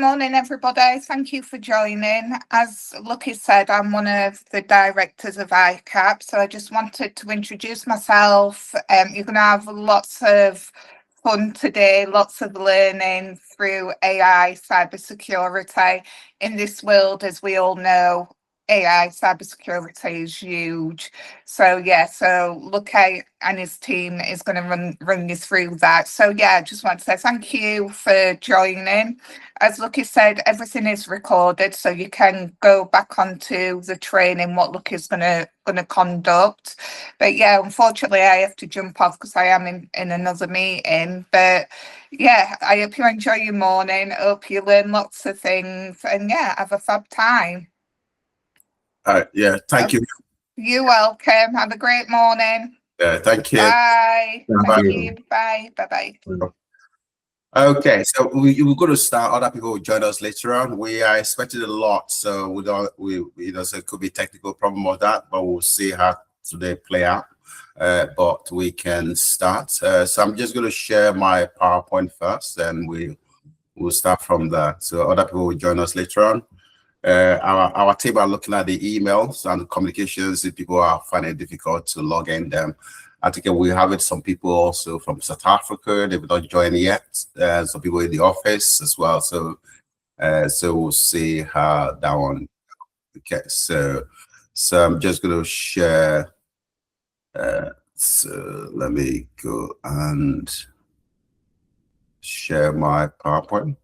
Morning, everybody. Thank you for joining. As Lucky said, I'm one of the directors of ICAP, so I just wanted to introduce myself. You're going to have lots of fun today, lots of learning through AI cybersecurity. In this world, as we all know, AI cybersecurity is huge. So Lucky and his team is going to run you through that. So I just want to say thank you for joining. As Lucky said, everything is recorded, so you can go back onto the training what Lucky's gonna conduct. But unfortunately I have to jump off because I am in another meeting. But I hope you enjoy your morning. Hope you learn lots of things and have a fab time. Thank you. You're welcome. Have a great morning. Thank you. Bye. Thank you. Bye. Bye. Okay, so we're going to start. Other people will join us later on. We are expecting a lot, so so it could be technical problem or that, but we'll see how today play out. But we can start. So I'm just going to share my PowerPoint first, and we'll start from there. So other people will join us later on. Our team are looking at the emails and communications if people are finding it difficult to log in them. I think we have some people also from South Africa. They've not joined yet. Some people in the office as well. So we'll see how that one. Okay, so I'm just going to share. So let me go and share my PowerPoint.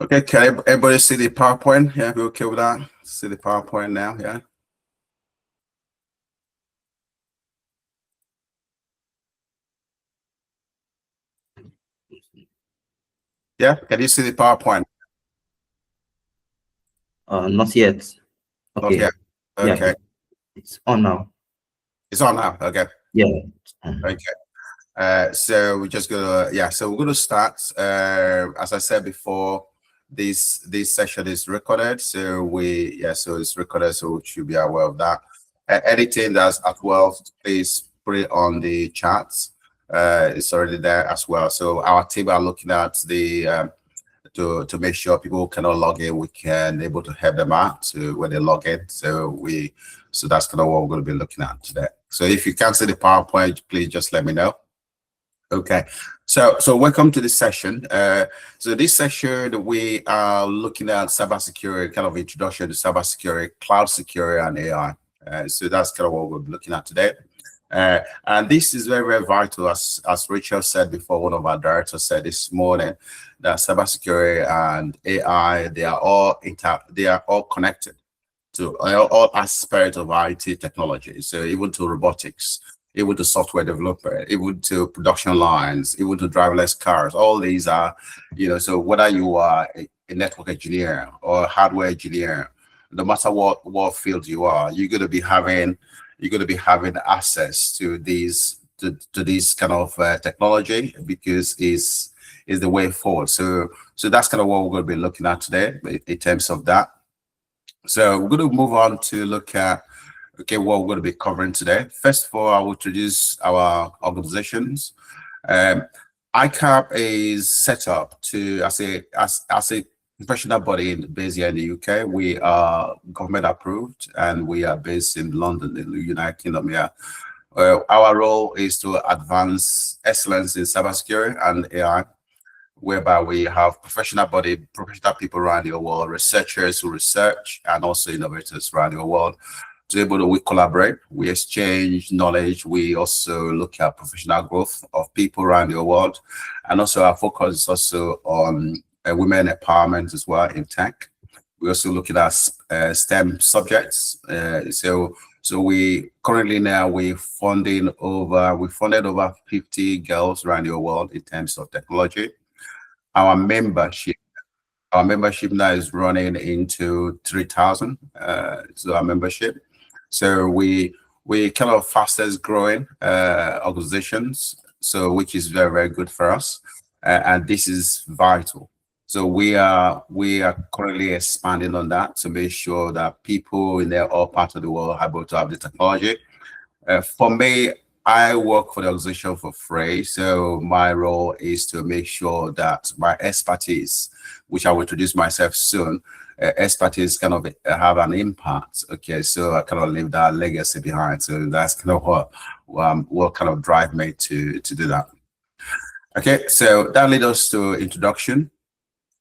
Okay, can everybody see the PowerPoint? Yeah, we okay with that? See the PowerPoint now, yeah? Yeah, can you see the PowerPoint? Not yet. Okay. Not yet. Okay. Yeah, it's on now. It's on now, okay. Yeah. Okay. So we're just gonna, so we're gonna start. As I said before, this session is recorded, so so it's recorded, so we should be aware of that. Anything that's at 12, please put it on the chats. It's already there as well. So our team are looking at the to make sure people cannot log in, we can able to help them out when they log in. So that's kind of what we're going to be looking at today. So if you can't see the PowerPoint, please just let me know. Okay, so welcome to this session. So this session we are looking at cybersecurity, kind of introduction to cybersecurity, cloud security, and AI. So that's kind of what we're looking at today. And this is very, very vital, as Rachel said before. One of our directors said this morning that cybersecurity and AI they are all connected to all aspects of IT technology. So even to robotics, even to software development, even to production lines, even to driverless cars. All these are, so whether you are a network engineer or a hardware engineer, no matter what field you are, you're going to be having access to these kind of technology, because is the way forward. So that's kind of what we're going to be looking at today in terms of that. So we're going to move on to look at what we're going to be covering today. First of all, I will introduce our organizations. ICAP is set up as a professional body based here in the UK. We are government approved, and we are based in London, in the United Kingdom. Yeah, our role is to advance excellence in cybersecurity and AI, whereby we have professional people around the world, researchers who research, and also innovators around the world. We collaborate, we exchange knowledge, we also look at professional growth of people around the world, and also our focus is also on women empowerment as well in tech. We're also looking at STEM subjects. So we currently now we funded over 50 girls around the world in terms of technology. Our membership now is running into 3,000. So our membership. So we kind of fastest growing organizations. So which is very, very good for us, and this is vital. So we are currently expanding on that to make sure that people in all parts of the world are able to have the technology. For me, I work for the organization for free. So my role is to make sure that my expertise, which I will introduce myself soon, expertise kind of have an impact. Okay, so I kind of leave that legacy behind. So that's kind of what kind of drive me to do that. Okay, so that leads us to introduction.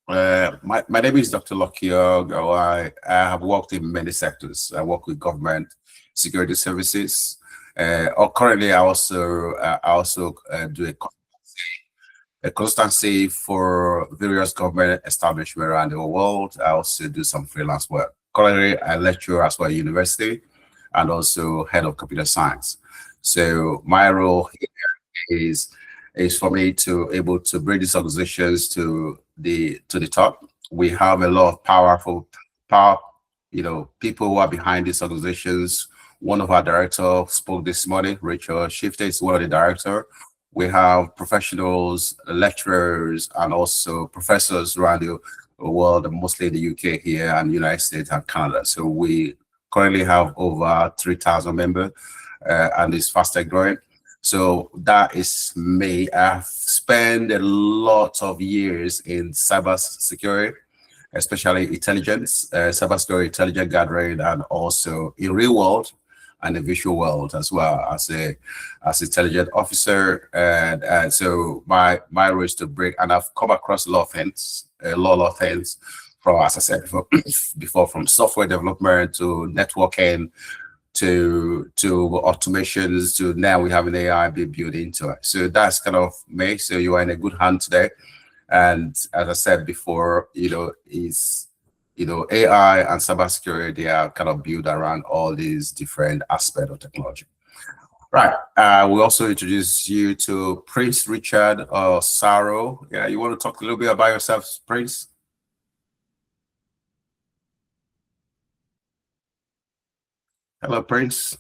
My name is Dr. Lokiog. I have worked in many sectors. I work with government, security services. Or currently, I also do a consultancy for various government establishments around the world. I also do some freelance work. Currently, I lecture as well at university and also head of computer science. So my role here is for me to able to bring these organizations to the top. We have a lot of power, people who are behind these organizations. One of our directors spoke this morning. Rachel Shifter is one of the directors. We have professionals, lecturers, and also professors around the world, mostly in the UK here and United States and Canada. So we currently have over 3,000 members, and it's faster growing. So that is me. I've spent a lot of years in cybersecurity, especially intelligence, cybersecurity intelligence gathering, and also in real world and the visual world as well as intelligence officer. And so my role is to bring, and I've come across a lot of things from, as I said before, from software development to networking to automations to now we have an AI being built into it. So that's kind of me. So you are in a good hand today. And as I said before, AI and cybersecurity, they are kind of built around all these different aspects of technology. Right. We also introduce you to Prince Richard Saro. Yeah, you want to talk a little bit about yourself, Prince? Hello, Prince.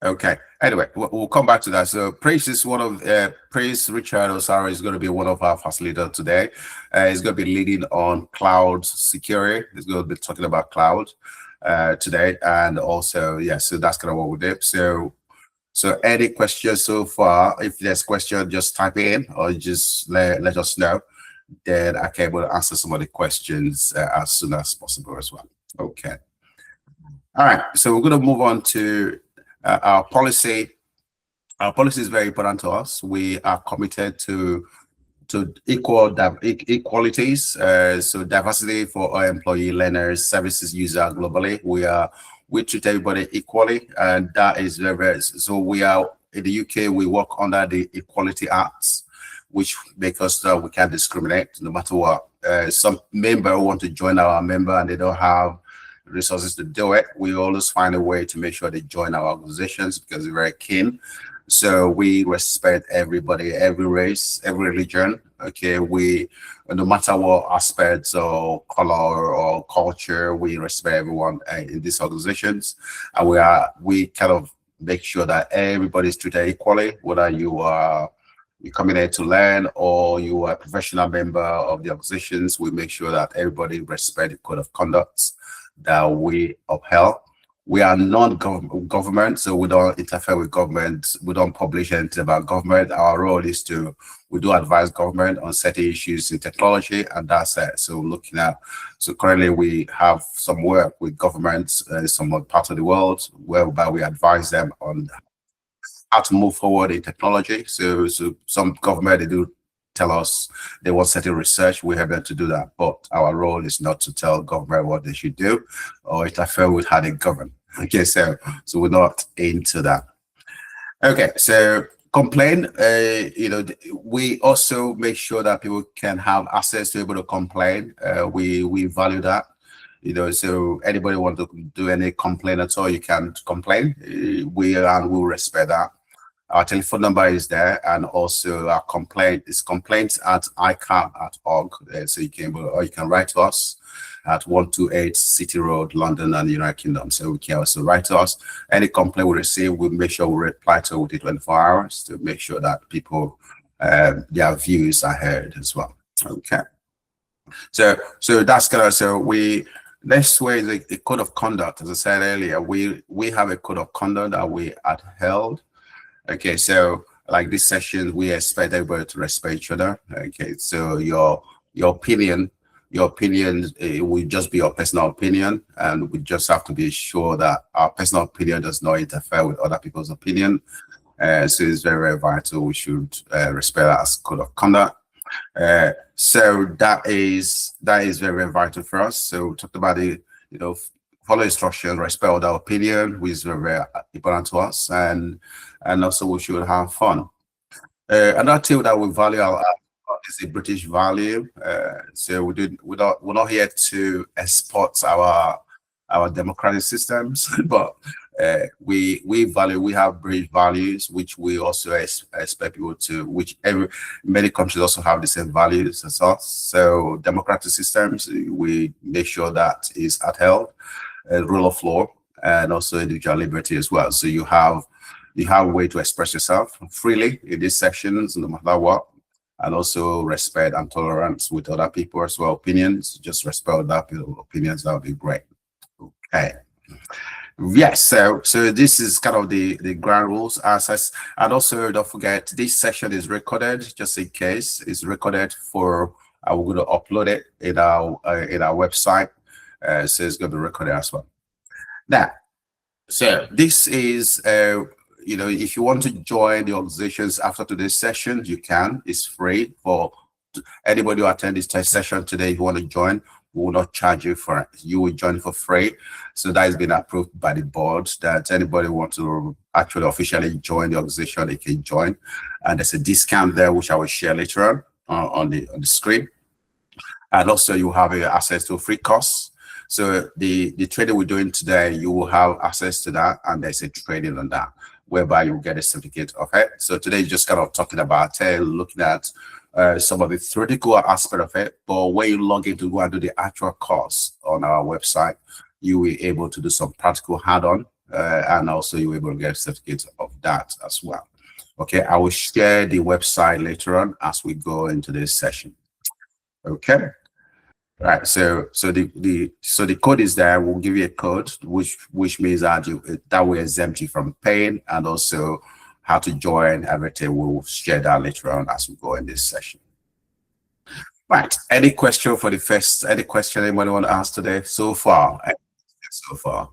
Okay. Anyway, we'll come back to that. So Prince is one of Prince Richard Osaro is going to be one of our facilitators today. He's going to be leading on cloud security. He's going to be talking about cloud today, and also so that's kind of what we did. So any questions so far? If there's question, just type in or just let us know. Then I can able to answer some of the questions as soon as possible as well. Okay. All right. So we're going to move on to our policy. Our policy is very important to us. We are committed to equalities. So diversity for our employee, learners, services user globally. We treat everybody equally, and that is very. So we are in the UK. We work under the Equality Acts, which make us that we can't discriminate no matter what. Some member want to join our member and they don't have resources to do it. We always find a way to make sure they join our organizations because we're very keen. So we respect everybody, every race, every religion. Okay, no matter what aspects or color or culture, we respect everyone in these organizations, and we kind of make sure that everybody's treated equally, whether you're coming here to learn or you are a professional member of the organizations. We make sure that everybody respect the code of conduct that we upheld. We are non-government, so we don't interfere with government. We don't publish anything about government. Our role is we do advise government on certain issues in technology, and that's it. So currently we have some work with governments in some parts of the world whereby we advise them on how to move forward in technology. So some government, they do tell us they want certain research, we have them to do that. But our role is not to tell government what they should do or interfere with how they govern. Okay, so we're not into that. Okay, so complain, we also make sure that people can have access to able to complain. We value that. So anybody want to do any complaint at all, you can complain. We'll respect that. Our telephone number is there, and also our complaint is complaints@icap.org. So you can write to us at 128 City Road, London, and the United Kingdom. So we can also write to us. Any complaint we receive, we make sure we reply to it within 24 hours to make sure that people their views are heard as well. Okay. So that's kind of Next way is a code of conduct. As I said earlier, we have a code of conduct that we upheld. Okay, so like this session, we expect everybody to respect each other. Okay, so your opinion, it will just be your personal opinion, and we just have to be sure that our personal opinion does not interfere with other people's opinion. So it's very, very vital. We should respect that as code of conduct. So that is very, very vital for us. So we talked about the, follow instruction, respect other opinion, which is very, very important to us, and also we should have fun. Another thing that we value is a British value. So we're not here to export our democratic systems, but we have British values, which we also expect people to, many countries also have the same values as us. So democratic systems, we make sure that is upheld, rule of law, and also individual liberty as well. So you have a way to express yourself freely in these sections, no matter what, and also respect and tolerance with other people as well. Opinions, just respect other people's opinions. That would be great. Okay. Yes, so this is kind of the ground rules. And also don't forget, this session is recorded, just in case. It's recorded for we're going to upload it in our website. So it's going to be recorded as well. Now, so this is if you want to join the organizations after today's session, you can. It's free for anybody who attend this test session today. If you want to join, we will not charge you for it. You will join for free. So that has been approved by the board that anybody who wants to actually officially join the organization, they can join. And there's a discount there, which I will share later on the screen. And also you have access to a free course. So the training we're doing today, you will have access to that, and there's a training on that, whereby you get a certificate of it. So today, just kind of talking about looking at some of the theoretical aspect of it, but when you log in to go and do the actual course on our website, you will be able to do some practical hands-on, and also you will be able to get a certificate of that as well. Okay, I will share the website later on as we go into this session. Okay. Right, so the code is there. We'll give you a code, which means that that will exempt you from paying, and also how to join everything. We'll share that later on as we go in this session. Right. Any question for the first? Any question anybody want to ask today so far? So far.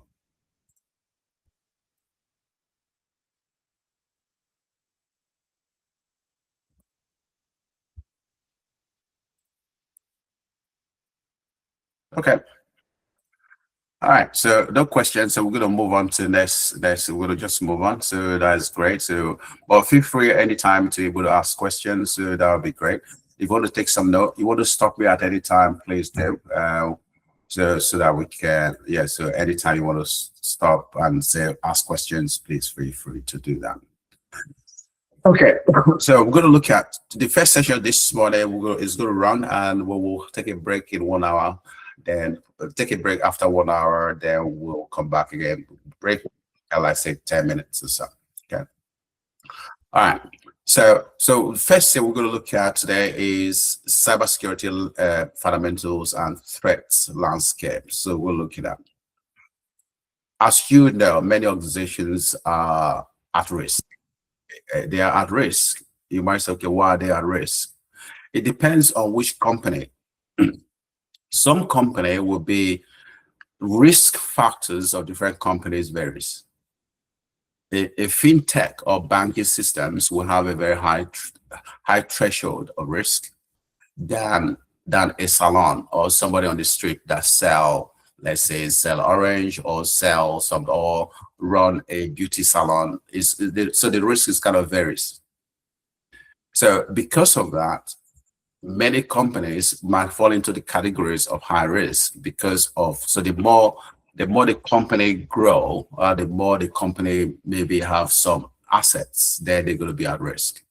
Okay. All right, so no questions. So we're going to move on to next. We're going to just move on. So that's great. So, well, feel free anytime to be able to ask questions. So that would be great. If you want to take some note, you want to stop me at any time, please do. So that we can, so anytime you want to stop and say, ask questions, please feel free to do that. Okay, so we're going to look at the first session this morning. It's going to run, and we will take a break in 1 hour. Then take a break after 1 hour. Then we'll come back again. Break, like I say, 10 minutes or so. Okay. All right. So the first thing we're going to look at today is cybersecurity fundamentals and threats landscape. So we're looking at, as you know, many organizations are at risk. They are at risk. You might say, okay, why are they at risk? It depends on which company. Some company will be risk factors of different companies varies. A fintech or banking systems will have a very high threshold of risk than a salon or somebody on the street that sell orange or or run a beauty salon. So the risk is kind of varies. So because of that, many companies might fall into the categories of high risk because of, so the more the company grow, the more the company maybe have some assets, then they're going to be at risk.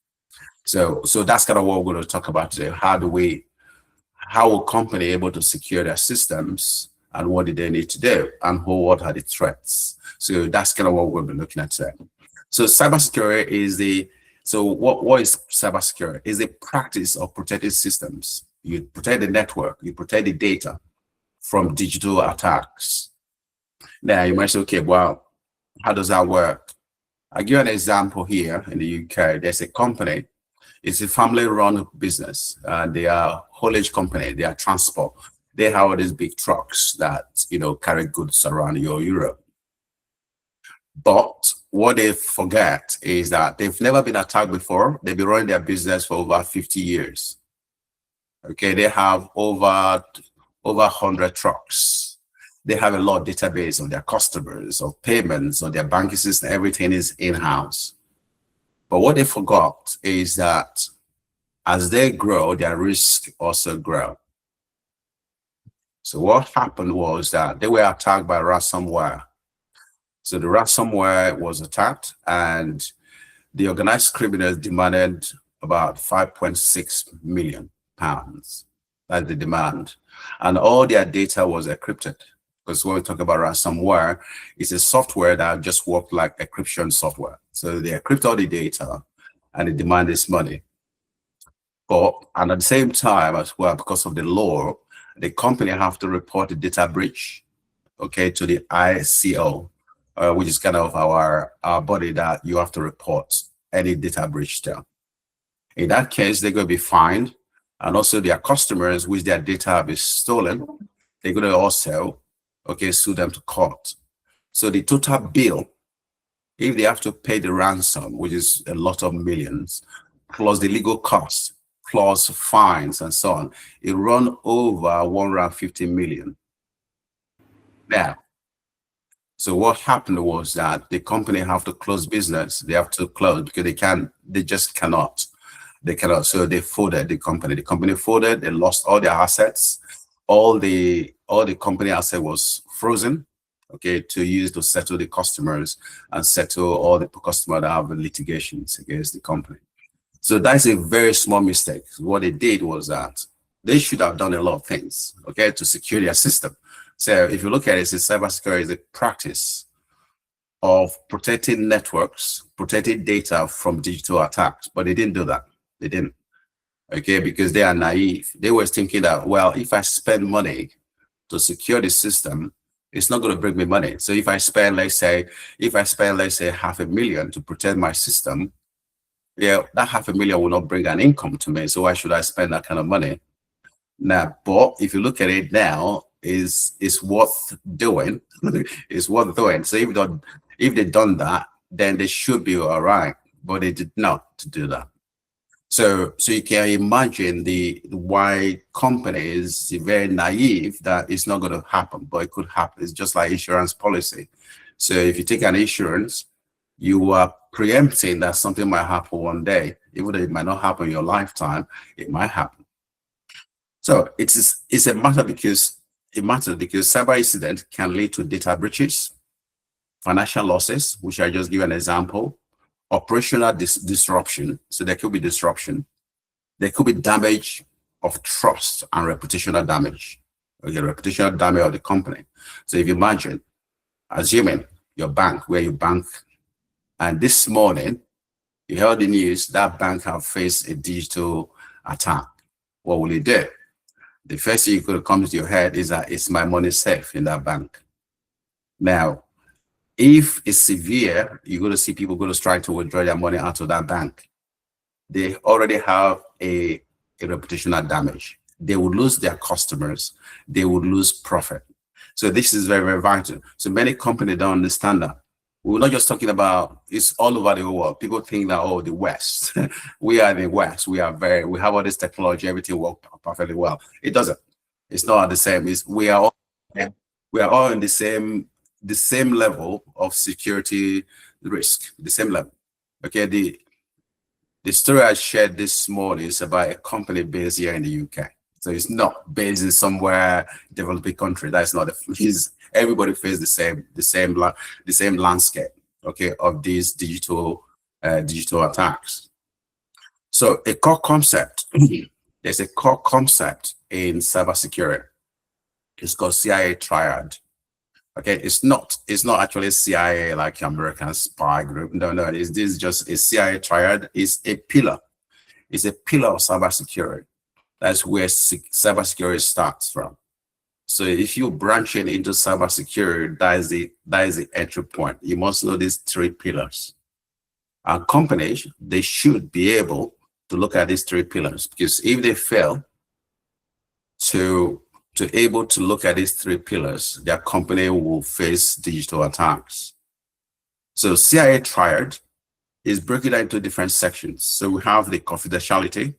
So that's kind of what we're going to talk about today. How a company able to secure their systems, and what do they need to do, and what are the threats? So that's kind of what we'll be looking at today. So cybersecurity is what is cybersecurity? Is a practice of protecting systems. You protect the network, you protect the data from digital attacks. Now you might say, okay, well, how does that work? I'll give you an example here in the UK. There's a company, it's a family-run business. They are haulage company, they are transport. They have all these big trucks that, you know, carry goods around Europe. But what they forget is that they've never been attacked before. They've been running their business for over 50 years. Okay, they have over 100 trucks. They have a lot of database on their customers, of payments, on their banking system, everything is in-house. But what they forgot is that as they grow, their risk also grow. So what happened was that they were attacked by ransomware. So the ransomware was attacked and the organized criminals demanded about £5.6 million. That's the demand. And all their data was encrypted. Because when we talk about ransomware, it's a software that just works like encryption software. So they encrypt all the data and they demand this money. And at the same time as well, because of the law, the company have to report the data breach, okay, to the ICO, which is kind of our body that you have to report any data breach to. In that case, they're going to be fined, and also their customers, which their data have been stolen, they're going to also, okay, sue them to court. So the total bill, if they have to pay the ransom, which is a lot of millions, plus the legal costs, plus fines and so on, it run over 150 million. Now, so what happened was that the company have to close business. They have to close because they just cannot. They cannot. So they folded the company. The company folded, they lost all their assets. All the company asset was frozen, okay, to use to settle the customers and settle all the customers that have litigations against the company. So that's a very small mistake. What they did was that they should have done a lot of things, okay, to secure their system. So if you look at it, cybersecurity is a practice of protecting networks, protecting data from digital attacks, but they didn't do that. They didn't, okay, because they are naive. They were thinking that, well, if I spend money to secure the system, it's not going to bring me money. So if I spend, let's say, $500,000 to protect my system, yeah, that $500,000 will not bring an income to me. So why should I spend that kind of money? Now, but if you look at it now, is worth doing. It's worth doing. So if they've done that, then they should be all right. But they did not do that. So you can imagine why companies are very naive that it's not going to happen, but it could happen. It's just like insurance policy. So if you take an insurance, you are preempting that something might happen one day, even though it might not happen in your lifetime, it might happen. So it's a matter because cyber incident can lead to data breaches, financial losses, which I just give an example, operational disruption. So there could be disruption. There could be damage of trust and reputational damage. Okay, reputational damage of the company. So if you imagine, assuming your bank, where you bank, and this morning you heard the news that bank have faced a digital attack, what will you do? The first thing you could come to your head is that it's my money safe in that bank. Now, if it's severe, you're going to see people going to try to withdraw their money out of that bank. They already have a reputational damage. They would lose their customers. They would lose profit. So this is very, very vital. So many companies don't understand that. We're not just talking about, it's all over the world. People think that, oh, the West, we are in the West. We have all this technology, everything works perfectly well. It doesn't. It's not the same. We are all in the same level of security risk, the same level. Okay, the story I shared this morning is about a company based here in the UK. So it's not based in somewhere developing country. That's not everybody faces the same landscape, okay, of these digital attacks. So a core concept, there's a core concept in cybersecurity. It's called CIA triad. Okay, it's not actually CIA like American spy group. No, this is just a CIA triad. It's a pillar. It's a pillar of cybersecurity. That's where cybersecurity starts from. So if you're branching into cybersecurity, that is the entry point. You must know these three pillars. And companies, they should be able to look at these three pillars, because if they fail to able to look at these three pillars, their company will face digital attacks. So CIA triad is broken down into different sections. So we have the confidentiality,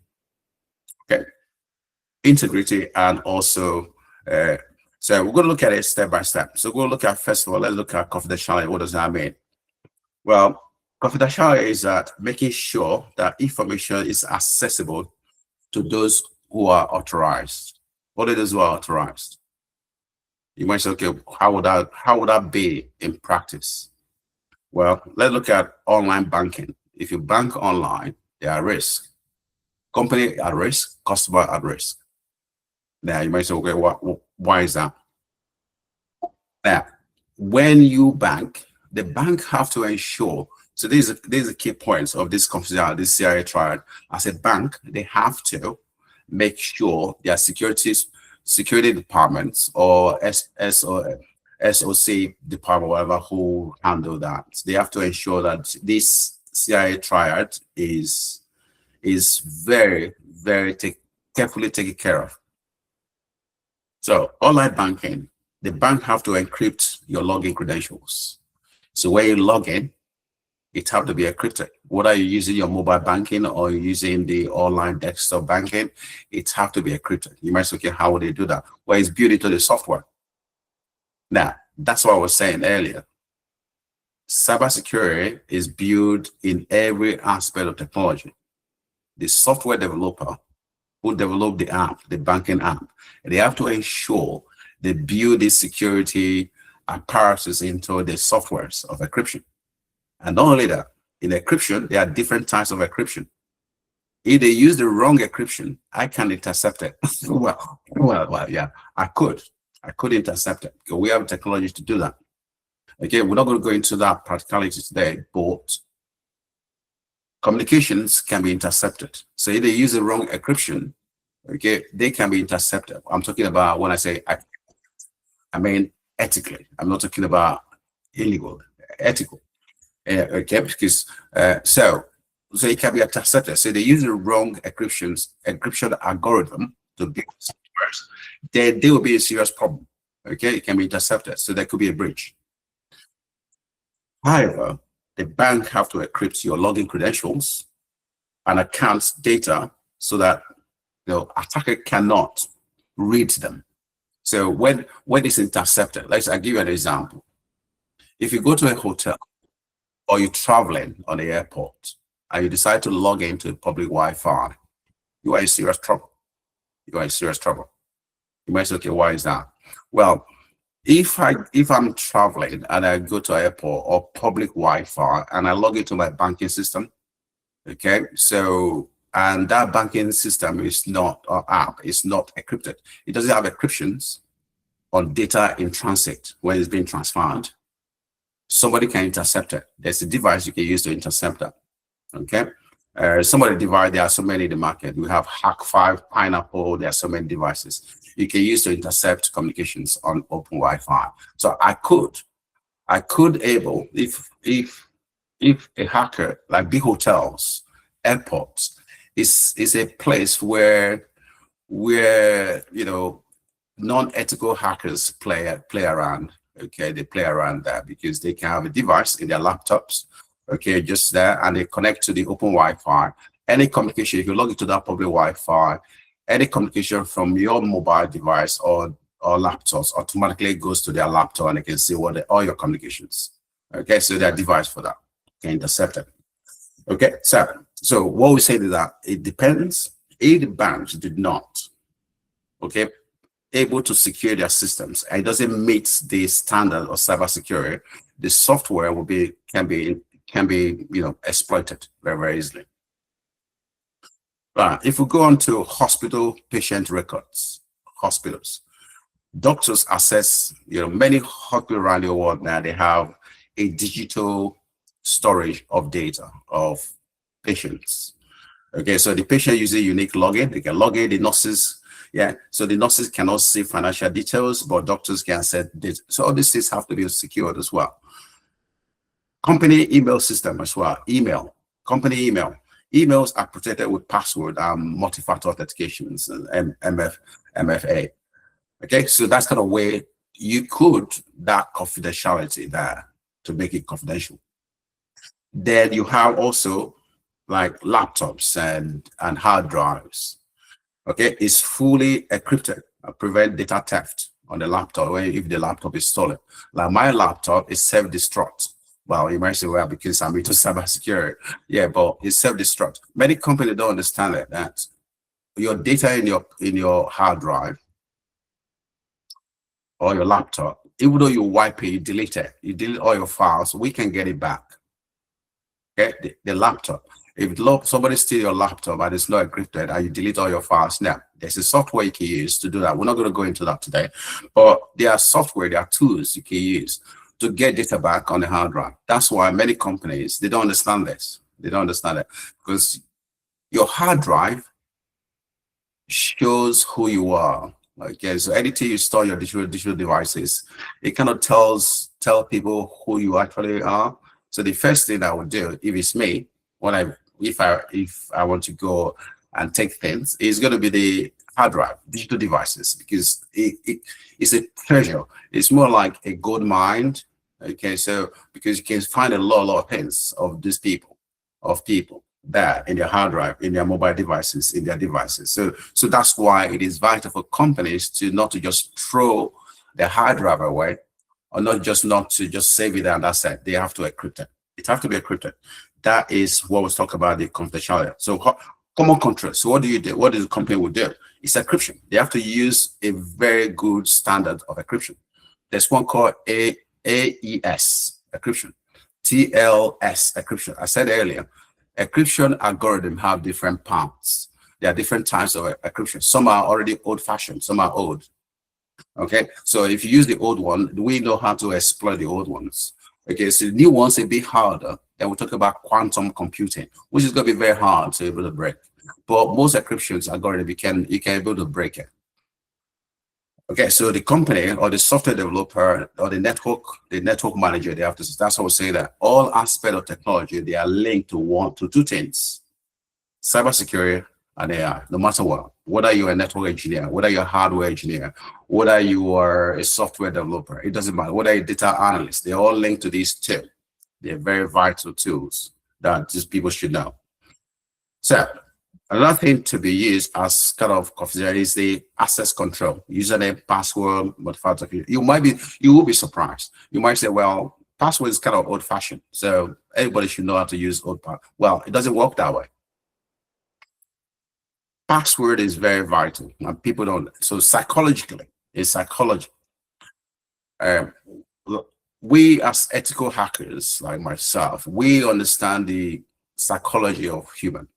okay, integrity, and also so we're going to look at it step by step. So we'll look at, first of all, let's look at confidentiality. What does that mean? Well, confidentiality is that making sure that information is accessible to those who are authorized. What are those who are authorized? You might say, okay, how would that be in practice? Well, let's look at online banking. If you bank online, there are risks. Company at risk, customer at risk. Now you might say, okay, why is that? Now, when you bank, the bank have to ensure. So these are the key points of this confidentiality, this CIA triad. As a bank, they have to make sure their security departments or SOC department, whatever, who handle that. They have to ensure that this CIA triad is very, very carefully taken care of. So online banking, the bank have to encrypt your login credentials. So when you log in, it have to be encrypted. Whether you're using your mobile banking or you're using the online desktop banking, it have to be encrypted. You might say, okay, how would they do that? Well, it's built into the software. Now, that's what I was saying earlier. Cybersecurity is built in every aspect of technology. The software developer who develop the app, the banking app, they have to ensure they build the security apparatus into the softwares of encryption. And not only that, in encryption, there are different types of encryption. If they use the wrong encryption, I can intercept it. well, yeah, I could intercept it, because we have technology to do that. Again, we're not going to go into that practicality today, but communications can be intercepted. So if they use the wrong encryption, okay, they can be intercepted. I'm talking about, when I say, I mean ethically. I'm not talking about illegal, ethical. Okay, because so it can be intercepted. So they use the wrong encryption algorithm to build software. Then there will be a serious problem. Okay, it can be intercepted. So there could be a breach. However, the bank have to encrypt your login credentials and account data so that attacker cannot read them. So when it's intercepted, I give you an example. If you go to a hotel or you're traveling on the airport and you decide to log into public Wi-Fi, you are in serious trouble. You are in serious trouble. You might say, okay, why is that? Well, if I'm traveling and I go to an airport or public Wi-Fi and I log into my banking system, okay, so and that banking system is not, or app is not encrypted. It doesn't have encryptions on data in transit when it's being transferred. Somebody can intercept it. There's a device you can use to intercept that. Okay. Some of the device, there are so many in the market. We have Hack5, Pineapple. There are so many devices you can use to intercept communications on open Wi-Fi. So I could able, if a hacker, like big hotels, airports, is a place where non-ethical hackers play around. Okay, they play around there because they can have a device in their laptops, okay, just there, and they connect to the open Wi-Fi. Any communication, if you log into that public Wi-Fi, any communication from your mobile device or laptops automatically goes to their laptop, and they can see all your communications. Okay, so their device for that can intercept it. Okay, so what we say is that it depends. If the banks did not, okay, able to secure their systems and it doesn't meet the standard of cybersecurity, the software can be exploited very, very easily. If we go on to hospital patient records, hospitals, doctors access, many hospitals around the world now, they have a digital storage of data of patients. Okay, so the patient uses a unique login. They can log in, the nurses Yeah, so the nurses cannot see financial details, but doctors can set this. So all these things have to be secured as well. Company email system as well. Company email. Emails are protected with password and multi-factor authentications and MFA. Okay, so that's kind of way you could that confidentiality there to make it confidential. Then you have also like laptops and hard drives. Okay, it's fully encrypted, prevent data theft on the laptop if the laptop is stolen. Like my laptop is self-destruct. Well, you might say, well, because I'm into cybersecurity. Yeah, but it's self-destruct. Many companies don't understand that your data in your hard drive or your laptop, even though you wipe it, you delete it, you delete all your files, we can get it back. Okay, the laptop. If somebody steals your laptop and it's not encrypted and you delete all your files, now there's a software you can use to do that. We're not going to go into that today, but there are software, there are tools you can use to get data back on the hard drive. That's why many companies, they don't understand this. They don't understand it because your hard drive shows who you are. Okay, so anything you store your digital devices, it kind of tell people who you actually are. So the first thing I would do, if it's me, if I want to go and take things, is going to be the hard drive, digital devices, because it's a treasure. It's more like a gold mine. Okay, so because you can find a lot of things of these people, there in their hard drive, in their mobile devices, in their devices. So that's why it is vital for companies not to just throw their hard drive away, or not to just save it and that's it. They have to encrypt it. It has to be encrypted. That is what we talk about, the confidentiality. So common control. So what do you do? What does the company will do? It's encryption. They have to use a very good standard of encryption. There's one called AES encryption, TLS encryption. I said earlier, encryption algorithms have different parts. There are different types of encryption. Some are already old-fashioned, some are old. Okay, so if you use the old one, we know how to exploit the old ones. Okay, so the new ones a bit harder. Then we'll talk about quantum computing, which is going to be very hard to be able to break. But most encryptions algorithm, you can be able to break it. Okay, so the company or the software developer or the network manager, they have to. That's how we say that all aspects of technology, they are linked to two things: cybersecurity and AI. No matter what, whether you're a network engineer, whether you're a hardware engineer, whether you are a software developer, it doesn't matter. Whether you're a data analyst, they're all linked to these two. They're very vital tools that these people should know. So another thing to be used as kind of confidentiality is the access control, username, password, multi-factor. You will be surprised. You might say, well, password is kind of old-fashioned, so everybody should know how to use old password. Well, it doesn't work that way. Password is very vital, and people don't. So psychologically, it's psychology. We as ethical hackers like myself, we understand the psychology of human.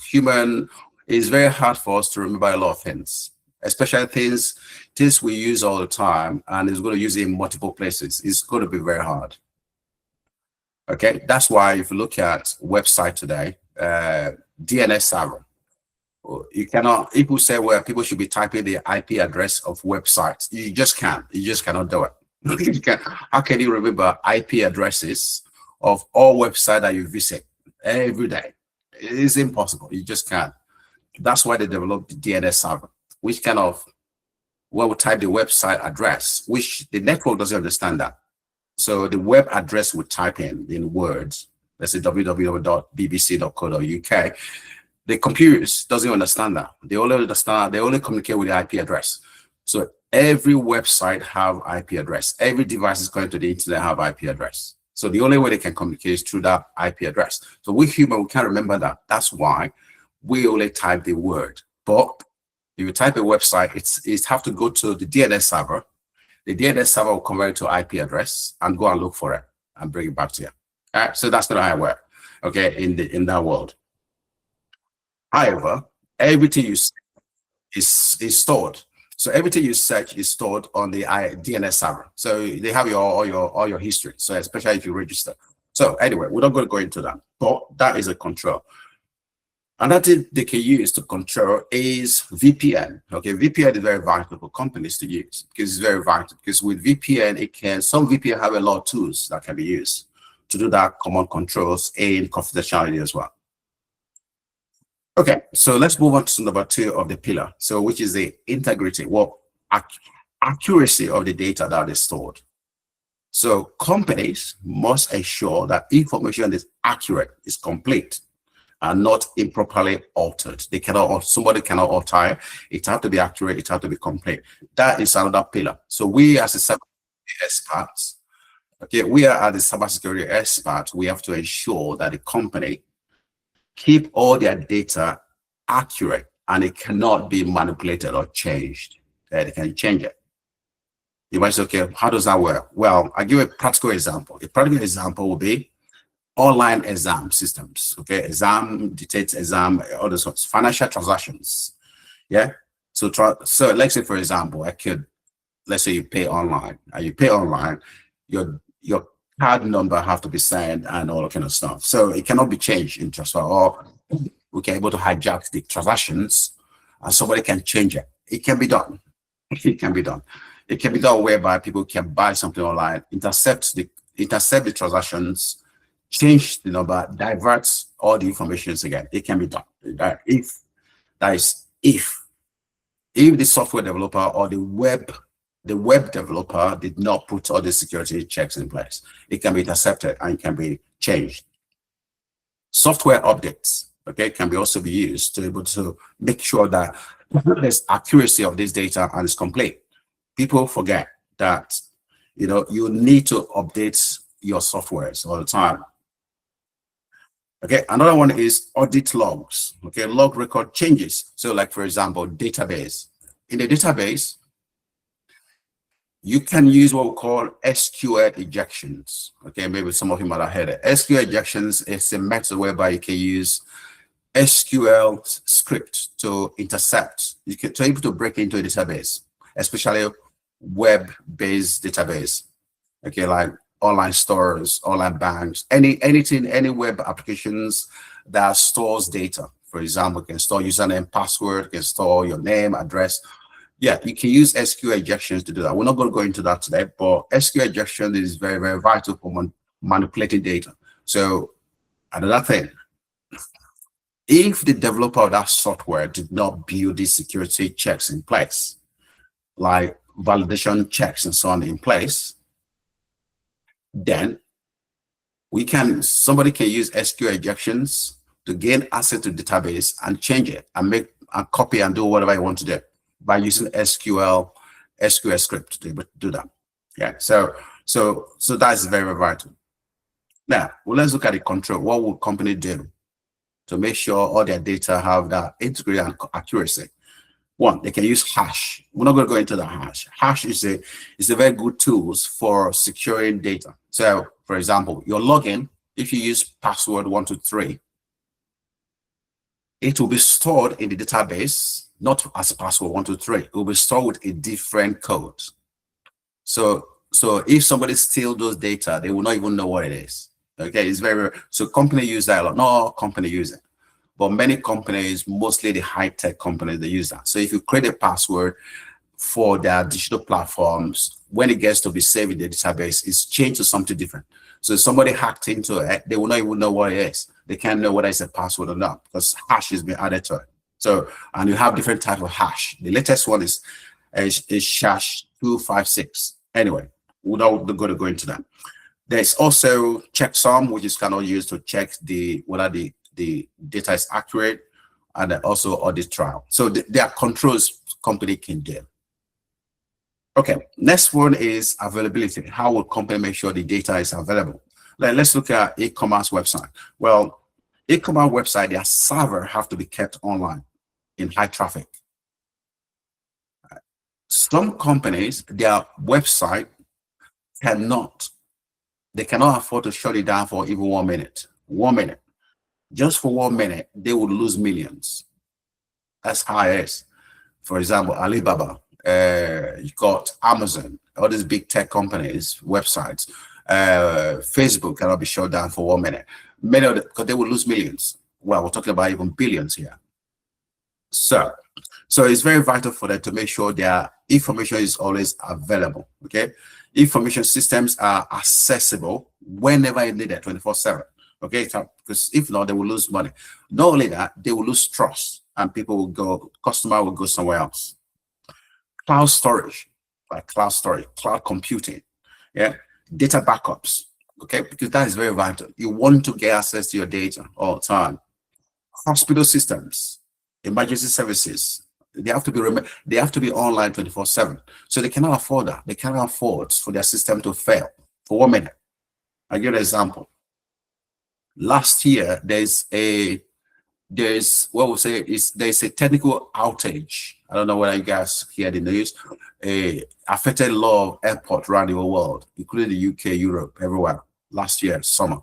Human is very hard for us to remember a lot of things, especially things we use all the time, and it's going to use it in multiple places. It's going to be very hard. Okay, that's why if you look at website today, DNS server, you cannot. People say, well, people should be typing the IP address of websites. You just can't. You just cannot do it. How can you remember IP addresses of all websites that you visit every day? It is impossible. You just can't. That's why they developed the DNS server, which kind of, when we type the website address, which the network doesn't understand that. So the web address we type in words, let's say www.bbc.co.uk. The computers doesn't understand that. They only communicate with the IP address. So every website have IP address. Every device is going to the internet have IP address. So the only way they can communicate is through that IP address. So we human, we can't remember that. That's why we only type the word. But if you type a website, it's have to go to the DNS server. The DNS server will convert it to IP address and go and look for it and bring it back to you. All right, so that's not how it works. Okay, in that world. However, everything you is stored. So everything you search is stored on the DNS server. So they have all your history. So especially if you register. So anyway, we're not going to go into that. But that is a control. Another thing they can use to control is VPN. Okay, VPN is very vital for companies to use because it's very vital. Because with VPN, some VPN have a lot of tools that can be used to do that command controls and confidentiality as well. Okay, so let's move on to number 2 of the pillar. So which is the integrity, accuracy of the data that is stored. So companies must ensure that information is accurate, is complete, and not improperly altered. Somebody cannot alter it. It has to be accurate, it has to be complete. That is another pillar. So we as a cybersecurity experts, we are as the cybersecurity experts, we have to ensure that the company keep all their data accurate and it cannot be manipulated or changed. They can change it. You might say, okay, how does that work? Well, I'll give a practical example. A practical example will be online exam systems. Okay, exam, dictates exam, other sorts, financial transactions. Yeah. So let's say, for example, let's say you pay online, your card number have to be sent and all that kind of stuff. So it cannot be changed in transfer, or we can able to hijack the transactions and somebody can change it. It can be done. It can be done. It can be done whereby people can buy something online, intercept the transactions, change the number, divert all the information again. It can be done. If the software developer or the web developer did not put all the security checks in place, it can be intercepted and it can be changed. Software updates, okay, can also be used to be able to make sure that there's accuracy of this data and it's complete. People forget that, you need to update your softwares all the time. Okay, another one is audit logs. Okay, log record changes. So like, for example, database. In the database, you can use what we call SQL ejections. Okay, maybe some of you might have heard it. SQL ejections is a method whereby you can use SQL script to intercept. You can able to break into a database, especially web-based database. Okay, like online stores, online banks, any web applications that stores data. For example, you can store username, password, you can store your name, address. Yeah, you can use SQL ejections to do that. We're not going to go into that today, but SQL ejection is very, very vital for manipulating data. So another thing, if the developer of that software did not build these security checks in place, like validation checks and so on in place, then somebody can use SQL ejections to gain access to the database and change it and make a copy and do whatever you want to do by using SQL script to do that. Yeah, so that's very, very vital. Now, let's look at the control. What would company do to make sure all their data have that integrity and accuracy? One, they can use hash. We're not going to go into the hash. Hash is a very good tool for securing data. So, for example, your login, if you use password 123, it will be stored in the database, not as password 123. It will be stored with a different code. So if somebody steals those data, they will not even know what it is. Okay, it's so company use that a lot. Not company use it, but many companies, mostly the high-tech companies, they use that. So if you create a password for their digital platforms, when it gets to be saved in the database, it's changed to something different. So if somebody hacked into it, they will not even know what it is. They can't know whether it's a password or not because hash has been added to it. So, and you have different types of hash. The latest one is hash 256. Anyway, we're not going to go into that. There's also checksum, which is kind of used to check whether the data is accurate, and also audit trial. So there are controls company can do. Okay, next one is availability. How will company make sure the data is available? Let's look at e-commerce website. Well, e-commerce website, their server have to be kept online in high traffic. Some companies, their website cannot afford to shut it down for even 1 minute. 1 minute. Just for 1 minute, they would lose millions. That's how it is. For example, Alibaba, you got Amazon, all these big tech companies, websites. Facebook cannot be shut down for 1 minute. Many of them, because they will lose millions. well, we're talking about even billions here. So it's very vital for them to make sure their information is always available. Okay, information systems are accessible whenever needed, 24/7. Okay, so, because if not, they will lose money. Not only that, they will lose trust, and people will go, customer will go somewhere else. Cloud storage, like cloud computing, yeah, data backups. Okay, because that is very vital. You want to get access to your data all the time. Hospital systems, emergency services, they have to be online 24/7. So they cannot afford that. They cannot afford for their system to fail for 1 minute. I'll give you an example. Last year, there's what we'll say is there's a technical outage. I don't know whether you guys hear the news. Affected a lot of airports around the whole world, including the UK, Europe, everywhere. Last year, summer.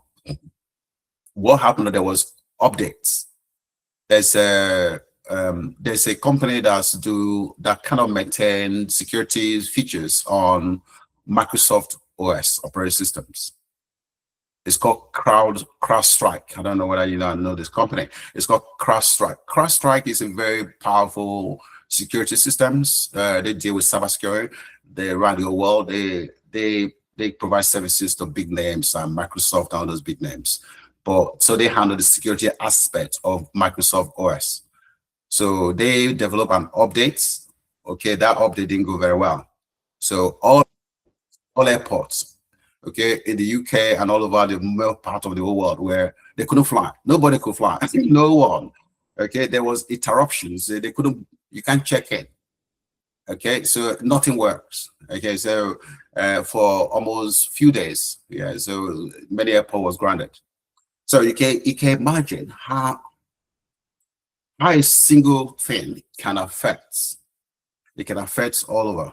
What happened? There was updates. There's a company that kind of maintain security features on Microsoft OS operating systems. It's called CrowdStrike. I don't know whether you know this company. It's called CrowdStrike. CrowdStrike is a very powerful security systems. They deal with cybersecurity. They around the world. They provide services to big names and Microsoft and all those big names. But so they handle the security aspect of Microsoft OS. So they develop an update. Okay, that update didn't go very well. So all airports, okay, in the UK and all over the male part of the whole world where they couldn't fly. Nobody could fly. No one. Okay, there was interruptions. They couldn't, you can't check in. Okay, so nothing works. Okay, so for almost few days, yeah, so many airport was grounded. So you can imagine how a single thing can affect. It can affect all over.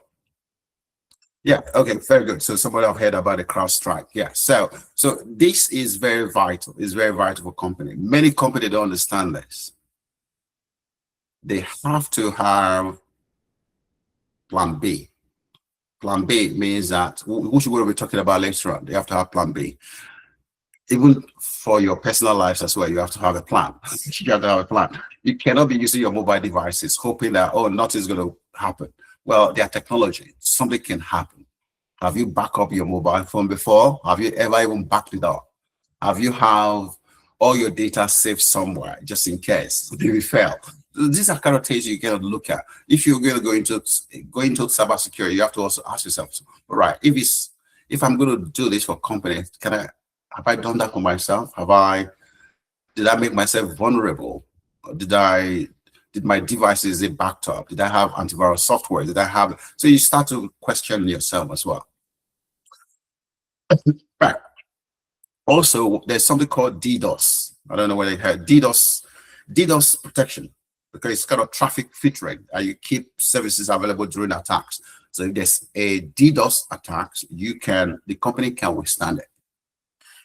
Yeah, okay, very good. So somebody have heard about the CrowdStrike. Yeah, so this is very vital. It's very vital for company. Many companies don't understand this. They have to have plan B. Plan B means that, which we're going to be talking about later on, they have to have plan B. Even for your personal lives as well, you have to have a plan. You have to have a plan. You cannot be using your mobile devices hoping that, oh, nothing's going to happen. Well, their technology, something can happen. Have you backed up your mobile phone before? Have you ever even backed it up? Have you have all your data saved somewhere just in case if you fail? These are kind of things you cannot look at. If you're going to go into cybersecurity, you have to also ask yourself, all right, if I'm going to do this for companies, have I done that for myself? Did I make myself vulnerable? Did my devices get backed up? Did I have antivirus software? So you start to question yourself as well. Right. Also, there's something called DDoS. I don't know whether you heard DDoS protection, because it's kind of traffic filtering, and you keep services available during attacks. So if there's a DDoS attack, the company can withstand it.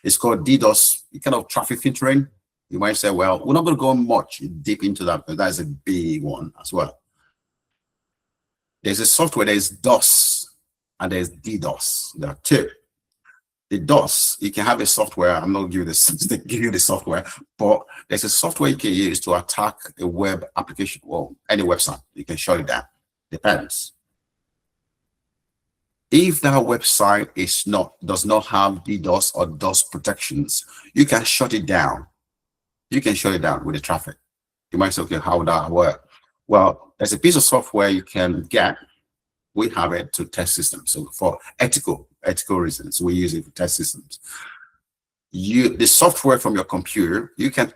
It's called DDoS, kind of traffic filtering. You might say, well, we're not going to go much deep into that, but that's a big one as well. There's a software, there's DOS, and there's DDoS. There are two. The DOS, you can have a software. I'm not giving you the software, but there's a software you can use to attack a web application or any website. You can shut it down. Depends. If that website does not have DDoS or DOS protections, you can shut it down. You can shut it down with the traffic. You might say, okay, how would that work? Well, there's a piece of software you can get. We have it to test systems. So for ethical reasons, we use it for test systems. The software from your computer, you can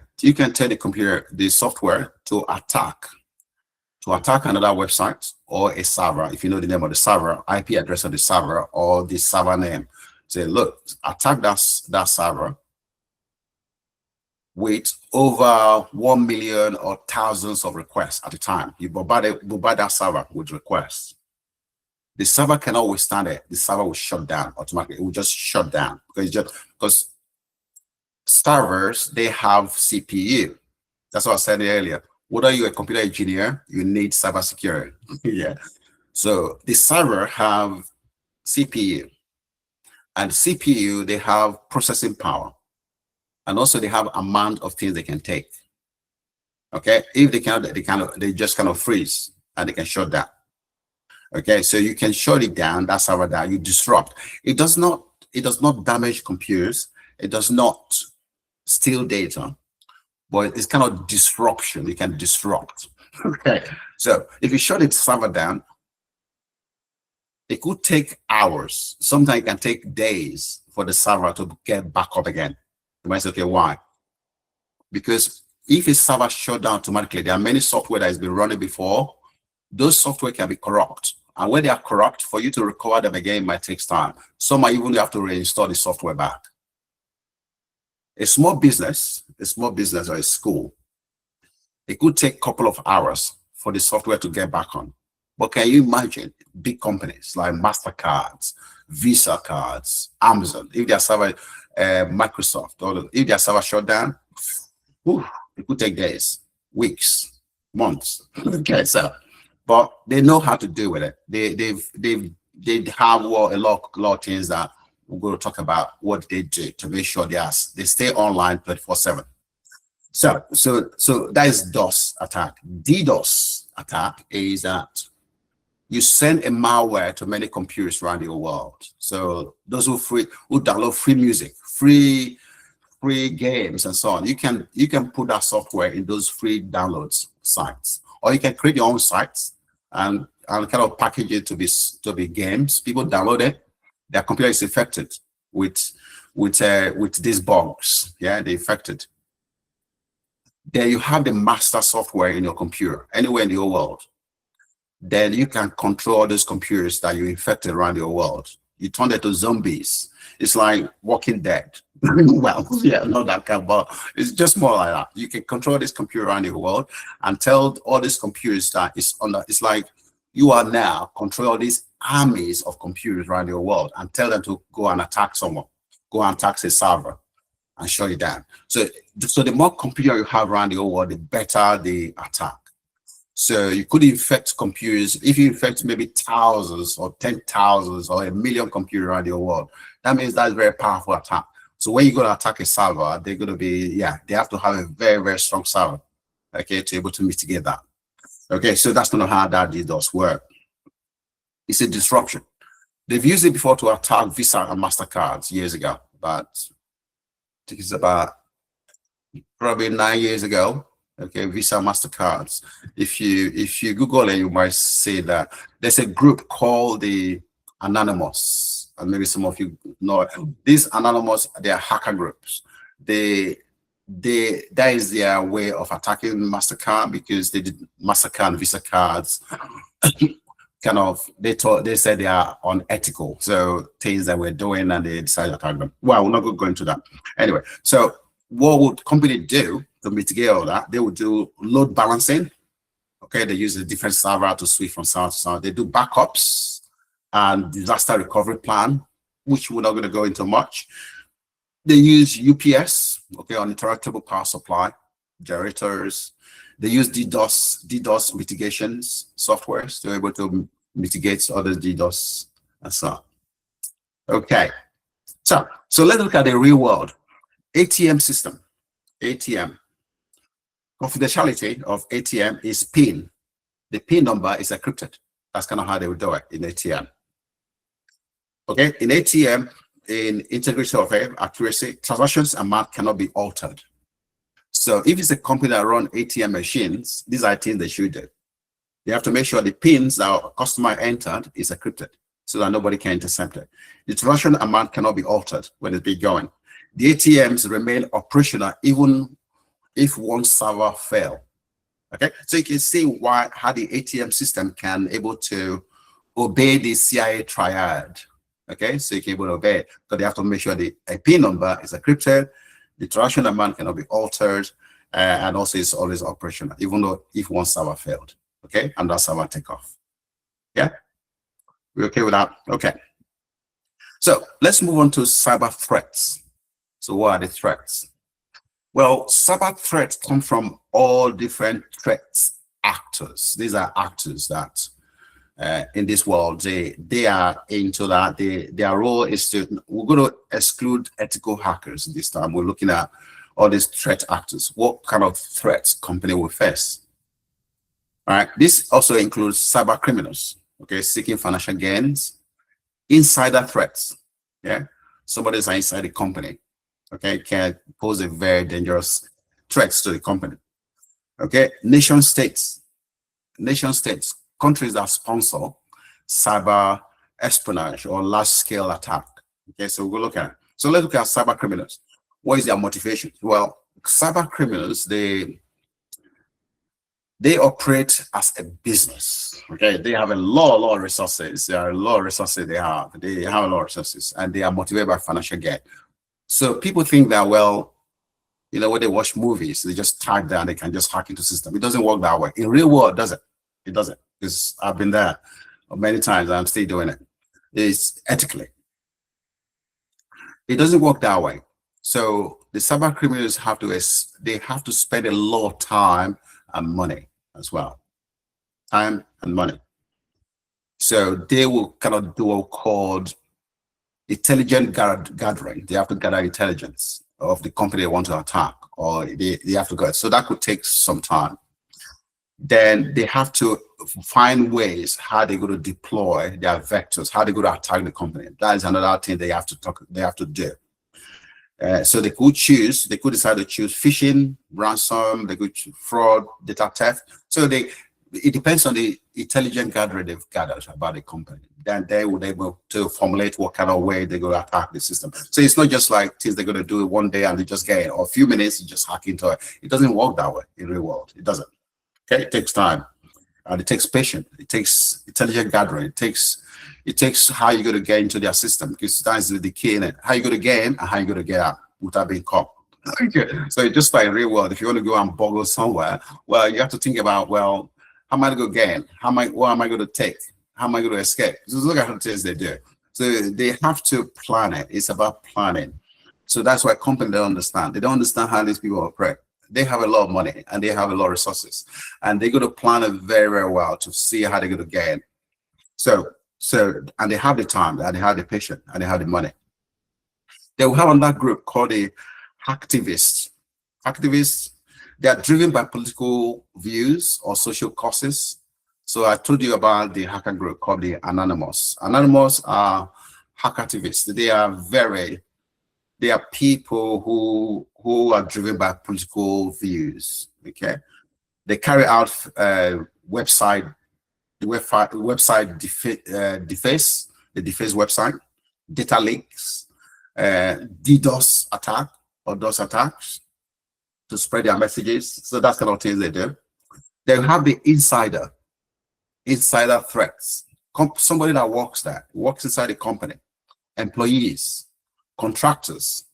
tell the software to attack another website or a server. If you know the name of the server, IP address of the server, or the server name, say, look, attack that server with over 1 million or thousands of requests at a time. You bombard that server with requests. The server cannot withstand it. The server will shut down automatically. It will just shut down because servers, they have CPU. That's what I said earlier. Whether you're a computer engineer, you need cybersecurity. Yeah. So the server have CPU, and CPU, they have processing power, and also they have amount of things they can take. Okay, if they cannot, they just kind of freeze and they can shut down. Okay, so you can shut it down, that server down, you disrupt. It does not damage computers, it does not steal data, but it's kind of disruption. You can disrupt. Okay, so if you shut its server down, it could take hours. Sometimes it can take days for the server to get back up again. You might say, okay, why? Because if a server shut down automatically, there are many software that has been running before. Those software can be corrupt. And when they are corrupt, for you to recover them again might take time. Some might even have to reinstall the software back. A small business or a school, it could take a couple of hours for the software to get back on. But can you imagine big companies like MasterCards, Visa cards, Amazon, if their server, Microsoft, or if their server shut down, it could take days, weeks, months. Okay, so, but they know how to deal with it. They have a lot of things that we're going to talk about what they do to make sure they stay online 24/7. So that is DOS attack. DDoS attack is that you send a malware to many computers around the world. So those who download free music, free games, and so on, you can put that software in those free downloads sites, or you can create your own sites and kind of package it to be games. People download it, their computer is infected with these bugs. Yeah, they're infected. Then you have the master software in your computer anywhere in the whole world. Then you can control those computers that you infected around your world. You turn them to zombies. It's like Walking Dead. Well, yeah, not that kind, but it's just more like that. You can control this computer around your world and tell all these computers that it's like you are now control these armies of computers around your world and tell them to go and attack someone, go and attack a server and shut it down. So the more computer you have around the whole world, the better the attack. So you could infect computers. If you infect maybe thousands or 10,000s or 1 million computers around the world, that means that's a very powerful attack. So when you go to attack a server, they're going to be, they have to have a very, very strong server, okay, to be able to mitigate that. Okay, so that's not how that DDoS work. It's a disruption. They've used it before to attack Visa and MasterCards years ago, but I think it's about probably 9 years ago. Okay, Visa, MasterCards. If you Google it, you might see that there's a group called the Anonymous, and maybe some of you know it. These Anonymous, they are hacker groups. That is their way of attacking MasterCard, because they did MasterCard and Visa cards. Kind of, they said they are unethical, so things that we're doing, and they decided to attack them. Well, we're not going to go into that anyway. So what would company do to mitigate all that? They would do load balancing. Okay, they use a different server to switch from server to server. They do backups and disaster recovery plan, which we're not going to go into much. They use UPS, okay, uninterruptible power supply, generators. They use DDoS mitigations softwares to be able to mitigate other DDoS and so on. Okay, so let's look at the real world. ATM system. ATM. Confidentiality of ATM is PIN. The PIN number is encrypted. That's kind of how they would do it in ATM. Okay, in ATM, in integrity of accuracy, transactions amount cannot be altered. So if it's a company that run ATM machines, these are things they should do. They have to make sure the pins that our customer entered is encrypted so that nobody can intercept it. The transaction amount cannot be altered when it's been going. The ATMs remain operational even if one server fail. Okay, so you can see how the ATM system can able to obey the CIA triad. Okay, so you can able to obey it, because they have to make sure the IP number is encrypted, the transaction amount cannot be altered, and also it's always operational, even though if one server failed. Okay, and that server take off. Yeah, we okay with that? Okay. So let's move on to cyber threats. So what are the threats? Well, cyber threats come from all different threats actors. These are actors that in this world, they are into that. Their role is to, we're going to exclude ethical hackers this time. We're looking at all these threat actors, what kind of threats company will face. All right. This also includes cyber criminals, okay, seeking financial gains, insider threats. Yeah. Somebody's inside the company, okay, can pose a very dangerous threat to the company. Okay. Nation states, countries that sponsor cyber espionage or large scale attack. Okay. So we'll look at it. So let's look at cyber criminals. What is their motivation? Well, cyber criminals, they operate as a business. Okay, they have a lot of resources. There are a lot of resources they have. They have a lot of resources, and they are motivated by financial gain. So people think that, well, you know, when they watch movies, they just tag that and they can just hack into the system. It doesn't work that way. In real world, does it? It doesn't. Because I've been there many times. I'm still doing it. It's ethically. It doesn't work that way. So the cyber criminals have to spend a lot of time and money as well. Time and money. So they will kind of do what's called intelligent gathering. They have to gather intelligence of the company they want to attack, or they have to go. So that could take some time. Then they have to find ways how they're going to deploy their vectors, how they're going to attack the company. That is another thing they have to do. So they could decide to choose phishing, ransom, they could choose fraud, data theft. So it depends on the intelligent gathering they've gathered about the company. Then they will be able to formulate what kind of way they're going to attack the system. So it's not just like things they're going to do it one day and they just get it, or a few minutes and just hack into it. It doesn't work that way in the real world. It doesn't. Okay, it takes time. And it takes patience. It takes intelligent gathering. It takes how you're going to get into their system, because that's the key in it. How you're going to get in and how you're going to get out without being caught. Okay. So it's just like real world. If you want to go and boggle somewhere, well, you have to think about, well, how am I going to get in? What am I going to take? How am I going to escape? Just look at how it is they do. So they have to plan it. It's about planning. So that's why companies don't understand. They don't understand how these people operate. They have a lot of money and they have a lot of resources, and they're going to plan it very, very well to see how they're going to get in. So, and they have the time, and they have the patience, and they have the money. They will have another group called the activists. Activists, they are driven by political views or social causes. So I told you about the hacker group called the Anonymous. Anonymous are hack activists. They are people who are driven by political views. Okay, they carry out website deface, the deface website, data leaks, DDoS attack or DOS attacks to spread their messages. So that's kind of things they do. They have the insider threats. Somebody that works inside the company, employees, contractors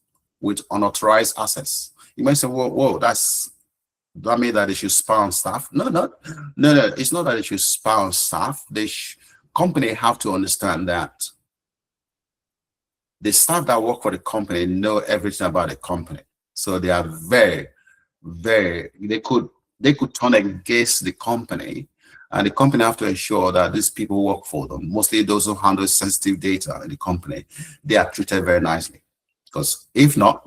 with unauthorized access. You might say, whoa, that mean that they should spy on staff? No, it's not that they should spy on staff. Company have to understand that the staff that work for the company know everything about the company. So they are they could turn against the company, and the company have to ensure that these people work for them, mostly those who handle sensitive data in the company, they are treated very nicely. Because if not,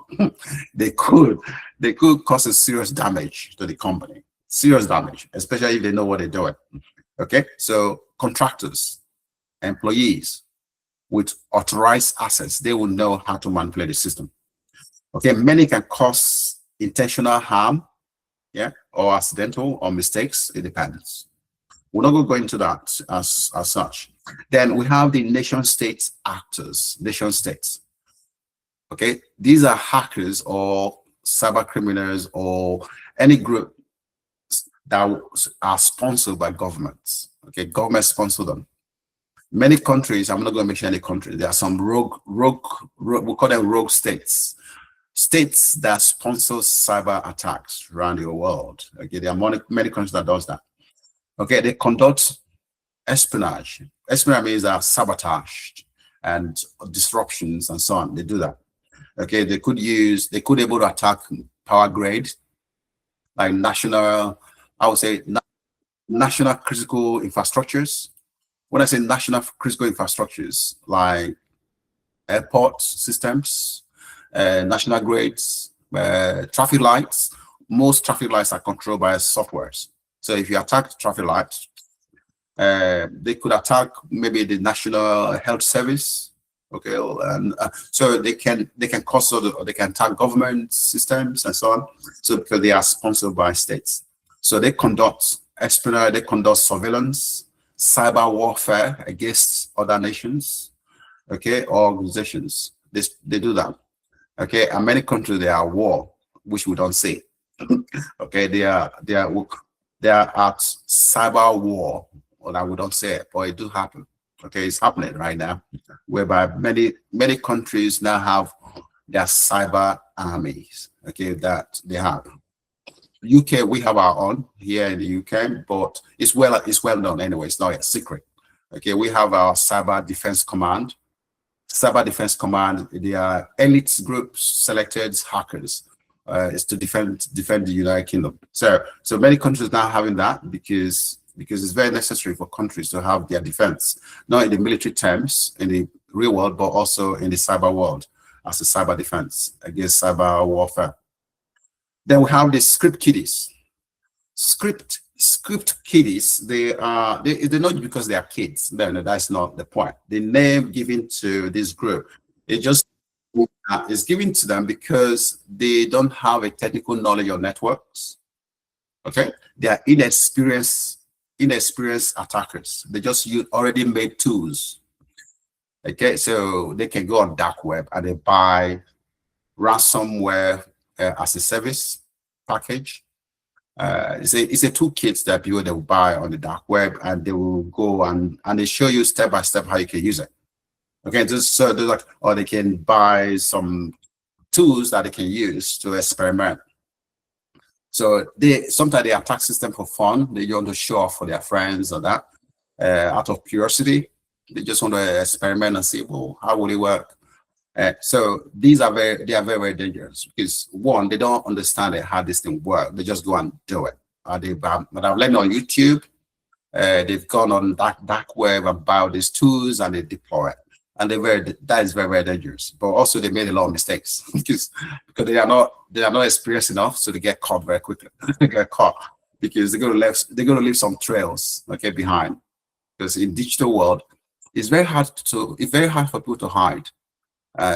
they could cause a serious damage to the company. Serious damage, especially if they know what they're doing. Okay, so contractors, employees with authorized assets, they will know how to manipulate the system. Okay, many can cause intentional harm, yeah, or accidental or mistakes. It depends. We're not going to go into that as such. Then we have the nation state actors, nation states. Okay, these are hackers or cyber criminals or any group that are sponsored by governments. Okay, governments sponsor them. Many countries, I'm not going to mention any country, there are some rogue, we call them rogue states. States that sponsor cyber attacks around the world. Okay, there are many countries that does that. Okay, they conduct espionage. Espionage means sabotage and disruptions and so on. They do that. Okay, they could able to attack power grid, like national critical infrastructures. When I say national critical infrastructures, like airport systems, national grids, traffic lights. Most traffic lights are controlled by softwares. So if you attack traffic lights, they could attack maybe the National Health Service. Okay, and so they can cause, or they can attack government systems and so on. So because they are sponsored by states, so they conduct espionage, they conduct surveillance, cyber warfare against other nations, okay, or organizations. They do that, okay. And many countries, they are at war, which we don't see. Okay, they are at cyber war, or that we don't say it, but it do happen. Okay, it's happening right now, whereby many countries now have their cyber armies. Okay, that they have. UK, we have our own here in the UK, but it's well known anyway. It's not a secret. Okay, we have our Cyber Defense Command. Cyber Defense Command, they are elite groups, selected hackers. Is to defend the United Kingdom. So many countries now having that because it's very necessary for countries to have their defense, not in the military terms in the real world, but also in the cyber world as a cyber defense against cyber warfare. Then we have the script kiddies. Script kiddies, they're not because they are kids. No, that's not the point. The name given to this group, it just is given to them because they don't have a technical knowledge of networks. Okay, they are inexperienced attackers. They just use already made tools. Okay, so they can go on dark web and they buy ransomware as a service package. It's a toolkit that people, they will buy on the dark web, and they will go and they show you step by step how you can use it. Okay, so they're like, or they can buy some tools that they can use to experiment. So sometimes they attack system for fun. They want to show off for their friends or that, out of curiosity. They just want to experiment and see, well, how will it work? So they are very, very dangerous because one, they don't understand how this thing works. They just go and do it. But I've learned on YouTube. They've gone on dark web and buy these tools and they deploy it. And that is very, very dangerous. But also they made a lot of mistakes because they are not experienced enough, so they get caught very quickly. They get caught because they're gonna leave some trails, okay, behind. Because in digital world, it's very hard for people to hide.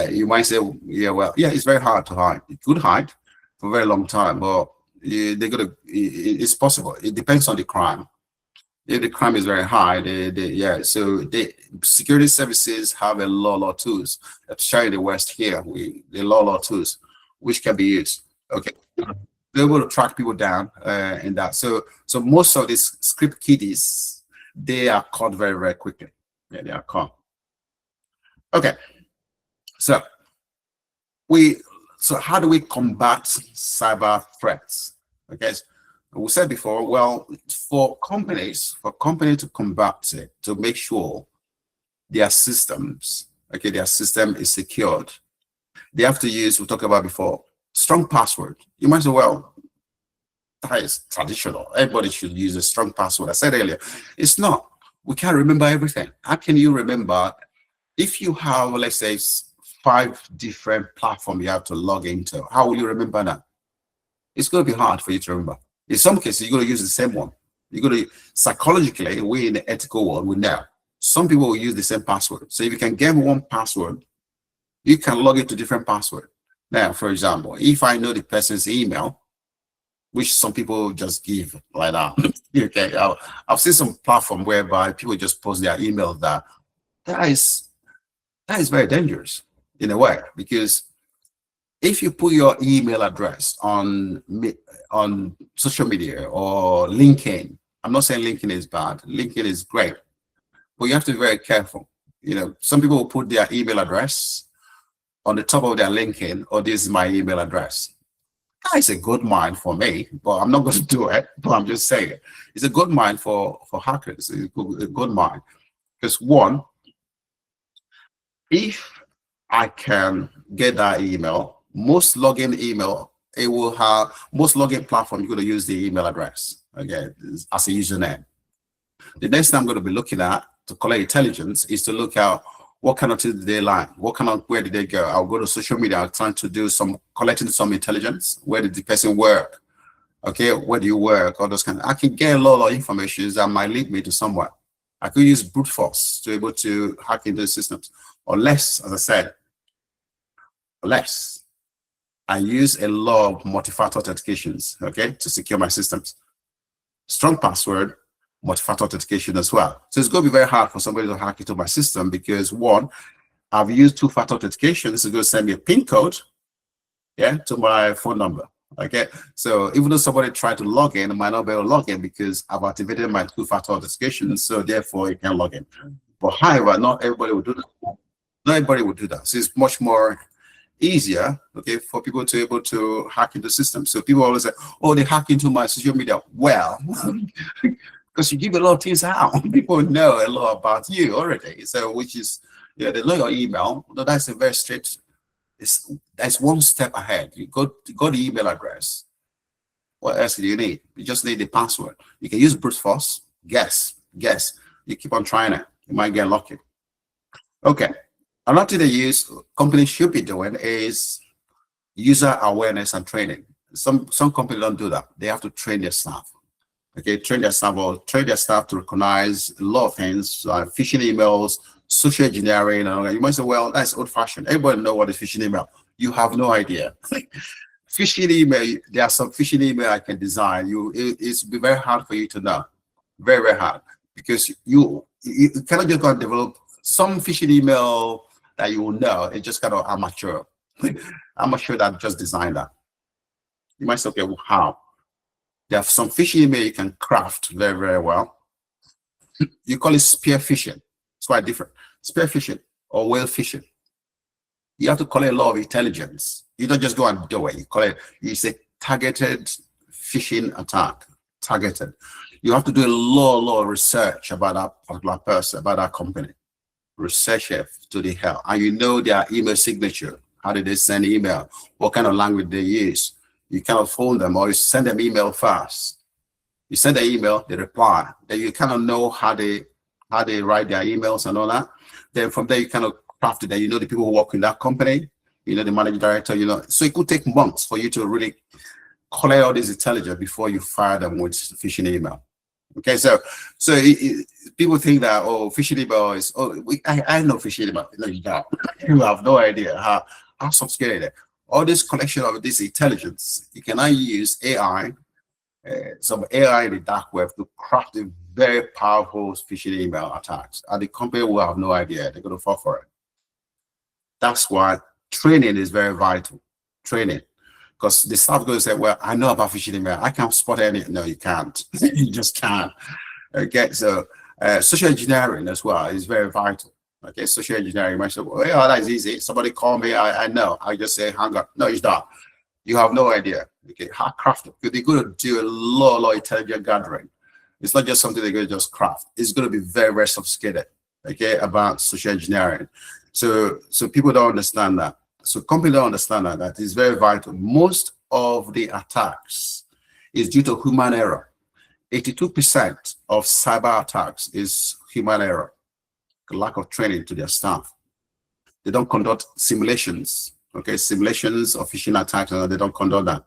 You might say, it's very hard to hide. You could hide for a very long time, but it's possible. It depends on the crime. If the crime is very high, so security services have a lot of tools, especially in the West here. A lot of tools which can be used. Okay, they're able to track people down in that. So most of these script kiddies, they are caught very, very quickly. Yeah, they are caught. Okay, so how do we combat cyber threats? Okay. We said before, well, for companies to combat it, to make sure their systems, okay, their system is secured, they have to use, we talked about before, strong password. You might say, well, that is traditional. Everybody should use a strong password. I said earlier, it's not. We can't remember everything. How can you remember if you have, let's say, 5 different platforms you have to log into? How will you remember that? It's going to be hard for you to remember. In some cases, you're going to use the same one. You're going to, psychologically, we in the ethical world, we know some people will use the same password. So if you can get one password, you can log into different password. Now, for example, if I know the person's email, which some people just give like that, okay, I've seen some platform whereby people just post their email that is very dangerous in a way, because if you put your email address on social media or LinkedIn, I'm not saying LinkedIn is bad. LinkedIn is great, but you have to be very careful. You know, some people will put their email address on the top of their LinkedIn, or this is my email address. It's a good mind for me, but I'm not going to do it. But I'm just saying, it's a good mind for hackers. It's a good mind because one, if I can get that email, most login platform, you're going to use the email address, okay, as a username. The next thing I'm going to be looking at to collect intelligence is to look at What kind of things did they like? Where did they go? I'll go to social media. I'm trying to do collecting some intelligence. Where did the person work? Okay, where do you work? All those kind of, I can get a lot of information that might lead me to somewhere. I could use brute force to be able to hack into the systems. Unless, as I said, unless I use a lot of multi-factor authentications, okay, to secure my systems. Strong password, multi-factor authentication as well. So it's going to be very hard for somebody to hack into my system because, one, I've used two-factor authentication. This is going to send me a PIN code, yeah, to my phone number. Okay, so even though somebody tried to log in, I might not be able to log in because I've activated my two-factor authentication, so therefore you can log in. But however, not everybody will do that. Not everybody will do that. So it's much more easier, okay, for people to be able to hack into the system. So people always say, oh, they hack into my social media. Well, because you give a lot of things out. People know a lot about you already. So which is, yeah, they know your email. No, that's a very straight, that's one step ahead. You go the email address. What else do you need? You just need the password. You can use brute force, guess. You keep on trying it. You might get lucky. Okay. Another thing they companies should be doing is user awareness and training. Some companies don't do that. They have to train their staff. Okay, train their staff to recognize a lot of things like phishing emails, social engineering. And you might say, well, that's old-fashioned. Everybody know what is phishing email. You have no idea. Phishing email, there are some phishing email I can design. It's be very hard for you to know. Very, very hard. Because you cannot just go and develop some phishing email that you will know. It's just kind of amateur. Amateur that just designed that. You might say, okay, well, how? There are some phishing email you can craft very, very well. You call it spear phishing. It's quite different. Spear phishing or whale phishing. You have to call it a lot of intelligence. You don't just go and do it. You call it, it's a targeted phishing attack. Targeted. You have to do a lot of research about that particular person, about that company. Research it to the hell. And you know their email signature. How did they send email? What kind of language they use? You cannot phone them or you send them email first. You send the email, they reply. Then you kind of know how they write their emails and all that. Then from there you kind of craft it. Then you know the people who work in that company, you know the managing director, you know. So it could take months for you to really collect all this intelligence before you fire them with phishing email. Okay, so people think that, oh, phishing email is, I know phishing email. No, you don't. You have no idea how sophisticated. All this collection of this intelligence, you cannot use AI, some AI in the dark web to craft a very powerful phishing email attacks. And the company will have no idea. They're going to fall for it. That's why training is very vital. Training. Because the staff going to say, well, I know about phishing email. I can't spot any. No, you can't. You just can't. Okay, so social engineering as well is very vital. Okay, social engineering, you might say, well, yeah, that's easy. Somebody call me, I know. I just say, hang up. No, it's not. You have no idea. Okay, how crafted. They're going to do a lot of intelligent gathering. It's not just something they're going to just craft. It's going to be very, very sophisticated, okay, about social engineering. So people don't understand that. So companies don't understand that is very vital. Most of the attacks is due to human error. 82% of cyber attacks is human error. Lack of training to their staff. They don't conduct simulations, okay? Simulations of phishing attacks, they don't conduct that.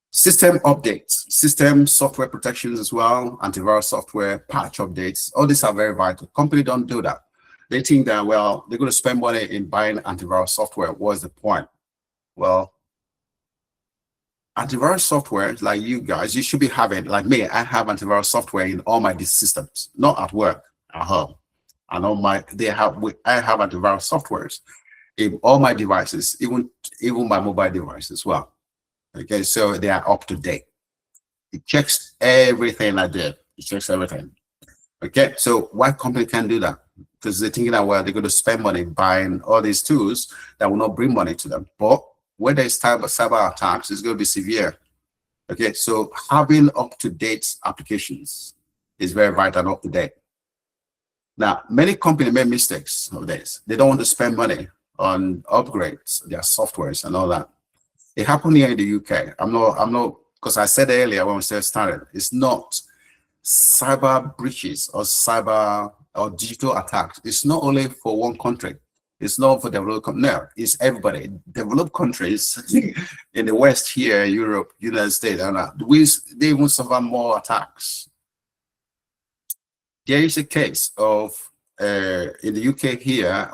System updates, system software protections as well, antivirus software, patch updates, all these are very vital. Companies don't do that. They think that, well, they're going to spend money in buying antivirus software. What's the point? Well, antivirus software, like you guys, you should be having, like me, I have antivirus software in all my systems, not at work, at home. And all my, I have antivirus softwares in all my devices, even my mobile device as well. Okay, so they are up to date. It checks everything I did. It checks everything. Okay, so why company can't do that? Because they're thinking that, well, they're going to spend money buying all these tools that will not bring money to them. But when there's cyber attacks, it's going to be severe. Okay, so having up-to-date applications is very vital and up-to-date. Now, many companies make mistakes of this. They don't want to spend money on upgrades, their softwares and all that. It happened here in the UK. I'm not, because I said earlier when we started, it's not cyber breaches or cyber or digital attacks, it's not only for one country. It's not for developed no, it's everybody. Developed countries in the West here, Europe, United States, and they even suffer more attacks. There is a case of in the UK here,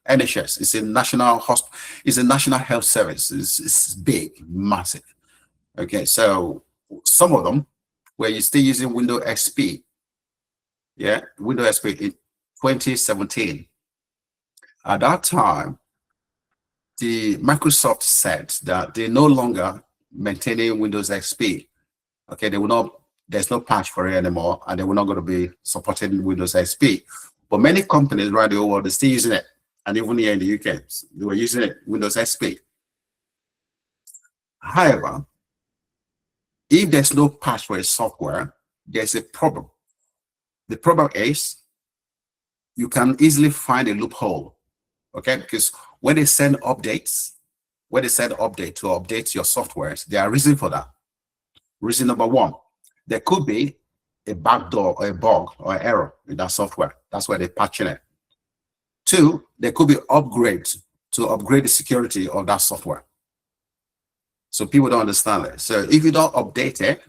NHS. It's a national hospital. It's a national health service. It's big, massive. Okay, so some of them where you're still using Windows XP. Yeah, Windows XP in 2017. At that time, the Microsoft said that they're no longer maintaining Windows XP. Okay, they will not. There's no patch for it anymore, and they were not going to be supporting Windows XP. But many companies around the whole world are still using it, and even here in the UK, they were using it, Windows XP. However, if there's no patch for a software, there's a problem. The problem is you can easily find a loophole. Okay, because when they send updates, to update your softwares, there are reasons for that. Reason number one, there could be a backdoor or a bug or an error in that software. That's why they're patching it. Two, there could be upgrades to upgrade the security of that software. So people don't understand it. So if you don't update it,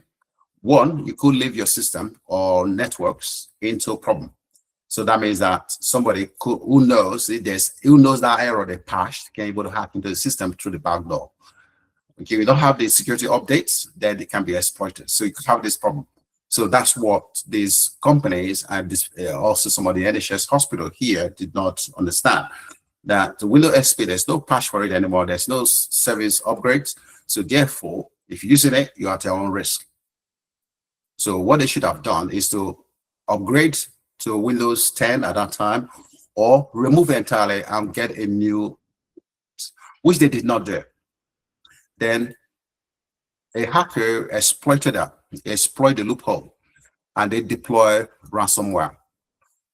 one, you could leave your system or networks into a problem. So that means that somebody who knows that error they patched can be able to hack into the system through the back door. Okay, you don't have the security updates, then they can be exploited. So you could have this problem. So that's what these companies and also some of the NHS hospital here did not understand. That the Windows XP, there's no patch for it anymore. There's no service upgrades. So therefore, if you're using it, you're at your own risk. So what they should have done is to upgrade to Windows 10 at that time, or remove it entirely and get a new, which they did not do. Then a hacker exploited that, exploit the loophole, and they deploy ransomware.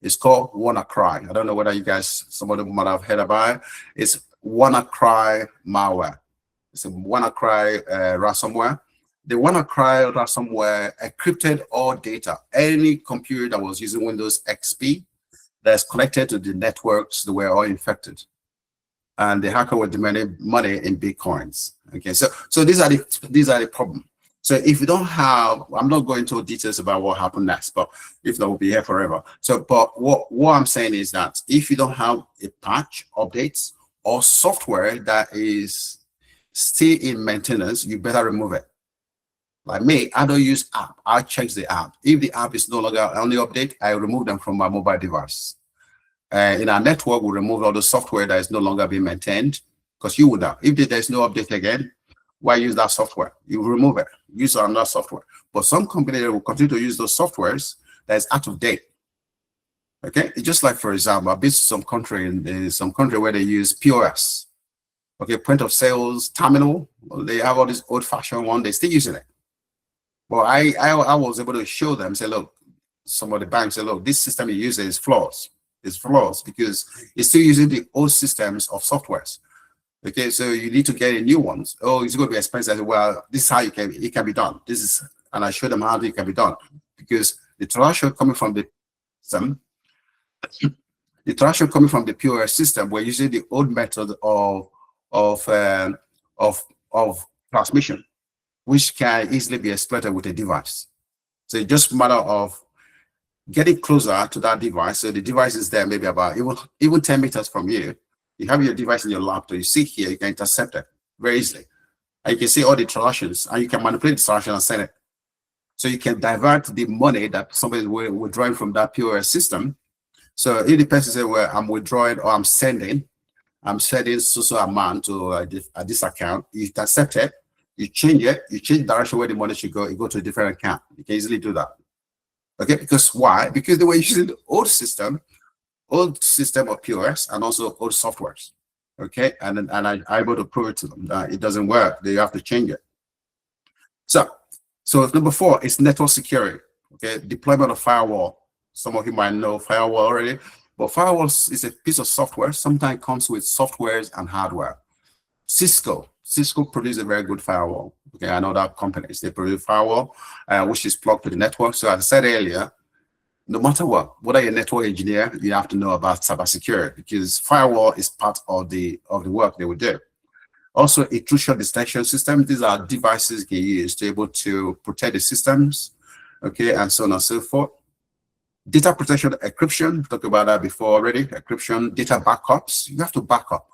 It's called WannaCry. I don't know whether you guys, some of them might have heard about it. It's WannaCry malware. It's a WannaCry ransomware. The WannaCry ransomware encrypted all data. Any computer that was using Windows XP that's connected to the networks, they were all infected. And the hacker was demanding money in Bitcoins. Okay, so these are the problem. So if you don't have, I'm not going into details about what happened next, but if not, we'll be here forever. So, but what I'm saying is that if you don't have a patch, updates, or software that is still in maintenance, you better remove it. Like me, I don't use app. I check the app. If the app is no longer on the update, I remove them from my mobile device. In our network, we remove all the software that is no longer being maintained, because you would have. If there's no update again, why use that software? You remove it, use another software. But some companies will continue to use those softwares that is out of date. Okay, it's just like, for example, I've been to some country where they use POS. Okay, point of sales terminal. They have all this old-fashioned one. They're still using it. Well, I was able to show them, say, look, some of the banks say, look, this system you use is flaws. It's flaws because it's still using the old systems of softwares. Okay, so you need to get a new ones. Oh, it's going to be expensive. Well, this is how it can be done. This is, and I show them how it can be done, because the traction coming from the system, POS system, we're using the old method of transmission, which can easily be exploited with a device. So it's just a matter of getting closer to that device. So the device is there maybe about even 10 meters from you. You have your device in your laptop, you see here, you can intercept it very easily. And you can see all the transactions, and you can manipulate the transaction and send it. So you can divert the money that somebody is withdrawing from that POS system. So if the person says, well, I'm withdrawing or I'm sending so amount to this account, you intercept it, you change the direction where the money should go, you go to a different account. You can easily do that. Okay, because why? Because they were using the old system of POS and also old softwares. Okay, and I'm able to prove it to them that it doesn't work. They have to change it. So number 4 is network security. Okay, deployment of firewall. Some of you might know firewall already, but firewall is a piece of software. Sometimes comes with softwares and hardware. Cisco produces a very good firewall. Okay, I know that companies, they produce firewall, which is plugged to the network. So as I said earlier, no matter what, whether you're a network engineer, you have to know about cybersecurity, because firewall is part of the work they will do. Also, intrusion detection system. These are devices you can use to able to protect the systems, okay, and so on and so forth. Data protection, encryption. We talked about that before already. Encryption, data backups. You have to back up.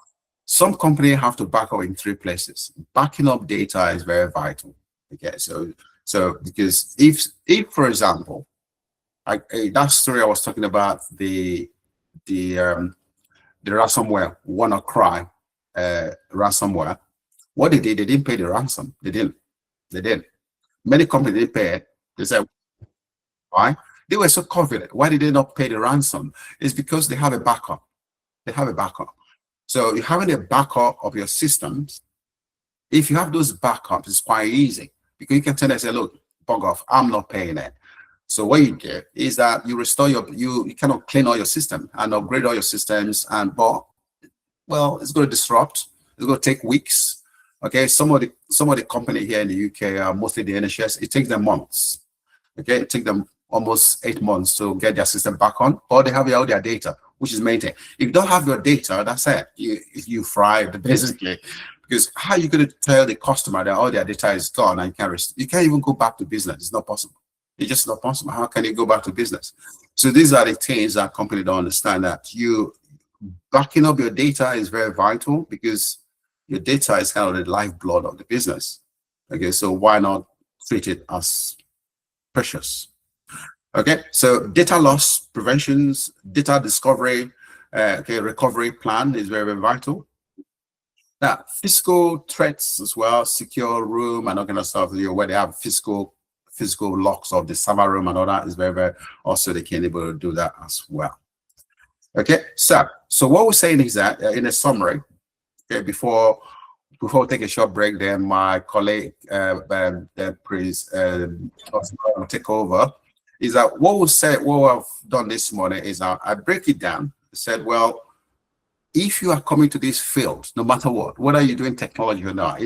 Some companies have to back up in 3 places. Backing up data is very vital. Okay, so because if for example, that story I was talking about, the ransomware, WannaCry ransomware, what they did, they didn't pay the ransom. They didn't. Many companies didn't pay it. They said, why? They were so confident. Why did they not pay the ransom? It's because they have a backup. They have a backup. So you're having a backup of your systems. If you have those backups, it's quite easy, because you can tell them, say, look, bug off, I'm not paying it. So what you do is that you restore you kind of clean all your system and upgrade all your systems, and well, it's going to disrupt. It's going to take weeks. Okay, some of the company here in the UK, mostly the NHS, it takes them months. Okay, it takes them almost 8 months to get their system back on, or they have all their data, which is maintained. If you don't have your data, that's it. You fried, basically. Because how are you going to tell the customer that all their data is gone and you can't even go back to business? It's not possible. It's just not possible. How can you go back to business? So these are the things that companies don't understand, that you backing up your data is very vital, because your data is kind of the lifeblood of the business. Okay, so why not treat it as precious? Okay, so data loss preventions, data discovery, recovery plan is very, very vital. Now, physical threats as well, secure room and all kind of stuff, where they have physical locks of the server room and all that is very, very, also they can able to do that as well. Okay, so what we're saying is that in a summary, okay, before we take a short break, then my colleague, Chris, will take over. Is that what I've done this morning is I break it down. I said, well, if you are coming to this field, no matter what, whether you're doing technology or not,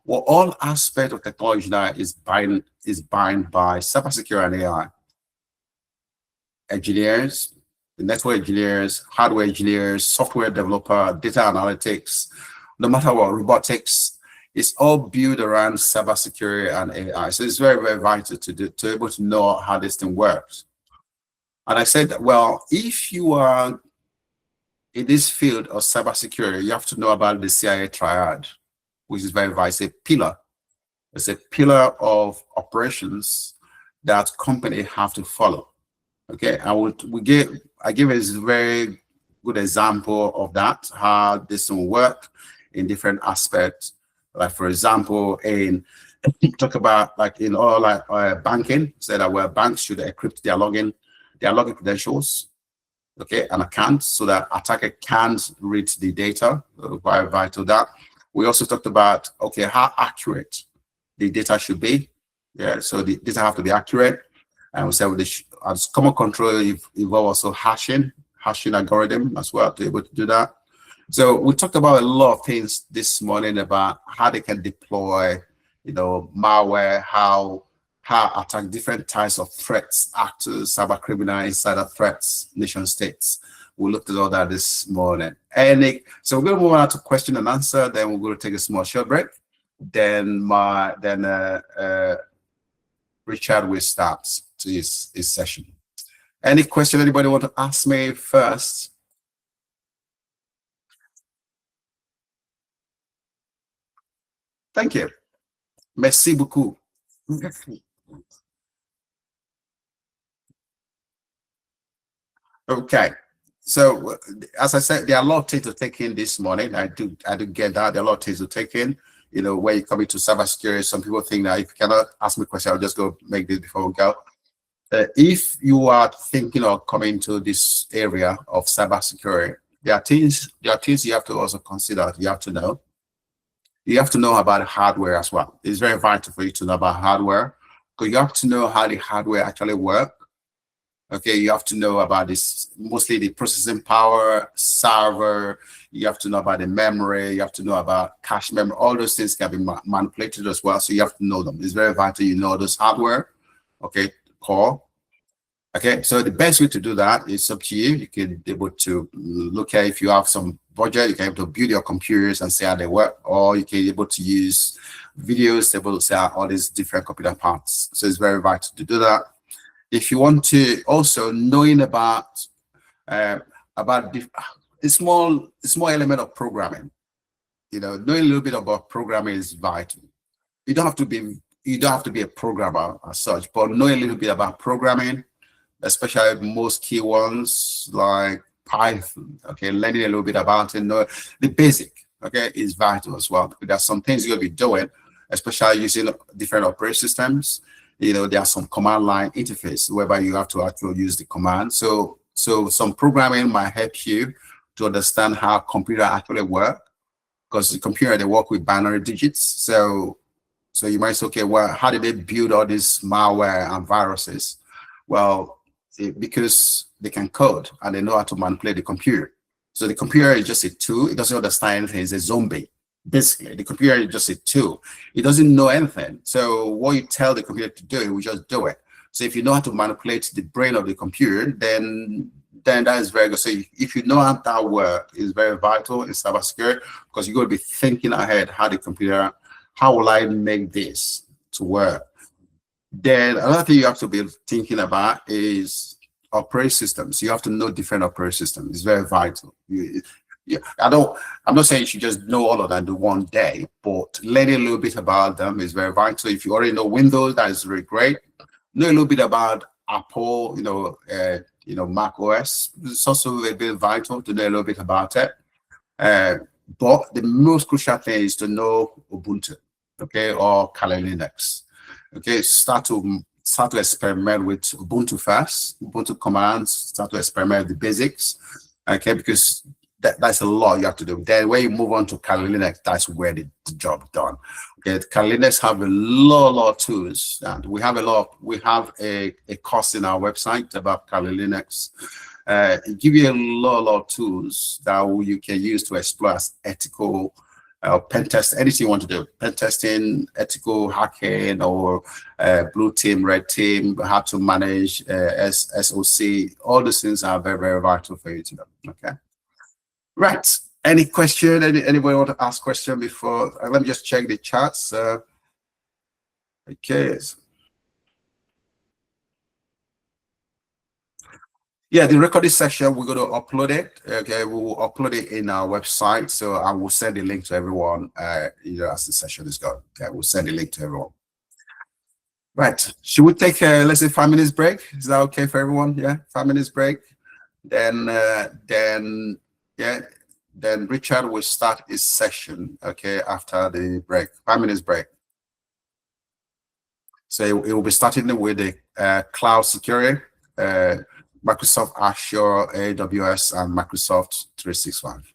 all aspects of technology now is bound by cybersecurity and AI. Engineers, the network engineers, hardware engineers, software developer, data analytics, no matter what, robotics, it's all built around cybersecurity and AI. So it's very, very vital to be able to know how this thing works. And I said, well, if you are in this field of cybersecurity, you have to know about the CIA triad, which is very vital. It's a pillar. It's a pillar of operations that companies have to follow. Okay, I give a very good example of that, how this will work in different aspects. Like, for example, talk about like in all banking, say that where banks should encrypt their login credentials, okay, and accounts, so that attacker can't read the data. Very vital that. We also talked about, okay, how accurate the data should be. Yeah, so the data have to be accurate. And we said as common control involve also hashing algorithm as well to be able to do that. So we talked about a lot of things this morning about how they can deploy, malware, how attack different types of threats, actors, cyber criminal, insider threats, nation states. We looked at all that this morning. So we're going to move on to question and answer. Then we're going to take a small short break. Then Richard will start his session. Any question anybody want to ask me first? Thank you. Merci beaucoup. Okay. So as I said, there are a lot of things to take in this morning. I do get that. There are a lot of things to take in. When you come into cybersecurity, some people think that if you cannot ask me a question, I'll just go make this before we go. If you are thinking of coming to this area of cybersecurity, there are things you have to also consider. You have to know about hardware as well. It's very vital for you to know about hardware, because you have to know how the hardware actually works. Okay, you have to know about this, mostly the processing power, server. You have to know about the memory. You have to know about cache memory. All those things can be manipulated as well. So you have to know them. It's very vital you know those hardware. Okay, core. Okay, so the best way to do that is up to you. You can be able to look at if you have some budget, you can able to build your computers and see how they work, or you can be able to use videos, able to see all these different computer parts. So it's very vital to do that. If you want to also knowing about the small element of programming, knowing a little bit about programming is vital. You don't have to be a programmer as such, but knowing a little bit about programming, especially most key ones like Python, okay, learning a little bit about it, know the basic, okay, is vital as well. There's some things you'll be doing, especially using different operating systems. There are some command line interface whereby you have to actually use the command. So some programming might help you to understand how computer actually work, because the computer, they work with binary digits. So you might say, okay, well, how did they build all this malware and viruses? Well, because they can code and they know how to manipulate the computer. So the computer is just a tool. It doesn't understand anything. It's a zombie. Basically, the computer is just a tool. It doesn't know anything. So what you tell the computer to do, it will just do it. So if you know how to manipulate the brain of the computer, then that is very good. So if you know how that works, it's very vital in cybersecurity, because you're going to be thinking ahead how the computer, how will I make this to work? Then another thing you have to be thinking about is operating systems. You have to know different operating systems. It's very vital. I'm not saying you should just know all of them in one day, but learning a little bit about them is very vital. If you already know Windows, that is really great. Know a little bit about Apple, Mac OS. It's also a bit vital to know a little bit about it. But the most crucial thing is to know Ubuntu, okay, or Kali Linux. Okay, start to experiment with Ubuntu first, Ubuntu commands, start to experiment with the basics, okay, because that's a lot you have to do. Then when you move on to Kali Linux, that's where the job done. Okay, Kali Linux have a lot of tools, and we have a course in our website about Kali Linux. Give you a lot of tools that you can use to explore as ethical pen test, anything you want to do, pen testing, ethical hacking, or blue team, red team, how to manage SOC. All these things are very, very vital for you to know. Okay. Right. Any question? Anybody want to ask question before? Let me just check the charts. Okay. Yeah, the recorded session, we're going to upload it. Okay, we will upload it in our website. So I will send the link to everyone, as the session is going. Okay, we'll send the link to everyone. Right. Should we take let's say 5 minutes break? Is that okay for everyone? Yeah, 5 minutes break. Then Richard will start his session, okay, after the break. 5 minutes break. So it will be starting with the cloud security, Microsoft Azure, AWS, and Microsoft 365.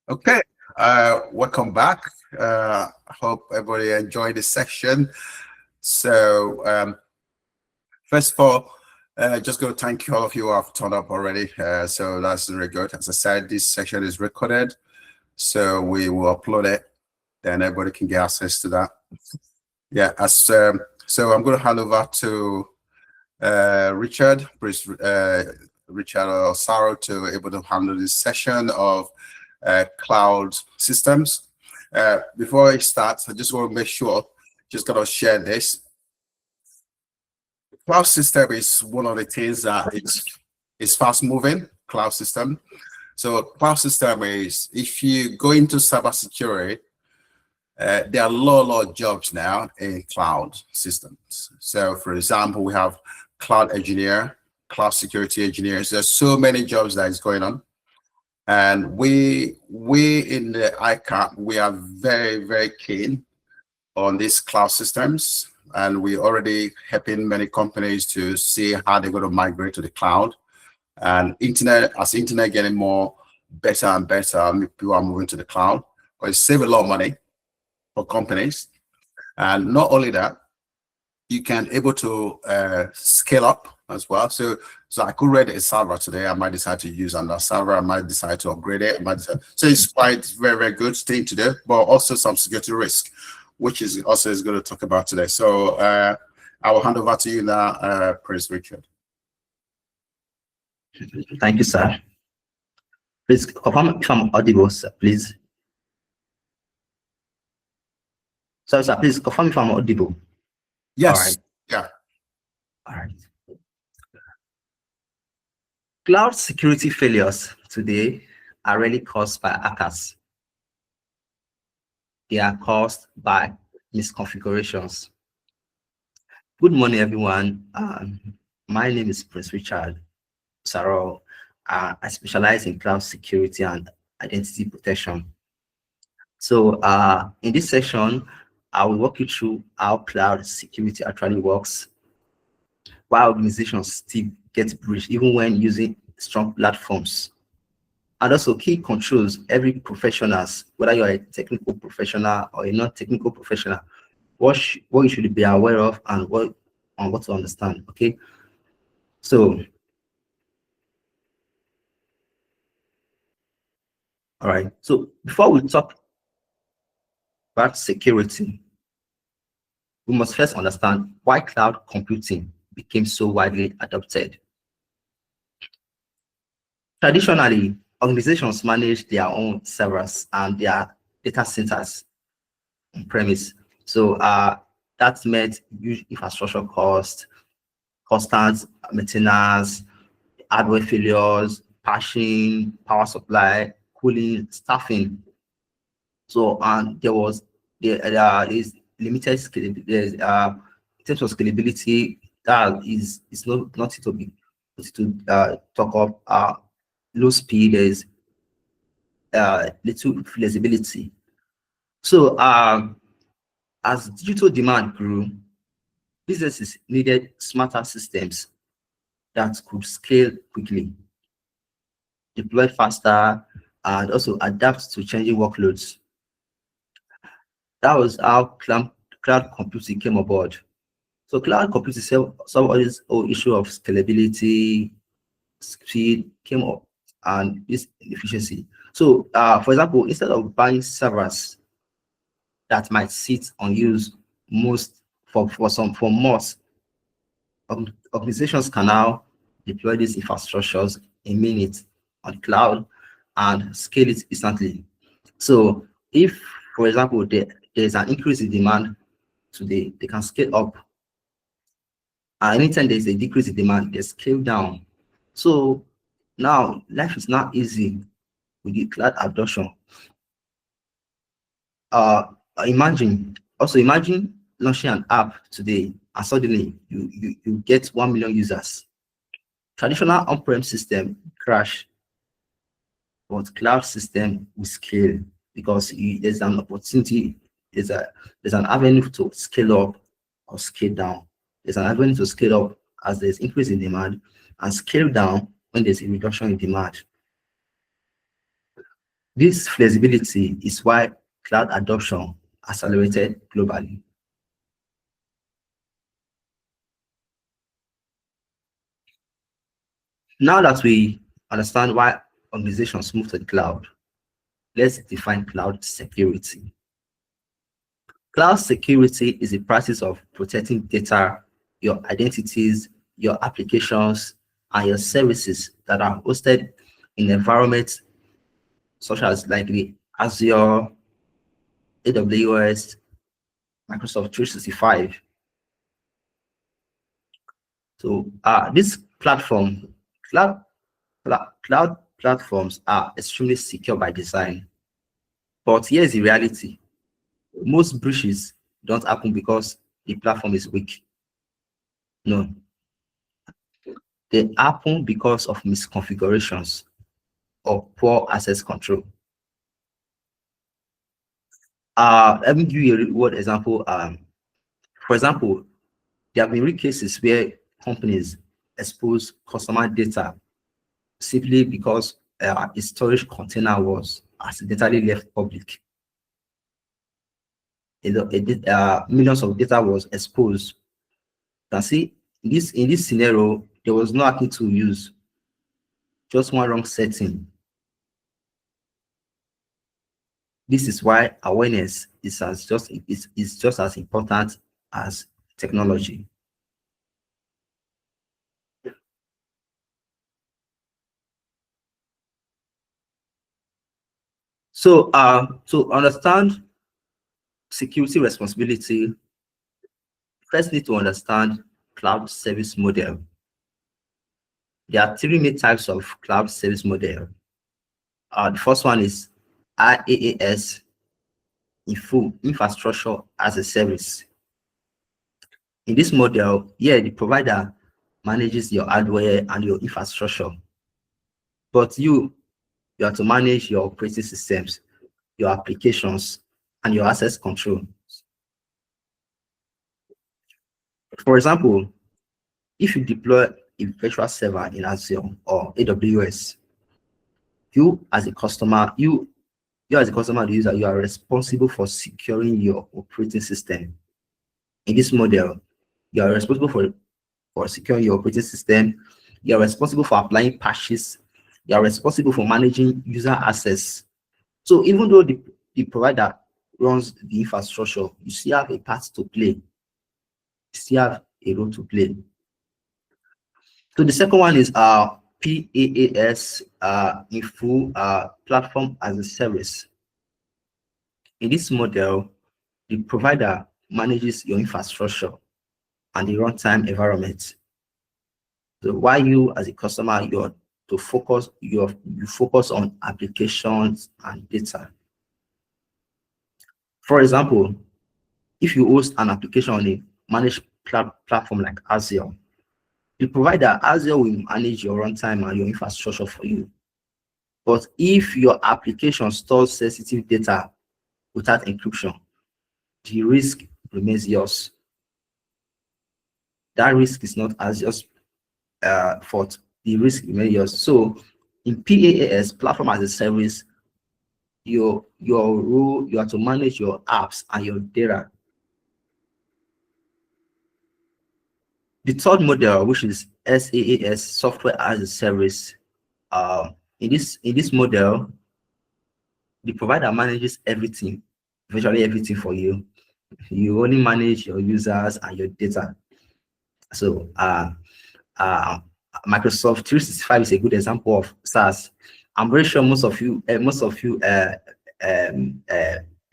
Okay, welcome back. I hope everybody enjoyed this section. So, first of all, just going to thank you all of you who have turned up already. So that's very good. As I said, this section is recorded, so we will upload it, then everybody can get access to that. Yeah, so I'm going to hand over to Richard, please, Richard Osaro, to able to handle this session of cloud systems. Before I start, I just want to make sure, just gonna share this. Cloud system is one of the things that it's fast moving cloud system. So cloud system is, if you go into cybersecurity, there are a lot of jobs now in cloud systems. So for example, we have cloud engineer, cloud security engineers. There's so many jobs that is going on. And we in the ICAP, we are very keen on these cloud systems. And we already helping many companies to see how they're going to migrate to the cloud. And as internet getting more better and better, people are moving to the cloud. But it save a lot of money for companies. And not only that, you can able to scale up as well. So I could read a server today. I might decide to use another server. I might decide to upgrade it. So it's quite very good thing to do, but also some security risk, which is also is going to talk about today. So I will hand over to you now, Prince Richard. Thank you, sir. Please confirm if I'm audible, sir, please. Sorry, sir, please confirm if I'm audible. Yes. All right. Yeah. All right. Cloud security failures today are really caused by hackers. They are caused by misconfigurations. Good morning, everyone. My name is Prince Richard Osaro. I specialize in cloud security and identity protection. So in this section, I will walk you through how cloud security actually works, why organizations still get breached even when using strong platforms, and also key controls every professionals, whether you're a technical professional or a non-technical professional, what you should be aware of and what to understand. Okay, so all right, so before we talk about security, we must first understand why cloud computing became so widely adopted. Traditionally, organizations manage their own servers and their data centers on premise. So that meant huge infrastructure cost, constant maintenance, hardware failures, patching, power supply, cooling, staffing. So there is limited scalability. There's in terms of scalability, that is not to be talk of low speed. There's little flexibility. So as digital demand grew, businesses needed smarter systems that could scale quickly, deploy faster, and also adapt to changing workloads. That was how cloud computing came aboard. So cloud computing solved all this whole issue of scalability, speed came up, and this efficiency. So for example, instead of buying servers that might sit unused for months, organizations can now deploy these infrastructures in minutes on cloud and scale it instantly. So if, for example, there's an increase in demand today, they can scale up. And anytime there's a decrease in demand, they scale down. So now life is not easy with the cloud adoption. Imagine launching an app today and suddenly you get 1 million users. Traditional on-prem system crash, but cloud system will scale because there's an opportunity, there's an avenue to scale up or scale down. There's an avenue to scale up as there's increase in demand and scale down when there's a reduction in demand. This flexibility is why cloud adoption accelerated globally. Now that we understand why organizations move to the cloud, let's define cloud security. Cloud security is the practice of protecting data, your identities, your applications, and your services that are hosted in environments such as like the Azure, AWS, Microsoft 365. So this platform, cloud platforms are extremely secure by design. But here's the reality. Most breaches don't happen because the platform is weak. No, they happen because of misconfigurations or poor access control. Let me give you a real world example. For example, there have been real cases where companies expose customer data simply because a storage container was accidentally left public. Millions of data was exposed. You can see in this scenario, there was no hacking to use, just one wrong setting. This is why awareness is just as important as technology. So to understand security responsibility, first need to understand cloud service model. There are three main types of cloud service model. The first one is IaaS, infrastructure as a service. In this model, the provider manages your hardware and your infrastructure, but you have to manage your operating systems, your applications, and your access control. For example, if you deploy a virtual server in Azure or AWS, you as a customer, the user, you are responsible for securing your operating system. In this model, you are responsible for securing your operating system. You are responsible for applying patches. You are responsible for managing user access. So even though the provider runs the infrastructure, you still have a part to play. You still have a role to play. So the second one is PaaS, in full platform as a service. In this model, the provider manages your infrastructure and the runtime environment. So while you as a customer, you focus on applications and data. For example, if you host an application on a managed platform like Azure, the provider Azure will manage your runtime and your infrastructure for you. But if your application stores sensitive data without encryption, the risk remains yours. That risk is not Azure's fault. The risk remains yours. So in PaaS, platform as a service, your role, you have to manage your apps and your data. The third model, which is SaaS, software as a service, in this model, the provider manages everything, virtually everything for you. You only manage your users and your data. So Microsoft 365 is a good example of SaaS. I'm very sure most of you, a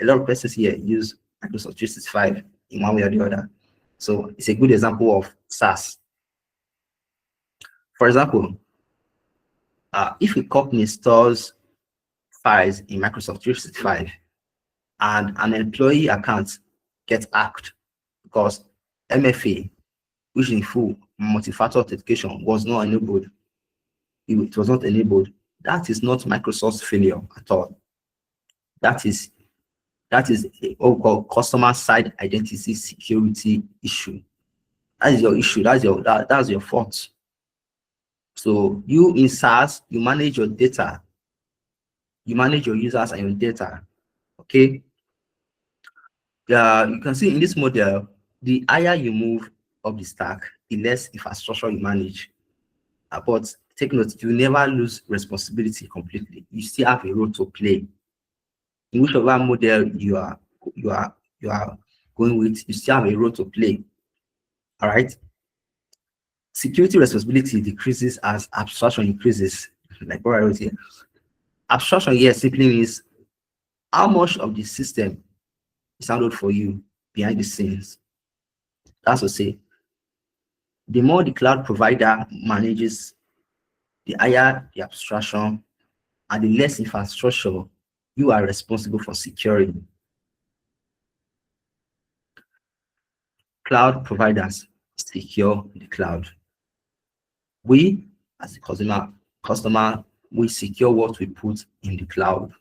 lot of persons here use Microsoft 365 in one way or the other. So it's a good example of SaaS. For example, if a company stores files in Microsoft 365 and an employee account gets hacked because MFA, which in full multi-factor authentication, was not enabled, it was not enabled, that is not Microsoft's failure at all. That is what we call customer side identity security issue. That is your issue. That's your fault. So you in SaaS, you manage your data. You manage your users and your data. Okay. You can see in this model, the higher you move up the stack, the less infrastructure you manage. But take note, you never lose responsibility completely. You still have a role to play. In whichever model you are going with, you still have a role to play. All right. Security responsibility decreases as abstraction increases. Like what I wrote here. Abstraction here simply means how much of the system is handled for you behind the scenes. That's to say, the more the cloud provider manages, the higher the abstraction and the less infrastructure you are responsible for securing. Cloud providers secure the cloud. We, as a customer, we secure what we put in the cloud.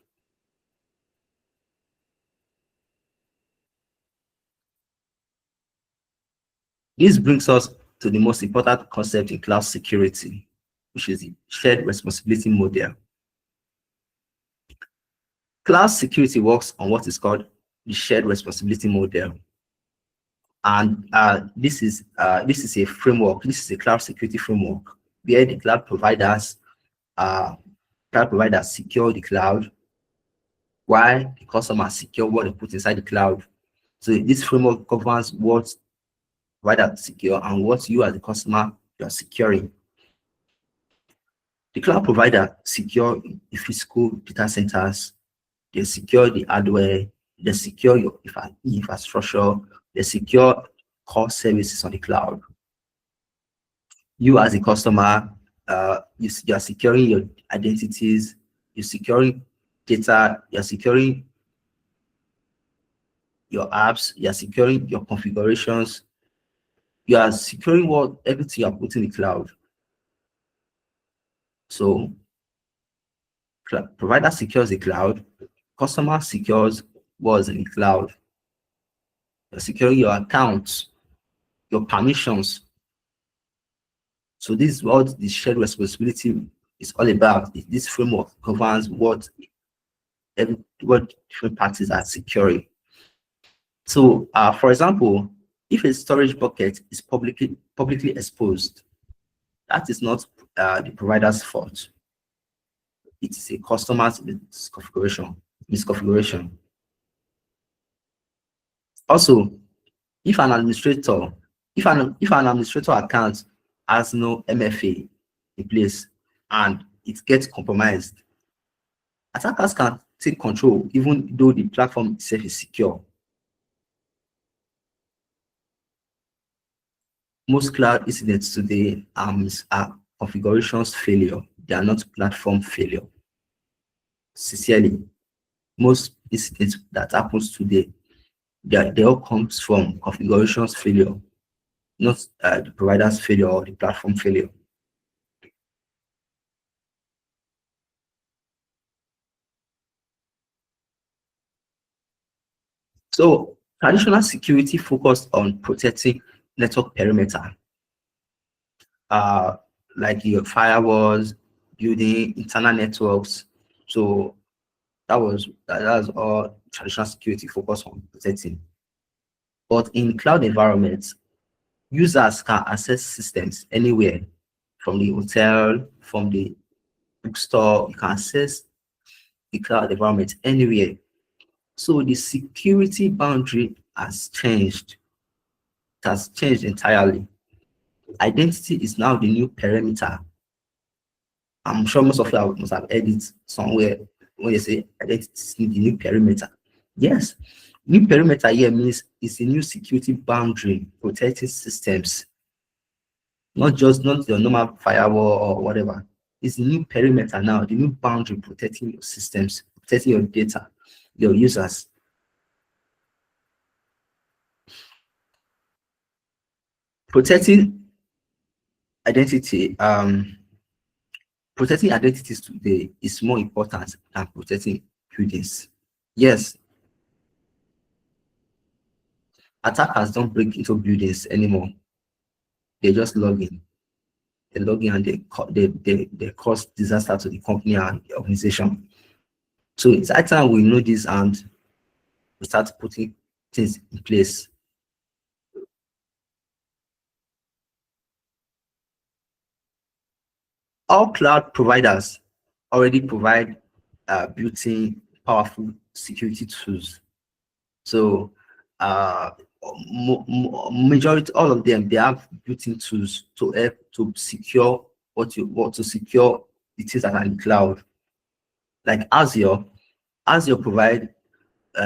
This brings us to the most important concept in cloud security, which is the shared responsibility model. Cloud security works on what is called the shared responsibility model. And this is a framework. This is a cloud security framework where the cloud providers secure the cloud, while the customer secure what they put inside the cloud. So this framework governs what provider secure and what you as the customer you are securing. The cloud provider secure the physical data centers, they secure the hardware, they secure your infrastructure, they secure core services on the cloud. You as a customer, you are securing your identities, you're securing data, you're securing your apps, you're securing your configurations, you are securing everything you are putting in the cloud. So provider secures the cloud, customer secures what's in the cloud. You're securing your accounts, your permissions. So this is what the shared responsibility is all about. This framework governs what different parties are securing. So, for example, if a storage bucket is publicly exposed, that is not the provider's fault. It is a customer's misconfiguration. Also, if an administrator account has no MFA in place and it gets compromised, attackers can take control even though the platform itself is secure. Most cloud incidents today are configurations failure. They are not platform failure. Sincerely, most incidents that happens today, they all comes from configurations failure, not the provider's failure or the platform failure. So traditional security focused on protecting network perimeter, like your firewalls, building internal networks. So that was all traditional security focused on protecting. But in cloud environments, users can access systems anywhere, from the hotel, from the bookstore. You can access the cloud environment anywhere. So the security boundary has changed. It has changed entirely. Identity is now the new perimeter. I'm sure most of you must have heard it somewhere when they say identity is the new perimeter. Yes, new perimeter here means it's a new security boundary protecting systems, not your normal firewall or whatever. It's the new perimeter now, the new boundary protecting your systems, protecting your data, your users. Protecting identity, protecting identities today is more important than protecting buildings. Yes, attackers don't break into buildings anymore. They just log in. They log in and they cause disaster to the company and the organization. So it's high time we know this and we start putting things in place. All cloud providers already provide built-in powerful security tools. So majority, all of them, they have built-in tools to help to secure what you want to secure the things that are in the cloud. Like Azure provide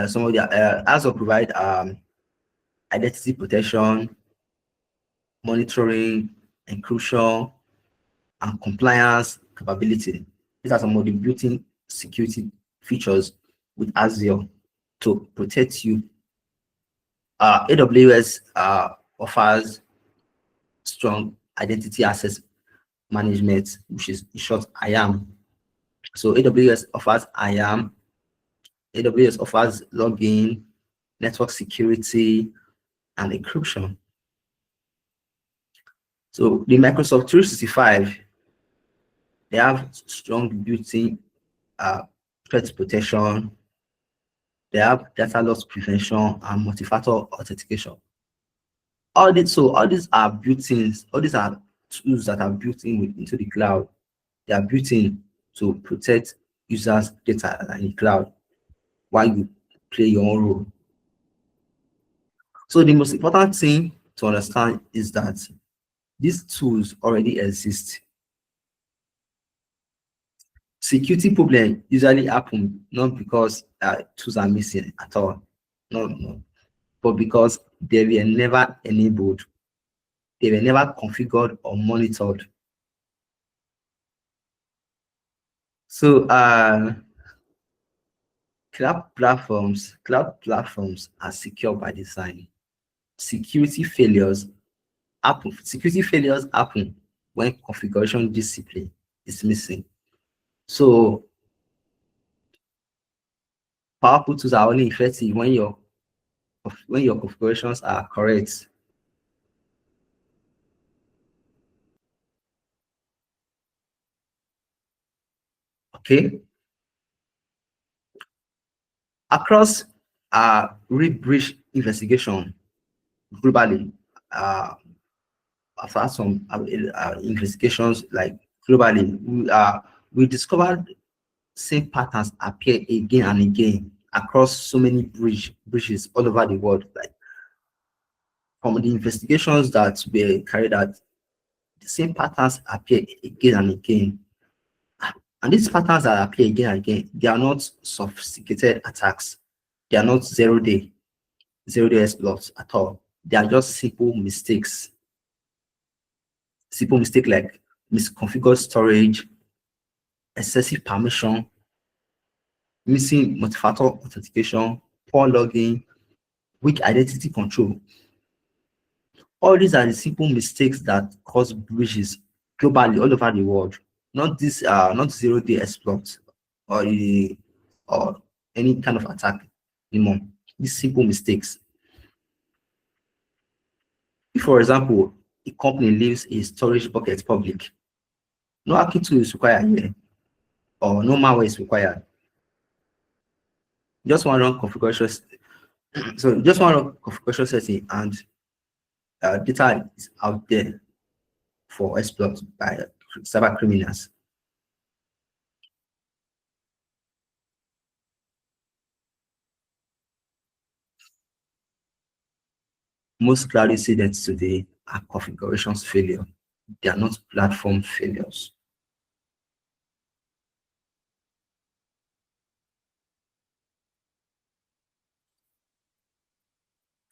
some of their Azure provide identity protection, monitoring, encryption, and compliance capability. These are some of the built-in security features with Azure to protect you. AWS offers strong identity access management, which is in short IAM. So AWS offers IAM. AWS offers login, network security, and encryption. So the Microsoft 365, they have strong built-in threat protection. They have data loss prevention and multi-factor authentication. All these are built-in. All these are tools that are built in into the cloud. They are built in to protect users' data in the cloud while you play your own role. So the most important thing to understand is that these tools already exist. Security problem usually happen not because tools are missing at all, no, but because they were never enabled, they were never configured or monitored. So cloud platforms are secure by design. Security failures happen when configuration discipline is missing. So powerful tools are only effective when your configurations are correct. Okay. Across read breach investigation globally, after some investigations like globally, we discovered same patterns appear again and again across so many breaches all over the world. Like from the investigations that were carried out, the same patterns appear again and again. And these patterns that appear again and again, they are not sophisticated attacks. They are not zero-day exploits at all. They are just simple mistakes. Simple mistake like misconfigured storage, excessive permission, missing multi-factor authentication, poor logging, weak identity control. All these are the simple mistakes that cause breaches globally all over the world. Not this not zero-day exploits or any kind of attack anymore. These simple mistakes. If, for example, a company leaves a storage bucket public, no hacking tool is required here, or no malware is required. Just one wrong configuration. So just one wrong configuration setting, and data is out there for exploit by cyber criminals. Most cloud incidents today are configurations failure. They are not platform failures.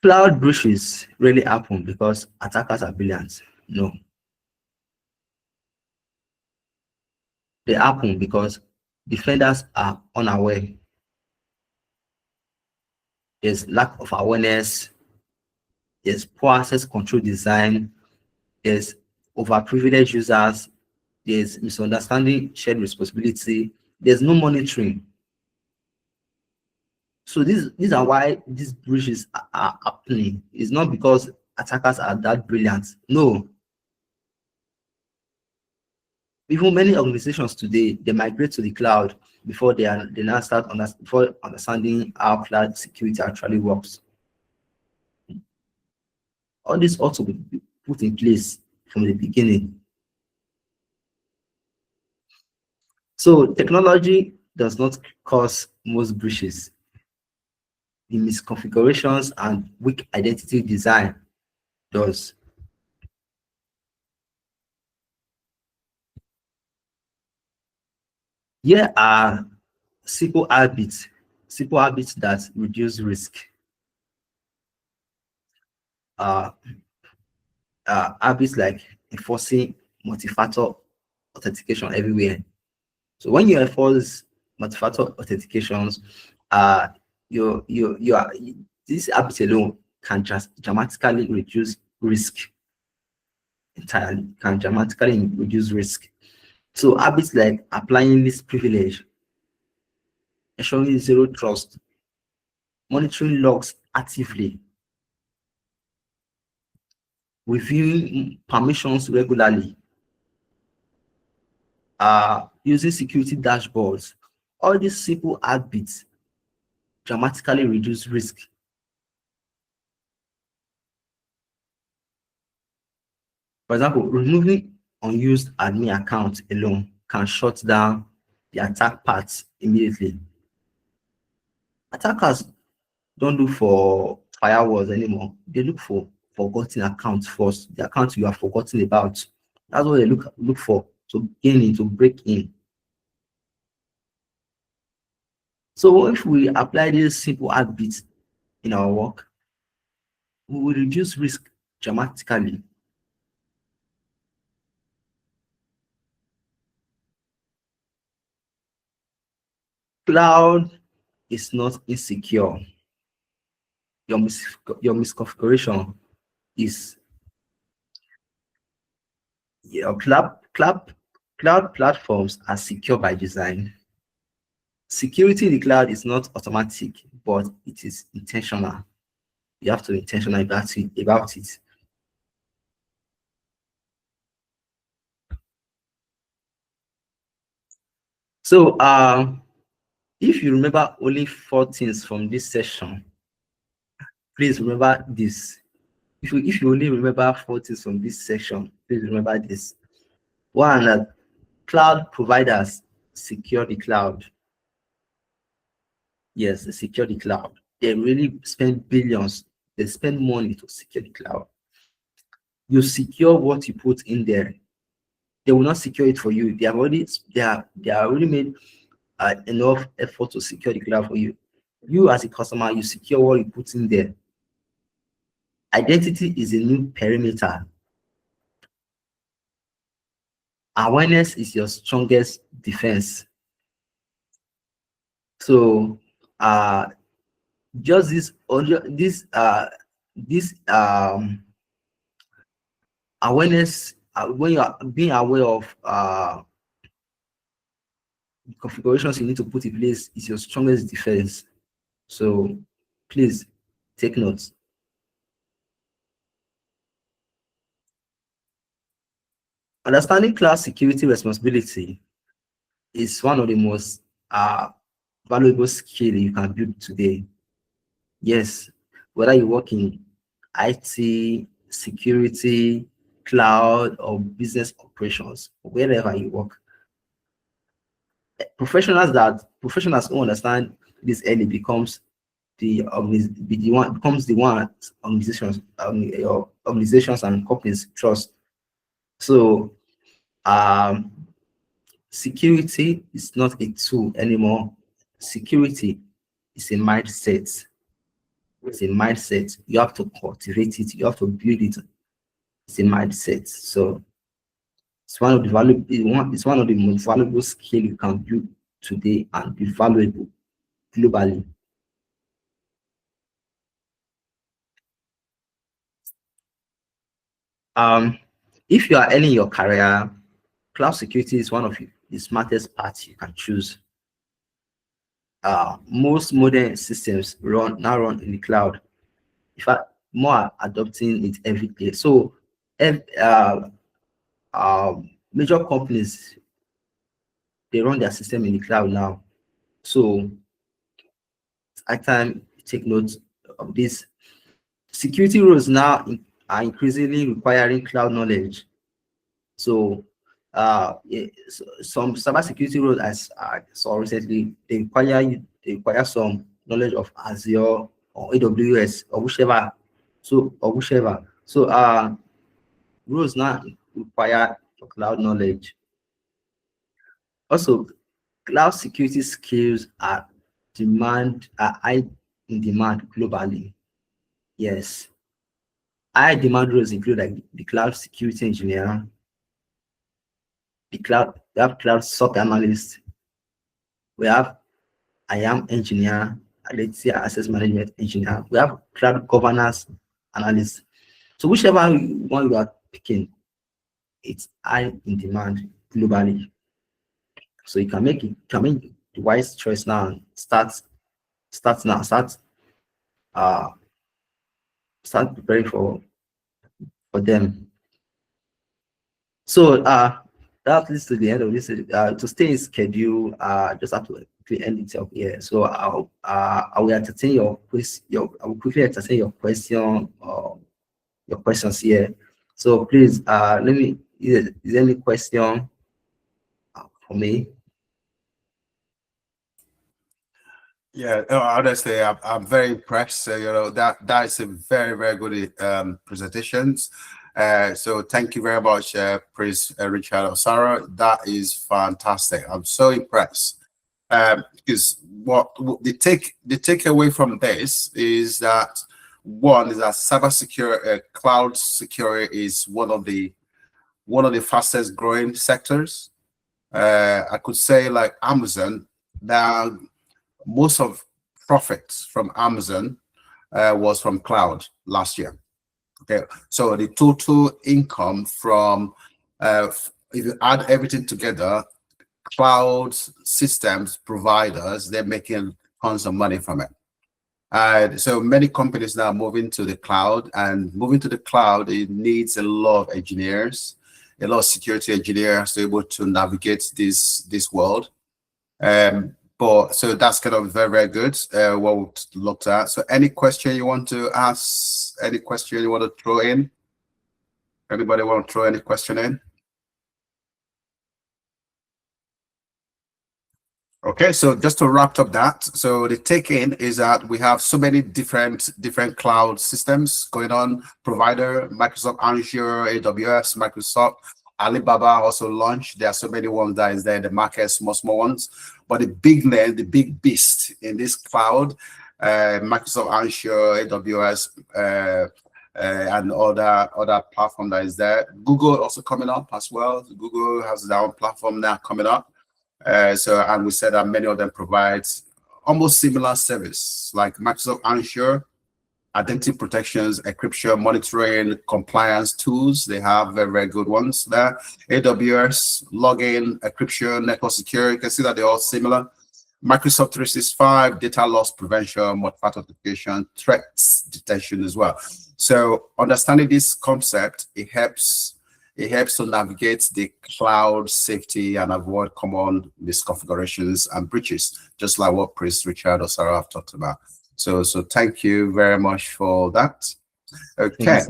Cloud breaches really happen because attackers are brilliant. No. They happen because defenders are unaware. There's lack of awareness. There's poor access control design. There's overprivileged users. There's misunderstanding shared responsibility. There's no monitoring. So these are why these breaches are happening. It's not because attackers are that brilliant. No. Even many organizations today, they migrate to the cloud before they now start before understanding how cloud security actually works. All this ought to be put in place from the beginning. So technology does not cause most breaches. The misconfigurations and weak identity design does. Here are simple habits that reduce risk. Habits like enforcing multi-factor authentication everywhere. So when you enforce multi-factor authentications, this habit alone can just dramatically reduce risk entirely, can dramatically reduce risk. So habits like applying least privilege, ensuring zero trust, monitoring logs actively, reviewing permissions regularly, using security dashboards. All these simple habits dramatically reduce risk. For example, removing unused admin accounts alone can shut down the attack paths immediately. Attackers don't look for firewalls anymore. They look for forgotten accounts first, the accounts you have forgotten about. That's what they look for, to gain in, to break in. So if we apply these simple habits in our work, we will reduce risk dramatically. Cloud is not insecure. Your misconfiguration is your cloud platforms are secure by design. Security in the cloud is not automatic, but it is intentional. You have to be intentional about it. So if you remember only 4 things from this session, please remember this. If you only remember 4 things from this section, please remember this. One, that cloud providers secure the cloud. Yes, they secure the cloud. They really spend billions. They spend money to secure the cloud. You secure what you put in there. They will not secure it for you. They are already made enough effort to secure the cloud for you. You as a customer, you secure what you put in there. Identity is a new perimeter. Awareness is your strongest defense. So just this awareness, when you are being aware of configurations you need to put in place, is your strongest defense. So please take notes. Understanding cloud security responsibility is one of the most valuable skills you can build today. Yes, whether you work in IT, security, cloud, or business operations, wherever you work, professionals who understand this early becomes the one organizations and companies trust. So security is not a tool anymore. Security is a mindset. It's a mindset. You have to cultivate it. You have to build it. It's a mindset. So it's one of the most valuable skills you can build today and be valuable globally. If you are early in your career, cloud security is one of the smartest paths you can choose. Most modern systems now run in the cloud. In fact, more are adopting it every day. So major companies, they run their system in the cloud now. So I can take note of this. Security roles now are increasingly requiring cloud knowledge. So some cybersecurity roles, as I saw recently, they require some knowledge of Azure or AWS or whichever. So roles now require cloud knowledge. Also, cloud security skills are high in demand globally. Yes, high demand roles include like the cloud security engineer, we have cloud SOC analyst, we have IAM engineer, identity access management engineer, we have cloud governance analyst. So whichever one you are picking, it's high in demand globally. So you can make the wise choice now. Start now. Uh Start preparing for them. So that leads to the end of this. To stay in schedule, just have to quickly end it up here. So I will entertain I will quickly entertain your questions here. So please, let me. Is there any question for me? Yeah, honestly, I'm very impressed. So, that is a very, very good presentations. So thank you very much, Prince Richard Osara. That is fantastic. I'm so impressed. Because what the takeaway from this is that one is that cybersecurity, cloud security is one of the fastest growing sectors. I could say like Amazon now. Most of profits from Amazon was from cloud last year. Okay, so the total income from if you add everything together, cloud systems providers, they're making tons of money from it. So many companies now moving to the cloud, and moving to the cloud, it needs a lot of engineers, a lot of security engineers to be able to navigate this world. But so that's kind of very, very good. What we looked at. So any question you want to ask, any question you want to throw in? Anybody want to throw any question in? Okay, so just to wrap up that, so the take in is that we have so many different cloud systems going on, provider, Microsoft Azure, AWS, Microsoft, Alibaba also launched. There are so many ones that is there in the market, small ones. But the big name, the big beast in this cloud, Microsoft Azure, AWS, and other platform that is there. Google also coming up as well. Google has their own platform now coming up. And we said that many of them provide almost similar service, like Microsoft Azure, identity protections, encryption, monitoring, compliance tools. They have very, very good ones there. AWS, login, encryption, network security. You can see that they're all similar. Microsoft 365, data loss prevention, multi-factor authentication, threats detection as well. So understanding this concept, it helps to navigate the cloud safety and avoid common misconfigurations and breaches, just like what Prince Richard or Sarah have talked about. So thank you very much for that. Okay.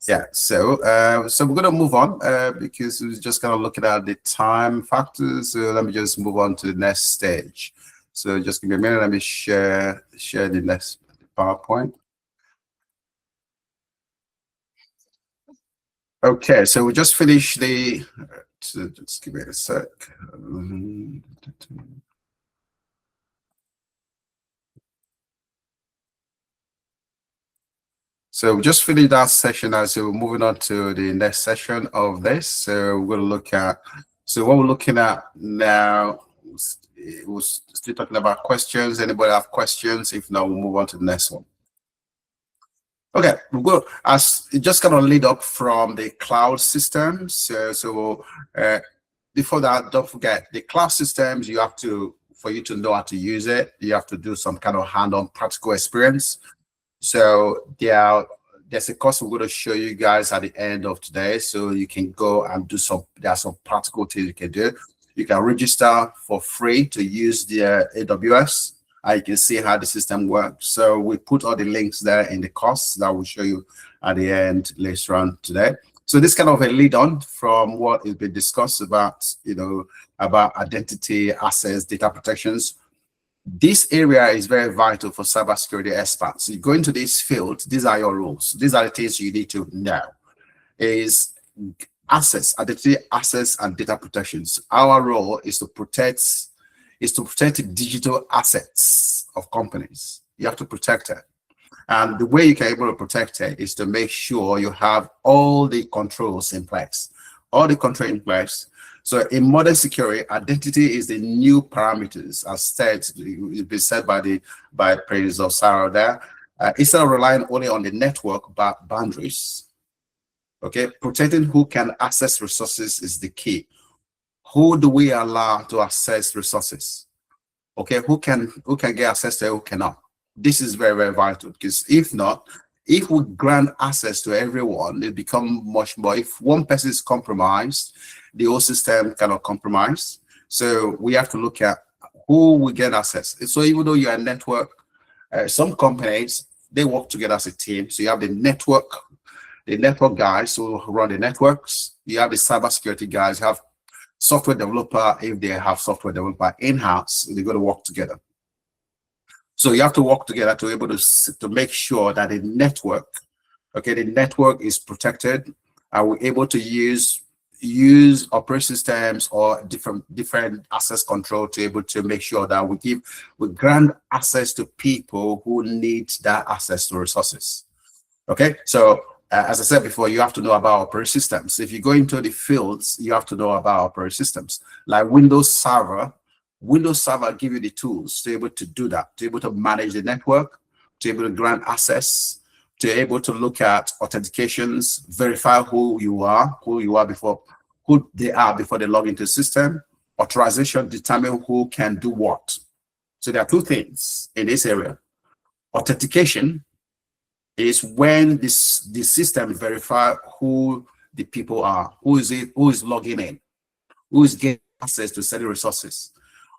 Yeah, so we're going to move on because we're just kind of looking at the time factors. So let me just move on to the next stage. So just give me a minute. Let me share the next PowerPoint. Okay, so we just finished the. So just give me a sec. So we just finished that session now, so we're moving on to the next session of this. So we're going to look at, so what we're looking at now, we're still talking about questions. Anybody have questions? If not, we'll move on to the next one. Okay, we'll go as it just kind of lead up from the cloud systems. So before that, don't forget the cloud systems, you have to, for you to know how to use it, you have to do some kind of hand-on practical experience. So there's a course we're going to show you guys at the end of today, so you can go and do there are some practical things you can do. You can register for free to use the AWS. I can see how the system works. So we put all the links there in the course that will show you at the end later on today. So this kind of a lead on from what has been discussed about, about identity, access, data protections. This area is very vital for cybersecurity experts. You go into this field, these are your rules. These are the things you need to know. Is access, identity, access, and data protections. Our role is to protect digital assets of companies. You have to protect it. And the way you can be able to protect it is to make sure you have all the controls in place. All the control in place. So in modern security, identity is the new parameters, as said, it's been said by the praise of Sarah there. Instead of relying only on the network boundaries, okay, protecting who can access resources is the key. Who do we allow to access resources? Okay, who can get access to it, who cannot? This is very, very vital, because if not, if we grant access to everyone, it becomes much more. If one person is compromised, the whole system cannot compromise. So we have to look at who will get access. So even though you're a network, some companies, they work together as a team. So you have the network guys who run the networks. You have the cybersecurity guys, you have software developer. If they have software developer in-house, they're going to work together. So you have to work together to be able to make sure that the network is protected, and we're able to use operating systems or different access control to be able to make sure that we grant access to people who need that access to resources. Okay, so as I said before, you have to know about operating systems. If you go into the fields, you have to know about operating systems. Like Windows Server give you the tools to be able to do that, to be able to manage the network, to be able to grant access, to be able to look at authentications, verify who they are before they log into the system. Authorization, determine who can do what. So there are two things in this area. Authentication is when the system verify who the people are, who is logging in, who is getting access to certain resources.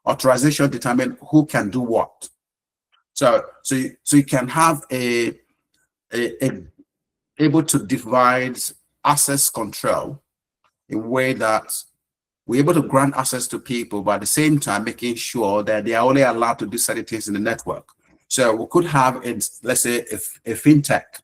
Authorization determine who can do what. So you can have able to divide access control in a way that we're able to grant access to people, but at the same time making sure that they are only allowed to do certain things in the network. So we could have, let's say, a fintech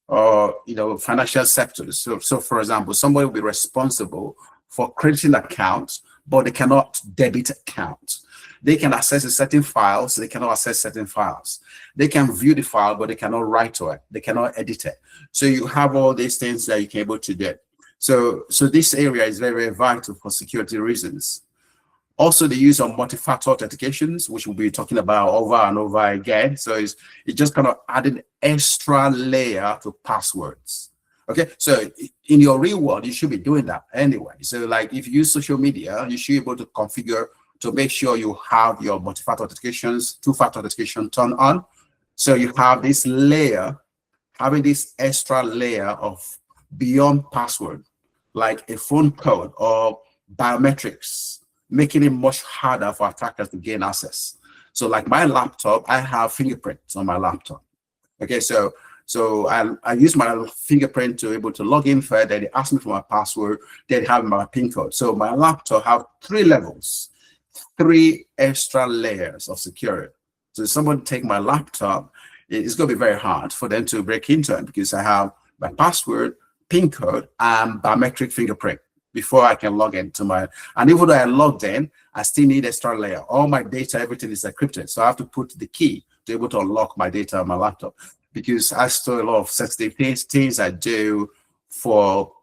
or financial sectors. So for example, somebody will be responsible for creating accounts, but they cannot debit accounts. They can access certain files, they cannot access certain files. They can view the file, but they cannot write to it. They cannot edit it. So you have all these things that you can be able to do. So this area is very, very vital for security reasons. Also, the use of multi-factor authentications, which we'll be talking about over and over again. So it's just kind of adding extra layer to passwords. Okay, so in your real world, you should be doing that anyway. So like if you use social media, you should be able to configure to make sure you have your multi-factor authentications, two-factor authentication turned on. So you have this layer, having this extra layer of beyond password, like a phone code or biometrics, making it much harder for attackers to gain access. So like my laptop, I have fingerprints on my laptop. Okay, so I use my fingerprint to be able to log in further. They ask me for my password, they have my PIN code. So my laptop have 3 levels, 3 extra layers of security. So if someone take my laptop, it's going to be very hard for them to break into it because I have my password, PIN code, and biometric fingerprint before I can log into my, and even though I logged in, I still need extra layer. All my data, everything is encrypted. So I have to put the key to be able to unlock my data on my laptop because I store a lot of sensitive things I do for,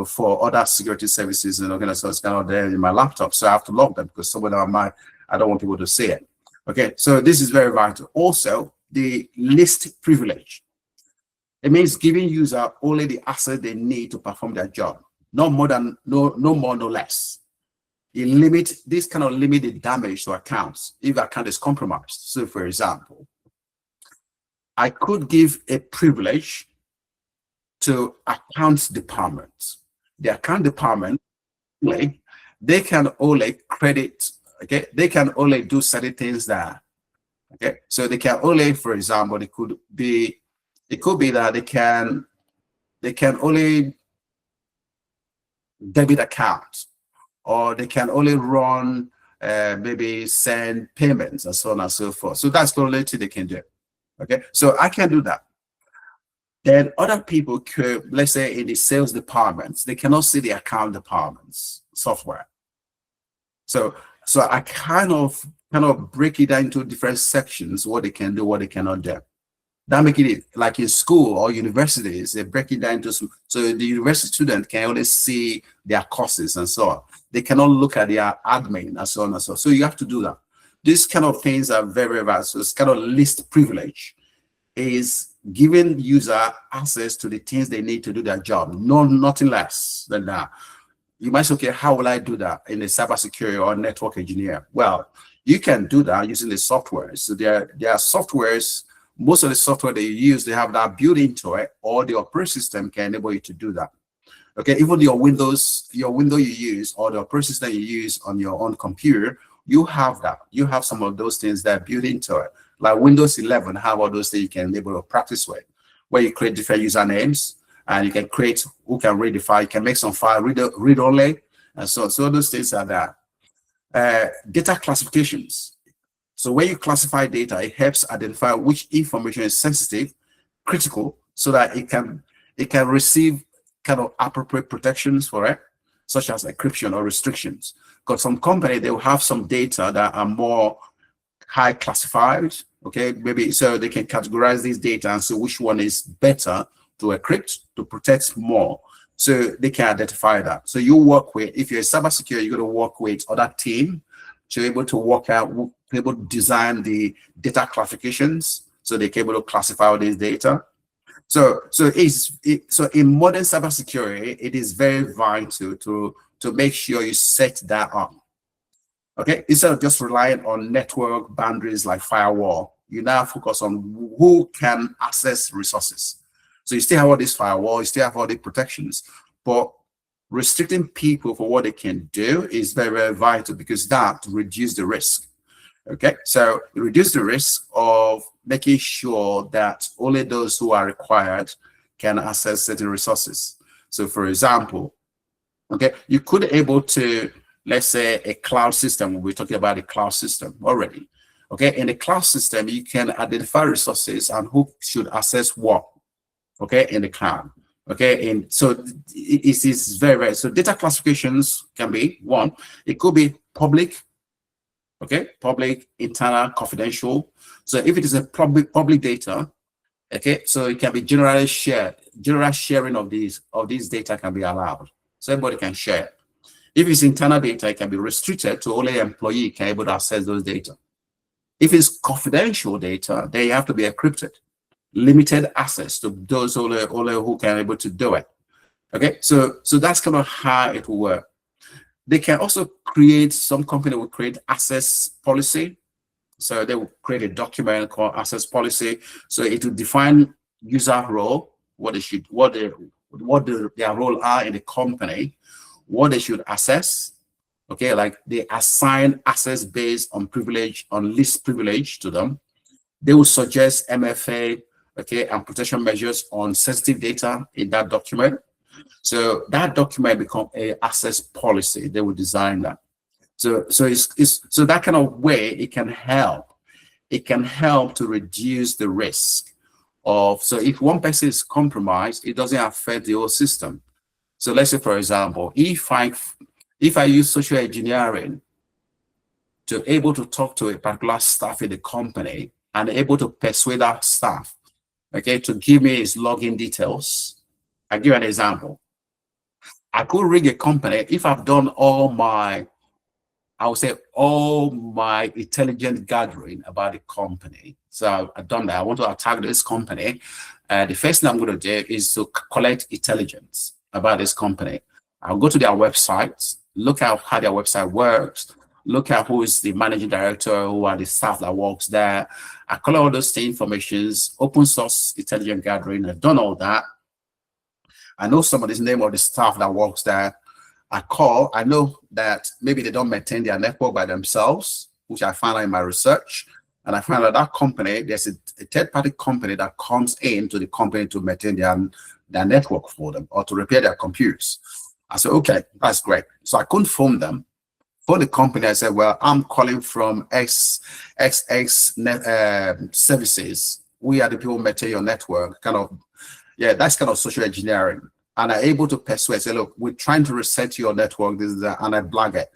for other security services and organizations kind of there in my laptop. So I have to log them because some of them I don't want people to see it. Okay, so this is very vital. Also, the least privilege. It means giving user only the asset they need to perform their job. No more, no less. This kind of limit the damage to accounts if account is compromised. So for example, I could give a privilege to accounts department. The account department they can only credit, okay, they can only do certain things there. Okay, so they can only, for example, it could be that they can only debit accounts, or they can only run maybe send payments and so on and so forth. So that's the only thing they can do. Okay, so I can do that. Then other people could, let's say in the sales departments, they cannot see the account departments software. So I kind of break it down into different sections, what they can do, what they cannot do. That making it like in school or universities, they break it down into so the university student can only see their courses and so on. They cannot look at their admin and so on and so on. So you have to do that. These kind of things are very, very vast. So it's kind of least privilege is giving user access to the things they need to do their job. No, nothing less than that. You might say, okay, how will I do that in a cybersecurity or network engineer? Well, you can do that using the software. So there are softwares. Most of the software they use, they have that built into it, or the operating system can enable you to do that. Okay, even your window you use, or the operating system you use on your own computer, you have that. You have some of those things that are built into it. Like Windows 11 have all those things you can enable to practice with, where you create different usernames, and you can create who can read the file. You can make some file read only, and so those things are there. Data classifications. So when you classify data, it helps identify which information is sensitive, critical, so that it can receive kind of appropriate protections for it, such as encryption or restrictions. Because some company, they will have some data that are more high classified, okay, maybe so they can categorize these data and see which one is better to encrypt, to protect more. So they can identify that. So you work with, if you're a cybersecurity, you're going to work with other team to be able to work out, be able to design the data classifications so they can able to classify all these data. So in modern cybersecurity, it is very vital to make sure you set that up. Okay, instead of just relying on network boundaries like firewall, you now focus on who can access resources. So you still have all these firewall, you still have all the protections, but restricting people for what they can do is very, very vital, because that reduces the risk. Okay, so reduce the risk of making sure that only those who are required can access certain resources. So for example, okay, you could be able to, let's say a cloud system, we're talking about a cloud system already. Okay, in the cloud system, you can identify resources and who should access what, okay, in the cloud. Okay, and so it is very, very, so data classifications can be one, it could be public, okay, public, internal, confidential. So if it is a public data, okay, so it can be generally shared. General sharing of these data can be allowed, so everybody can share. If it's internal data, it can be restricted to only employee can able to access those data. If it's confidential data, they have to be encrypted, limited access to those only who can able to do it. Okay, so that's kind of how it will work. They can also create, some company will create access policy. So they will create a document called access policy. So it will define user role, what they should, their role are in the company, what they should access. Okay, like they assign access based on privilege, on least privilege to them. They will suggest MFA, okay, and protection measures on sensitive data in that document. So that document become a access policy. They will design that. So so that kind of way it can help. It can help to reduce the risk of, so if one person is compromised, it doesn't affect the whole system. So let's say, for example, if I use social engineering to able to talk to a particular staff in the company and able to persuade that staff, okay, to give me his login details. I'll give you an example. I could ring a company if I've done all my intelligent gathering about the company. So I've done that. I want to attack this company. The first thing I'm going to do is to collect intelligence about this company. I'll go to their website, look at how their website works, look at who is the managing director, who are the staff that works there. I collect all those informations, open source intelligent gathering. I've done all that. I know somebody's name of the staff that works there. I call, I know that maybe they don't maintain their network by themselves, which I found out in my research. And I found out that company, there's a third-party company that comes into the company to maintain their network for them or to repair their computers. I said, okay, that's great. So I couldn't phone them. For the company, I said, well, I'm calling from XX services. We are the people who maintain your network. Kind of, yeah, that's kind of social engineering. And I'm able to persuade, say, look, we're trying to reset your network. This is and I blag it.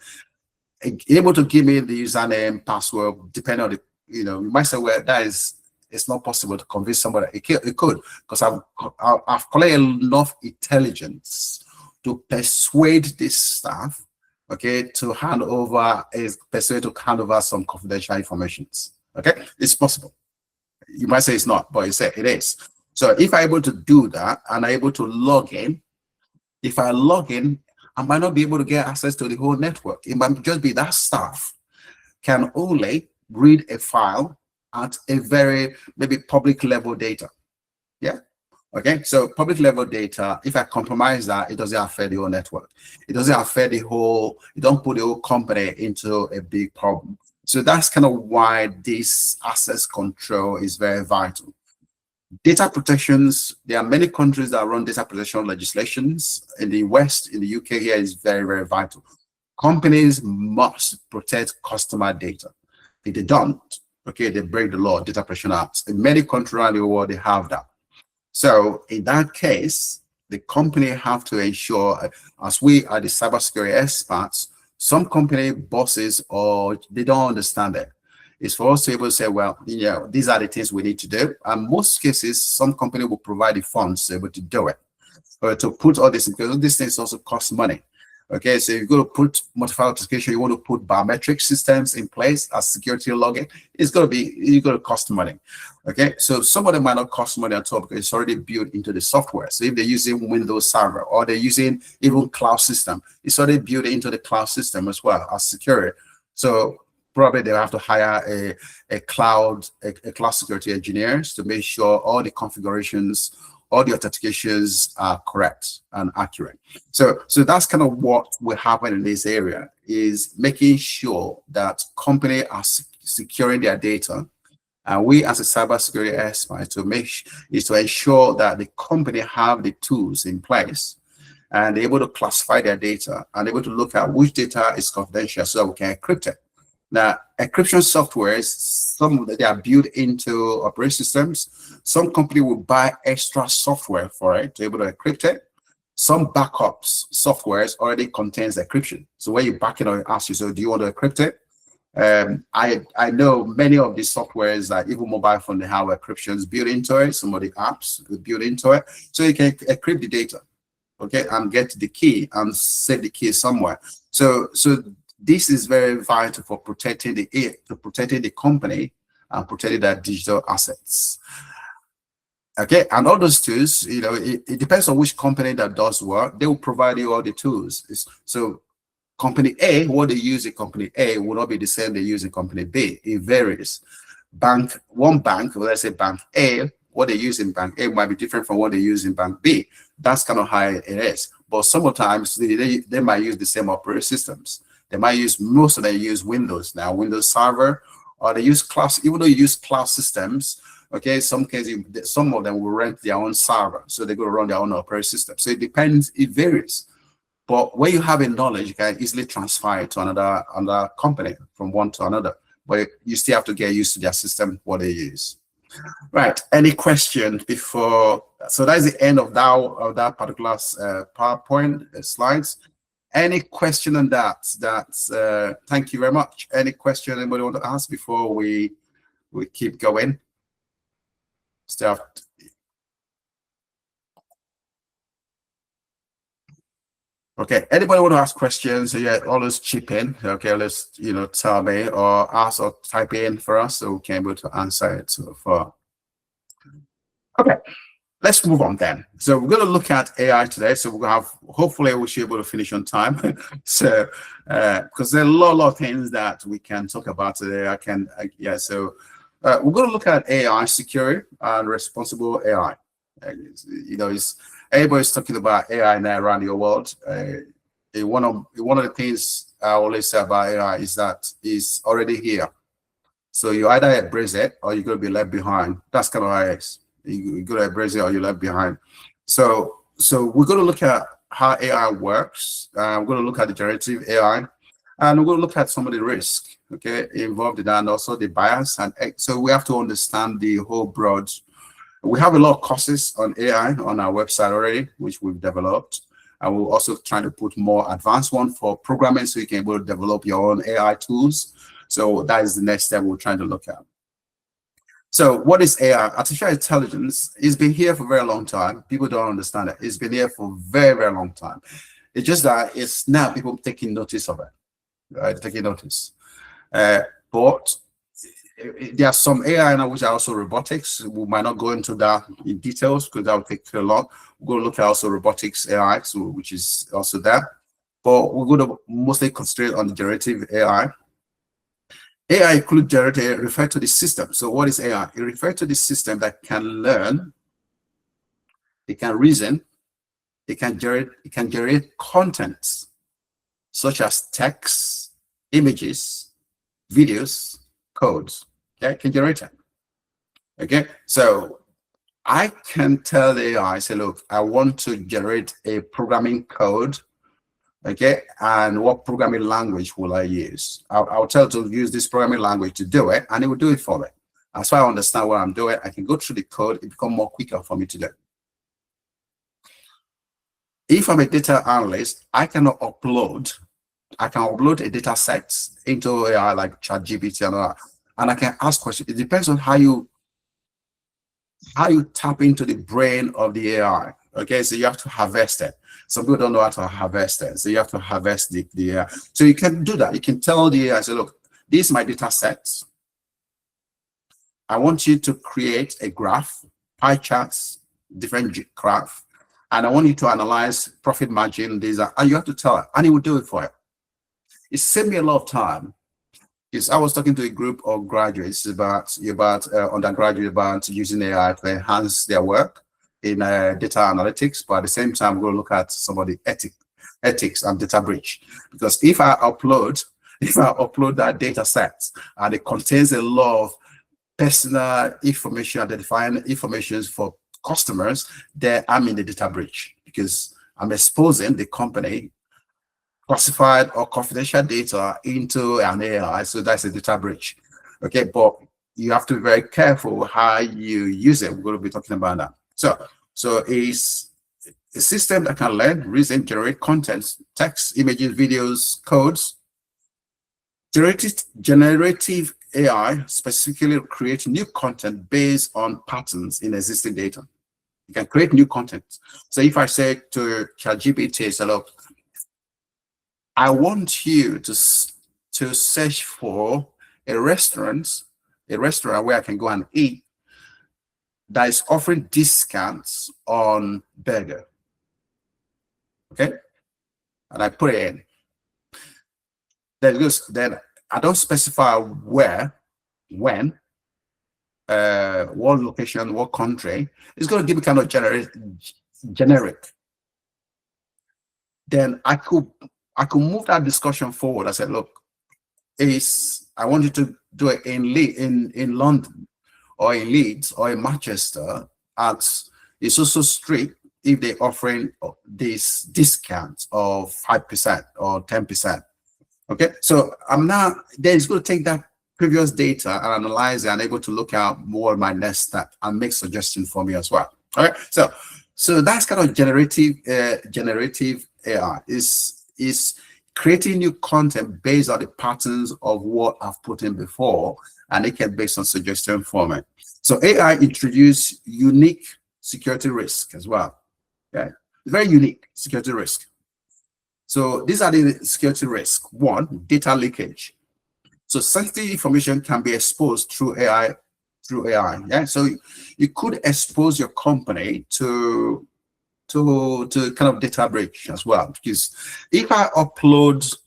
Able to give me the username, password, depending on the, you might say, well, it's not possible to convince somebody. It could, because I've collected enough intelligence to persuade this staff, okay, to hand over some confidential information. Okay, it's possible. You might say it's not, but it is. So if I'm able to do that and I'm able to log in, if I log in, I might not be able to get access to the whole network. It might just be that staff can only read a file at a very maybe public level data. Yeah. Okay. So public level data, if I compromise that, it doesn't affect the whole network. It doesn't affect it don't put the whole company into a big problem. So that's kind of why this access control is very vital. Data protections, there are many countries that run data protection legislations. In the West, in the UK here, is very, very vital. Companies must protect customer data. If they don't, okay, they break the law, Data Protection Act. In many countries around the world, they have that. So in that case, the company have to ensure, as we are the cybersecurity experts, some company bosses or they don't understand it. It's for us to be able to say, well, these are the things we need to do. And most cases, some company will provide the funds to be able to do it. But to put all this, because these things also cost money. Okay, so you're going to put multi-factor authentication, you want to put biometric systems in place as security login, you're going to cost money. Okay, so some of them might not cost money at all because it's already built into the software. So if they're using Windows Server or they're using even cloud system, it's already built into the cloud system as well as security. So probably they'll have to hire a cloud security engineers to make sure all the configurations, all the authentications are correct and accurate. So that's kind of what will happen in this area, is making sure that companies are securing their data. And we as a cybersecurity expert to ensure that the company have the tools in place and able to classify their data and able to look at which data is confidential so that we can encrypt it. Now, encryption software they are built into operating systems. Some company will buy extra software for it to be able to encrypt it. Some backups softwares already contains encryption. So when you back it or ask you, so do you want to encrypt it? I know many of these softwares, like even mobile phone, they have encryptions built into it. Some of the apps built into it, so you can encrypt the data, okay, and get the key and save the key somewhere. So this is very vital for protecting the company and protecting their digital assets. Okay, and all those tools, it depends on which company that does work. They will provide you all the tools. So company A, what they use in company A will not be the same they use in company B. It varies. One bank, let's say bank A, what they use in bank A might be different from what they use in bank B. That's kind of how it is. But sometimes they might use the same operating systems. They might most of them use Windows now, Windows Server, or they use cloud. Even though you use cloud systems, okay, some cases, some of them will rent their own server, so they go run their own operating system. So it depends, it varies. But when you have a knowledge, you can easily transfer it to another company from one to another. But you still have to get used to their system, what they use. Right. Any questions before? So that's the end of that particular PowerPoint slides. Any question on that? Thank you very much. Any question anybody want to ask before we keep going? Stuff. Okay. Anybody want to ask questions? So yeah, always chip in. Okay, let's tell me or ask or type in for us so we can be able to answer it so far. Okay. Let's move on then. So we're going to look at AI today. So we're going to hopefully we should be able to finish on time. So, because there are a lot of things that we can talk about today. So we're going to look at AI security and responsible AI. Everybody's talking about AI now around the world. one of the things I always say about AI is that it's already here. So you either embrace it or you're going to be left behind. That's kind of how it is. You're going to embrace it or you're left behind. So we're going to look at how AI works. We're going to look at the generative AI, and we're going to look at some of the risk, okay, involved in that, and also the bias. And so we have to understand the whole broad. We have a lot of courses on AI on our website already, which we've developed. And we're also trying to put more advanced one for programming, so you can be able to develop your own AI tools. So that is the next step we're trying to look at. So what is AI? Artificial intelligence has been here for a very long time. People don't understand it. It's been here for a very, very long time. It's just that it's now people taking notice of it, right? Taking notice. But there are some AI now which are also robotics. We might not go into that in details because that would take too long. We're going to look at also robotics AI, which is also there. But we're going to mostly concentrate on the generative AI. AI include generative, refer to the system. So what is AI? It refers to the system that can learn, it can reason, it can generate contents such as text, images, videos, codes. Okay, it can generate it. Okay, so I can tell the AI, say, look, I want to generate a programming code. Okay, and what programming language will I use? I'll tell it to use this programming language to do it, and it will do it for me. As far as I understand what I'm doing, I can go through the code, it becomes more quicker for me to do. If I'm a data analyst, I can upload a data set into AI like ChatGPT and all that, and I can ask questions. It depends on how you tap into the brain of the AI. Okay, so you have to harvest it. Some people don't know how to harvest it, so you have to harvest the AI. So you can do that. You can tell the AI, say, look, this is my data set. I want you to create a graph, pie charts, different graph, and I want you to analyze profit margin, these are, and you have to tell it, and it will do it for you. It saved me a lot of time. Because I was talking to a group of graduates about undergraduate about using AI to enhance their work in data analytics, but at the same time, we're going to look at some of the ethics and data breach. Because if I upload that data set and it contains a lot of personal information, identifying information for customers, then I'm in the data breach because I'm exposing the company classified or confidential data into an AI. So that's a data breach. Okay, but you have to be very careful how you use it. We're going to be talking about that. So it's a system that can learn, reason, generate contents, text, images, videos, codes. Generative AI specifically create new content based on patterns in existing data. You can create new content. So if I say to ChatGPT, so look, I want you to search for a restaurant where I can go and eat that is offering discounts on burger. Okay, and I put it in. Then I don't specify where, when, what location, what country. It's going to give me kind of generic. Then I could move that discussion forward. I said, look, I want you to do it in London or in Leeds or in Manchester. It's also strict if they're offering these discounts of 5% or 10%. Okay, so I'm now then it's going to take that previous data and analyze it and able to look out more of my next step and make suggestions for me as well. All right, so that's kind of generative AI is creating new content based on the patterns of what I've put in before, and it can based on suggestion format. So AI introduce unique security risk as well. Okay, very unique security risk. So these are the security risks. One, data leakage. So sensitive information can be exposed through AI. Yeah. So you could expose your company to kind of data breach as well. Because if I upload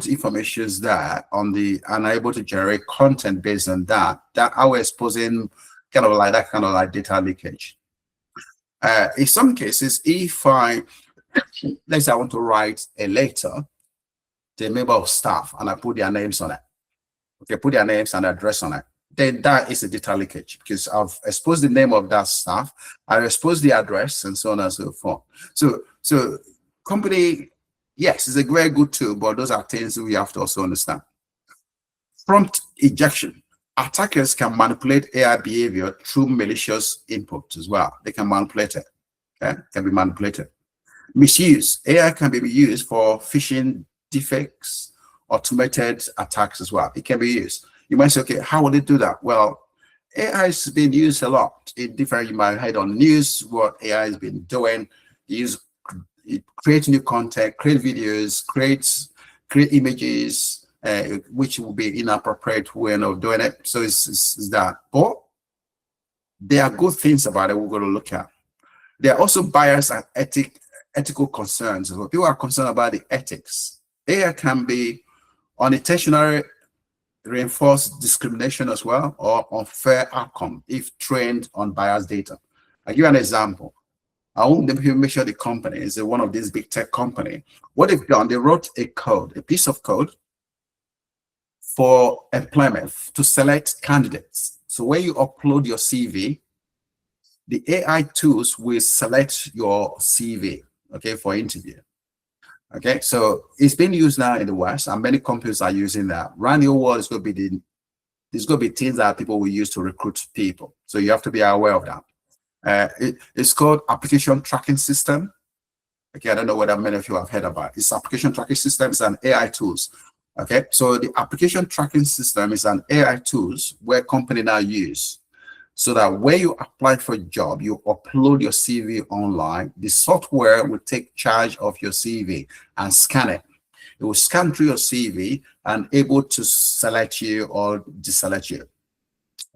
information there and I'm able to generate content based on that I will exposing kind of like data leakage. In some cases, if I let's say I want to write a letter to a member of staff and I put their names on it. Okay, put their names and address on it. Then that is a data leakage because I've exposed the name of that staff, I exposed the address and so on and so forth. So company, yes, it's a very good tool, but those are things we have to also understand. Prompt injection. Attackers can manipulate AI behavior through malicious input as well. They can manipulate it. Okay? Can be manipulated. Misuse. AI can be used for phishing, defects, automated attacks as well. It can be used. You might say, okay, how will it do that? Well, AI has been used a lot in different, you might heard on news what AI has been doing. It creates new content, create videos, create images, which will be inappropriate way of doing it. So it's that. But there are good things about it we're going to look at. There are also bias and ethical concerns. So people are concerned about the ethics. AI can be unintentionally reinforce discrimination as well, or unfair outcome if trained on biased data. I'll give you an example. I won't mention the company. It's one of these big tech company. What they've done, they wrote a piece of code for employment to select candidates. So when you upload your CV, the AI tools will select your CV, okay, for interview. Okay, so it's being used now in the West, and many companies are using that. Around the world, it's going to be there's going to be things that people will use to recruit people. So you have to be aware of that. It's called application tracking system. Okay, I don't know whether many of you have heard about it. It's application tracking systems and AI tools. Okay, so the application tracking system is an AI tools where company now use, so that when you apply for a job, you upload your CV online. The software will take charge of your CV and scan it. It will scan through your CV and able to select you or deselect you.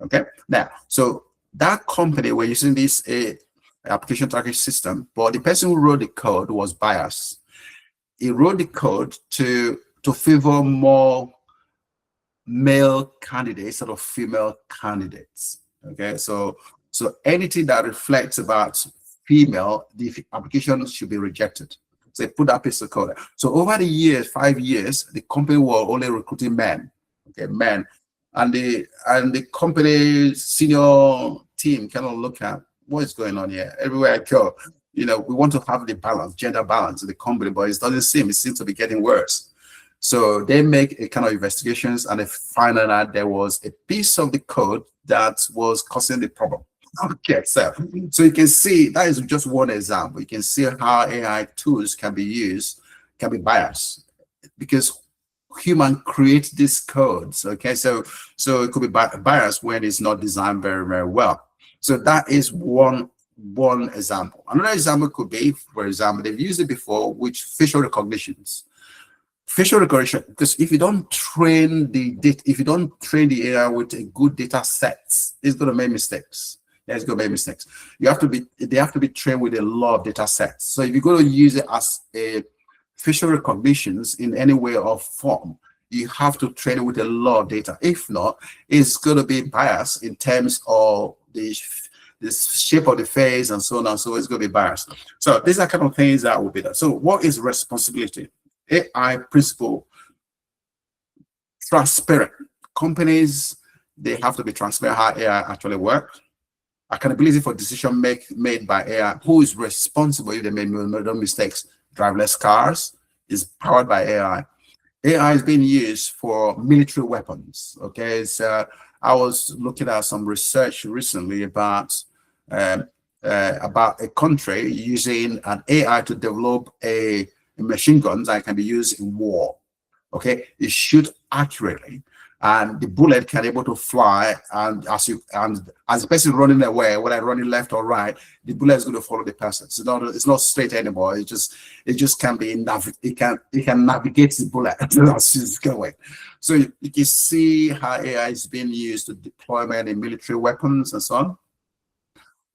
Okay, now, so that company were using this application tracking system, but the person who wrote the code was biased. He wrote the code to favor more male candidates instead of female candidates. Okay, so anything that reflects about female, the application should be rejected. So they put that piece of code. So over the years, 5 years, the company were only recruiting men. Okay, men, and the company senior team cannot look at what is going on here. Everywhere I go, you know, we want to have the balance, gender balance in the company, but it doesn't seem. It seems to be getting worse. So they make a kind of investigations, and they find out there was a piece of the code that was causing the problem. Okay, so you can see that is just one example. You can see how AI tools can be used, can be biased, because human create these codes. Okay, so it could be biased when it's not designed very, very well. So that is one example. Another example could be, for example, they've used it before, which facial recognitions. Facial recognition, because if you don't train the data, if you don't train the AI with a good data sets, it's going to make mistakes. Yeah, it's going to make mistakes. They have to be trained with a lot of data sets. So if you're going to use it as a facial recognitions in any way or form, you have to train it with a lot of data. If not, it's going to be biased in terms of the shape of the face and so on and so on. It's going to be biased. So these are kind of things that will be there. So what is responsibility? AI principle, transparent. Companies, they have to be transparent how AI actually works. Accountability for decision made by AI. Who is responsible if they made no mistakes? Driverless cars is powered by AI. AI is being used for military weapons. Okay, so I was looking at some research recently about a country using an AI to develop a machine guns that can be used in war. Okay, it shoots accurately, and the bullet can be able to fly. And as the person running away, whether running left or right, the bullet is going to follow the person. It's not straight anymore. It just can be it can navigate the bullet as it's going. So you can see how AI is being used to deployment in military weapons and so on.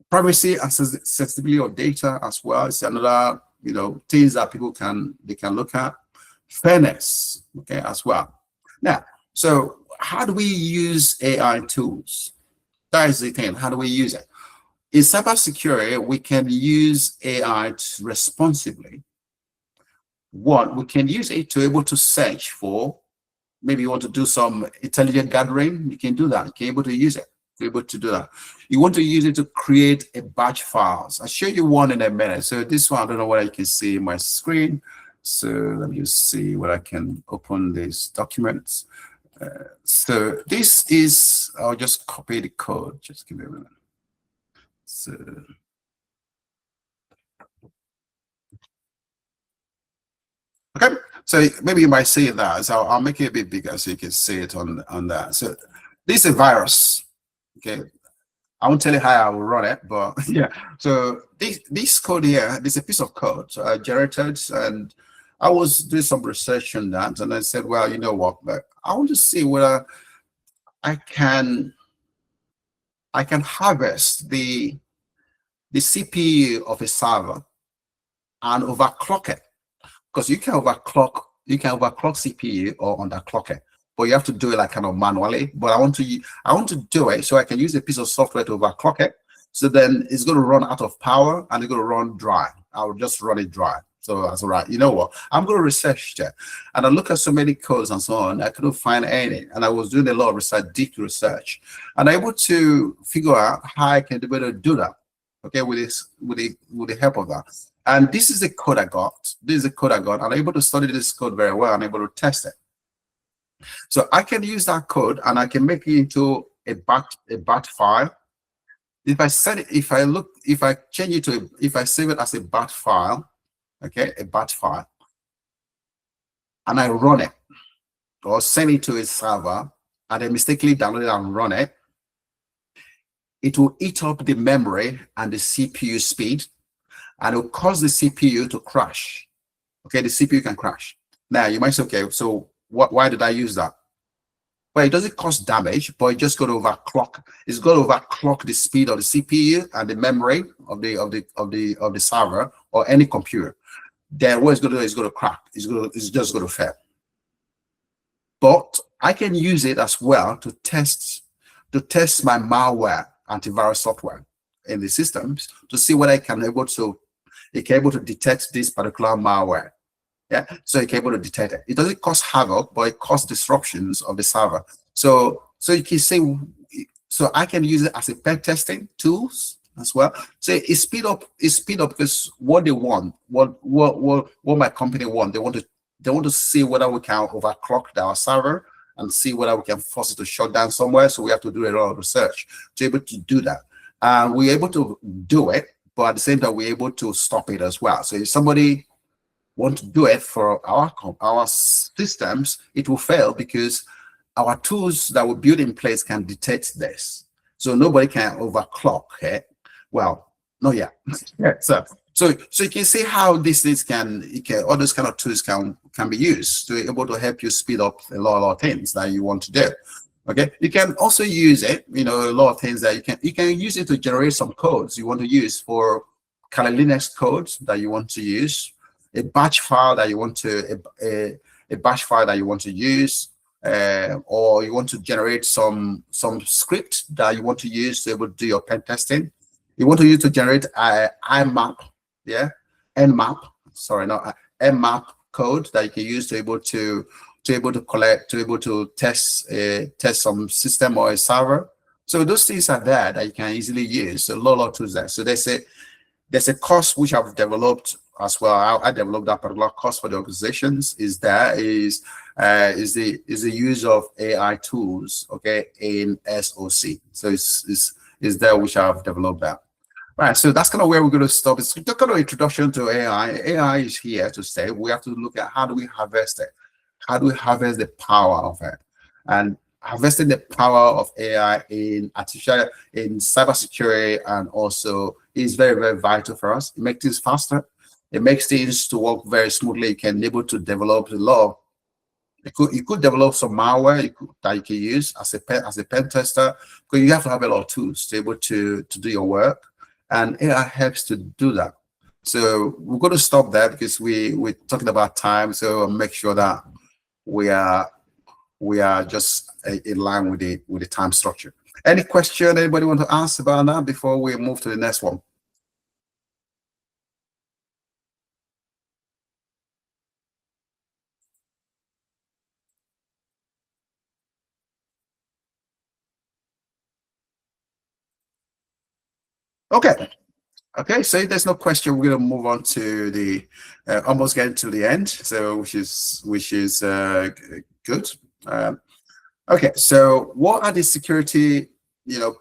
Privacy and sensitivity of data as well is another, things that people can look at. Fairness, okay, as well. Now, so how do we use AI tools? That is the thing. How do we use it? In cybersecurity, we can use AI responsibly one, we can use it to able to search for, maybe you want to do some intelligent gathering, you can do that. You can able to use it. You're able to do that. You want to use it to create a batch files. I'll show you one in a minute. So this one, I don't know what I can see in my screen. So let me just see what I can open these documents. So this is, I'll just copy the code. Just give me a minute. So okay, so maybe you might see that. So I'll make it a bit bigger so you can see it on that. So this is a virus. Okay, I won't tell you how I will run it, but yeah. So this code here, this is a piece of code I generated, and I was doing some research on that, and I said, well, you know what? But I want to see whether I can harvest the CPU of a server and overclock it, because you can overclock CPU or underclock it, but you have to do it like kind of manually. But I want to do it so I can use a piece of software to overclock it. So then it's going to run out of power and it's going to run dry. I'll just run it dry. So that's all right. You know what? I'm going to research that. And I look at so many codes and so on. I couldn't find any. And I was doing a lot of research, deep research, and I'm able to figure out how I can be able to do that. Okay, with the help of that. And this is the code I got. This is the code I got. I'm able to study this code very well. I'm able to test it. So I can use that code and I can make it into a batch file. If I set it, if I change it to, if I save it as a batch file, okay, a batch file, and I run it or send it to a server and I mistakenly download it and run it, it will eat up the memory and the CPU speed, and it will cause the CPU to crash. Okay, the CPU can crash. Now you might say, okay, so why did I use that? Well, it doesn't cause damage, but it just got to overclock. It's got to overclock the speed of the CPU and the memory of the server or any computer. Then what it's going to do is going to crack. It's just going to fail. But I can use it as well to test my malware antivirus software in the systems to see whether it can able to detect this particular malware. Yeah, so it can able to detect it. It doesn't cause havoc, but it causes disruptions of the server. So you can say, so I can use it as a pen testing tools as well. So it speed up because what they want, what my company want, they want to see whether we can overclock our server and see whether we can force it to shut down somewhere. So we have to do a lot of research to be able to do that. We're able to do it, but at the same time, we're able to stop it as well. So if somebody want to do it for our systems, it will fail because our tools that we build in place can detect this. So nobody can overclock it. Well, not yet. Yeah. So you can see how these things all those kind of tools can be used to be able to help you speed up a lot of things that you want to do. Okay, you can also use it, a lot of things that you can use it to generate some codes you want to use for Kali Linux codes that you want to use, a batch file that you want to a batch file that you want to use, or you want to generate some script that you want to use to be able to do your pen testing. You want to use to generate IMAP, yeah, Nmap, sorry, not Nmap code that you can use to able to test some system or a server. So those things are there that you can easily use. So a lot of tools there. So there's a course which I've developed as well. I developed that particular course for the organizations. Is the use of AI tools, okay, in SOC. So it's there which I've developed that. Right, so that's kind of where we're going to stop. It's just kind of introduction to AI. AI is here to stay. We have to look at how do we harvest it. How do we harvest the power of it? And harvesting the power of AI in cybersecurity and also is very, very vital for us. It makes things faster. It makes things to work very smoothly. You can be able to develop a lot. You could develop some malware that you can use as a pen tester, because you have to have a lot of tools to be able to do your work, and AI helps to do that. So we're going to stop there because we're talking about time. So I'll make sure that we are just in line with the time structure. Any question anybody want to ask about that before we move to the next one? Okay, so if there's no question, we're going to move on to the almost getting to the end. So which is good. Okay, so what are the security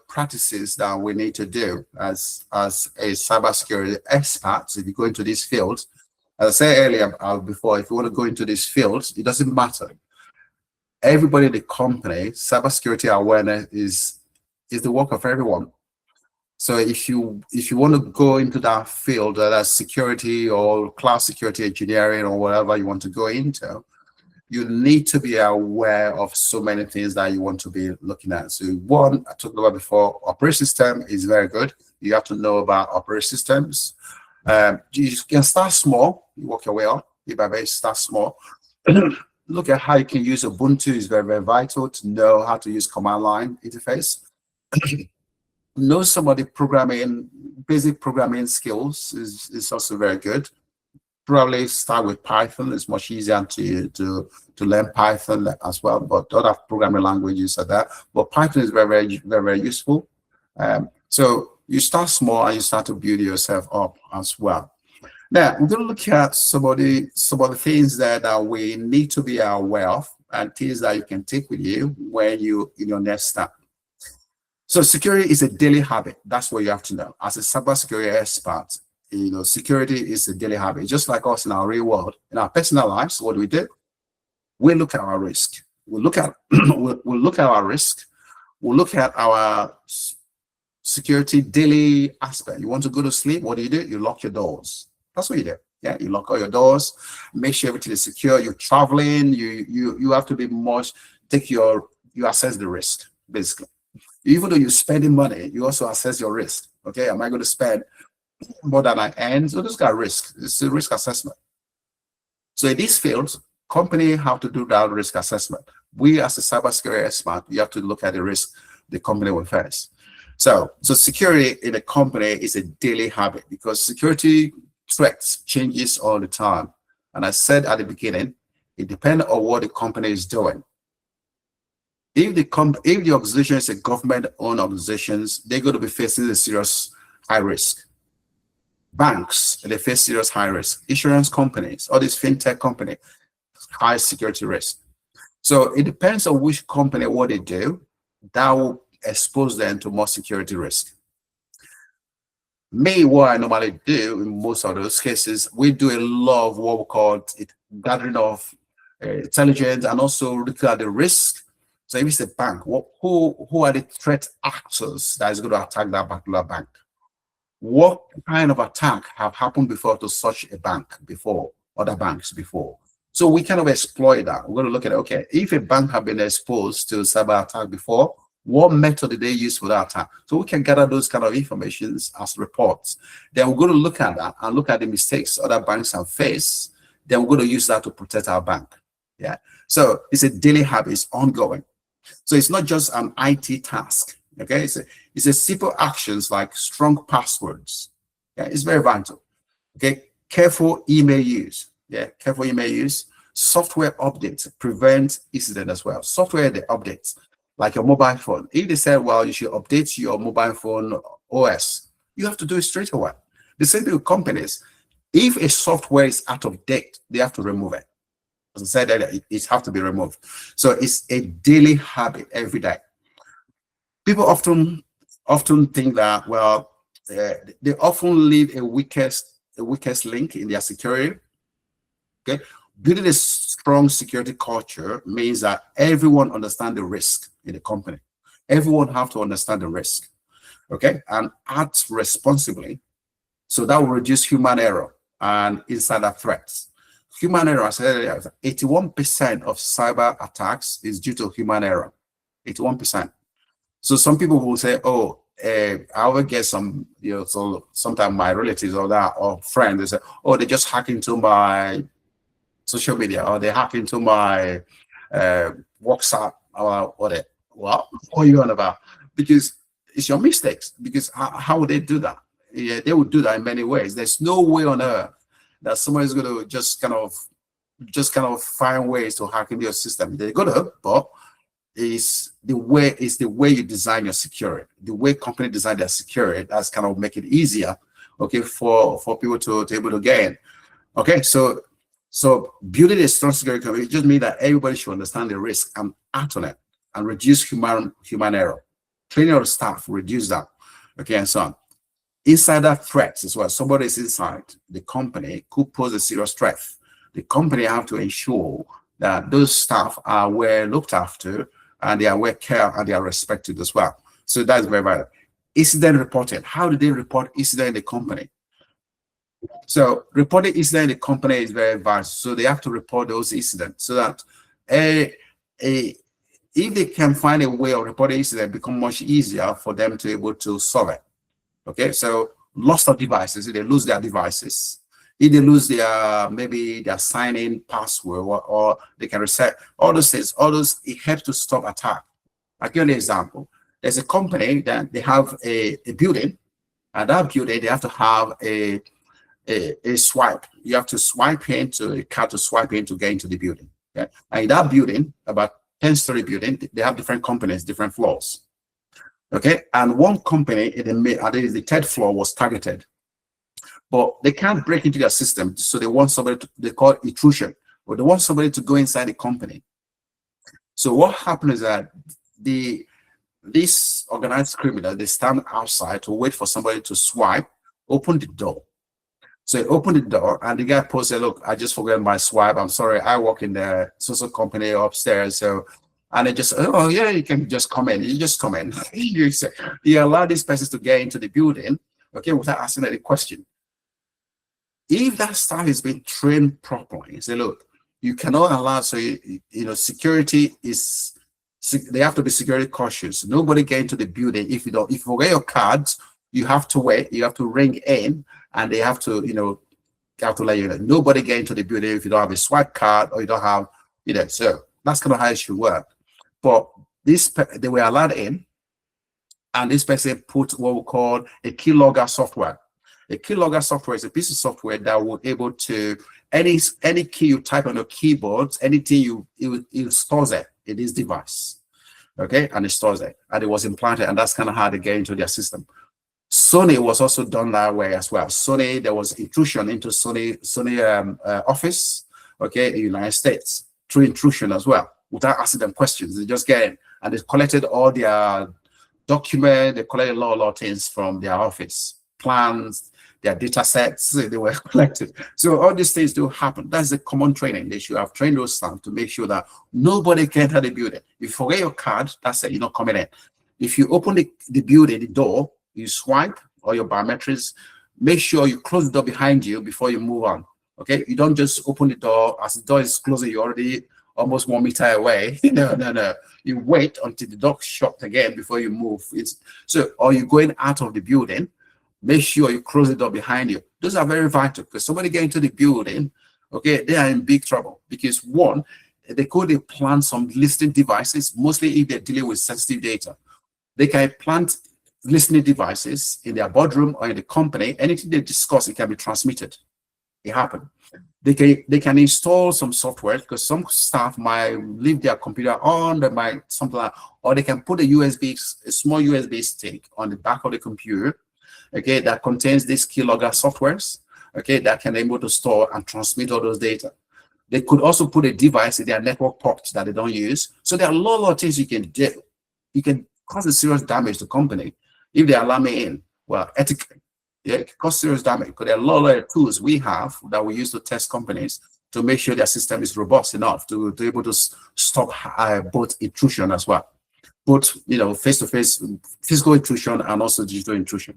practices that we need to do as a cybersecurity expert if you go into this field? As I said earlier before, if you want to go into this field, it doesn't matter. Everybody in the company, cybersecurity awareness is the work of everyone. So if you want to go into that field, that's security or cloud security engineering or whatever you want to go into, you need to be aware of so many things that you want to be looking at. So one, I talked about before, operating system is very good. You have to know about operating systems. You can start small, you work your way up. You better start small. Look at how you can use Ubuntu is very, very vital to know how to use command line interface. Know some of the basic programming skills is also very good. Probably start with Python. It's much easier to learn Python as well, but other programming languages are there. But Python is very, very, very, very useful. So you start small and you start to build yourself up as well. Now we're going to look at some of the things that we need to be aware of and things that you can take with you when you in your next step. So security is a daily habit. That's what you have to know. As a cybersecurity expert, security is a daily habit. Just like us in our real world, in our personal lives, what do? We look at our risk. We look at we'll look at our risk. We'll look at our security daily aspect. You want to go to sleep, what do? You lock your doors. That's what you do. Yeah, you lock all your doors, make sure everything is secure. You're traveling, you have to be you assess the risk, basically. Even though you're spending money, you also assess your risk. Okay, am I going to spend more than I earn? So this got risk. It's a risk assessment. So in this field, company have to do that risk assessment. We as a cybersecurity expert, you have to look at the risk the company will face. So security in a company is a daily habit because security threats changes all the time. And I said at the beginning, it depends on what the company is doing. If the organization is a government-owned organization, they're going to be facing a serious high risk. Banks, they face serious high risk. Insurance companies, all these fintech companies, high security risk. So it depends on which company, what they do, that will expose them to more security risk. Me, what I normally do in most of those cases, we do a lot of what we call gathering of intelligence and also looking at the risk. So if it's a bank, who are the threat actors that is going to attack that particular bank? What kind of attack have happened before to such a bank before, other banks before? So we kind of exploit that. We're going to look at, okay, if a bank have been exposed to cyber attack before, what method did they use for that attack? So we can gather those kind of information as reports. Then we're going to look at that and look at the mistakes other banks have faced. Then we're going to use that to protect our bank. Yeah. So it's a daily habit, it's ongoing. So it's not just an IT task. Okay, it's a simple actions like strong passwords. Yeah, it's very vital. Okay, careful email use. Yeah, careful email use. Software updates prevent incident as well. Software the updates, like your mobile phone. If they said, well, you should update your mobile phone OS, you have to do it straight away. The same thing with companies. If a software is out of date, they have to remove it. As I said earlier, it has to be removed. So it's a daily habit every day. People often think that, well, they often leave a weakest link in their security. Okay, building a strong security culture means that everyone understands the risk in the company. Everyone have to understand the risk, okay, and act responsibly. So that will reduce human error and insider threats. Human error, as I said earlier, 81% of cyber attacks is due to human error. 81%. So some people will say, oh, I will get some, so sometimes my relatives or that or friends, they say, oh, they just hack into my social media or they hack into my WhatsApp or whatever. Well, what are you on about? Because it's your mistakes. Because how would they do that? Yeah, they would do that in many ways. There's no way on earth that somebody's going to just kind of find ways to hack into your system. They're going to, but it's the way you design your security. The way company design their security, that's kind of make it easier okay, for people to able to get in. Okay, so building a strong security company just means that everybody should understand the risk and act on it and reduce human error. Training of the staff, reduce that. Okay, and so on. Insider threats as well. Somebody is inside the company could pose a serious threat. The company have to ensure that those staff are well looked after and they are well cared and they are respected as well. So that's very vital. Incident reporting. How do they report incident in the company? So reporting incident in the company is very vital. So they have to report those incidents so that if they can find a way of reporting incident, it become much easier for them to be able to solve it. Okay, so loss of devices, if they lose their devices, if they lose their maybe their sign-in password or they can reset all those things, all those, it helps to stop attack. I'll give you an example. There's a company that they have a building, and that building they have to have a swipe. You have to swipe into a card to swipe in to get into the building. Okay? And in that building, about 10-story building, they have different companies, different floors. Okay, and one company in the third floor was targeted, but they can't break into their system, so they want somebody to, they call it intrusion, but they want somebody to go inside the company. So what happened is that this organized criminal, they stand outside to wait for somebody to swipe, open the door. So he opened the door and the guy posted, "Look, I just forgot my swipe. I'm sorry. I work in the social company upstairs." So, and they just, "Oh yeah, you can just come in. You just come in." You allow these persons to get into the building, okay, without asking any question. If that staff is being trained properly, say, "Look, you cannot allow." So you know, security is. They have to be security cautious. Nobody get into the building if you forget your cards. You have to wait. You have to ring in. And they have to, have to let you know. Nobody get into the building if you don't have a swipe card or you don't have, so that's kind of how it should work. But they were allowed in, and this person put what we call a keylogger software. A keylogger software is a piece of software that will able to, any key you type on your keyboard, anything it stores it in this device. Okay, and it stores it. And it was implanted, and that's kind of how they get into their system. Sony was also done that way as well. Sony, there was intrusion into Sony office, okay, in the United States, through intrusion as well, without asking them questions. They just get in, and they collected all their documents, they collected a lot of things from their office, plans, their data sets, they were collected. So all these things do happen. That's the common training. They should have trained those staff to make sure that nobody can enter the building. If you forget your card, that's it, you're not coming in. If you open the building, the door, you swipe or your biometrics, make sure you close the door behind you before you move on. Okay, you don't just open the door as the door is closing, you're already almost 1 meter away. No. You wait until the door shut again before you move. Or you're going out of the building, make sure you close the door behind you. Those are very vital because somebody get into the building, okay, they are in big trouble because one, they could implant some listening devices, mostly if they're dealing with sensitive data. They can implant listening devices in their boardroom or in the company. Anything they discuss, it can be transmitted. It happened. They can install some software because some staff might leave their computer on, they might something like, or they can put a small USB stick on the back of the computer, okay, that contains these keylogger softwares, okay, that can be able to store and transmit all those data. They could also put a device in their network ports that they don't use. So there are a lot of things you can do. You can cause a serious damage to the company if they allow me in. Well, ethically, yeah, it can cause serious damage because there are a lot of tools we have that we use to test companies to make sure their system is robust enough to be able to stop both intrusion as well, both face-to-face physical intrusion and also digital intrusion.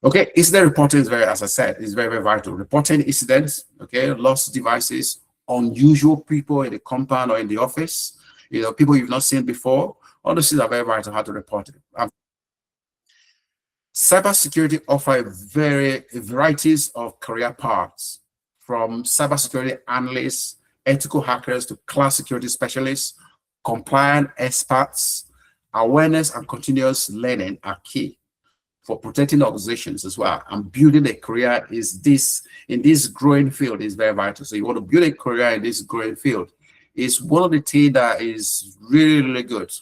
Okay, incident reporting is as I said, is very, very vital. Reporting incidents, okay, lost devices, unusual people in the compound or in the office, people you've not seen before. All those things are very vital how to report it. Cybersecurity offers varieties of career paths, from cybersecurity analysts, ethical hackers to cloud security specialists. Compliant experts, awareness and continuous learning are key for protecting organizations as well. And building a career in this growing field is very vital. So you want to build a career in this growing field. It's one of the things that is really, really good.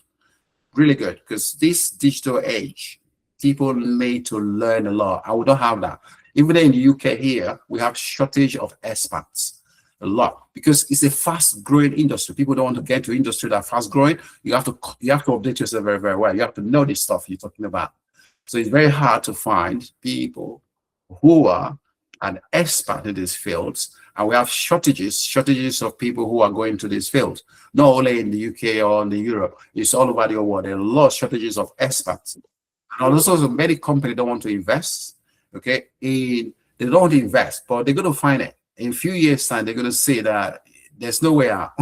Really good, because this digital age, people need to learn a lot. I would not have that. Even in the UK here, we have shortage of experts a lot because it's a fast-growing industry. People don't want to get into industry that fast-growing. You have to update yourself very, very well. You have to know the stuff you're talking about. So it's very hard to find people who are an expert in these fields, and we have shortages of people who are going to these fields, not only in the UK or in Europe, it's all over the world. There are a lot of shortages of experts. And also many companies don't want to invest, okay? They don't want to invest, but they're going to find it. In a few years' time, they're going to say that there's no way out.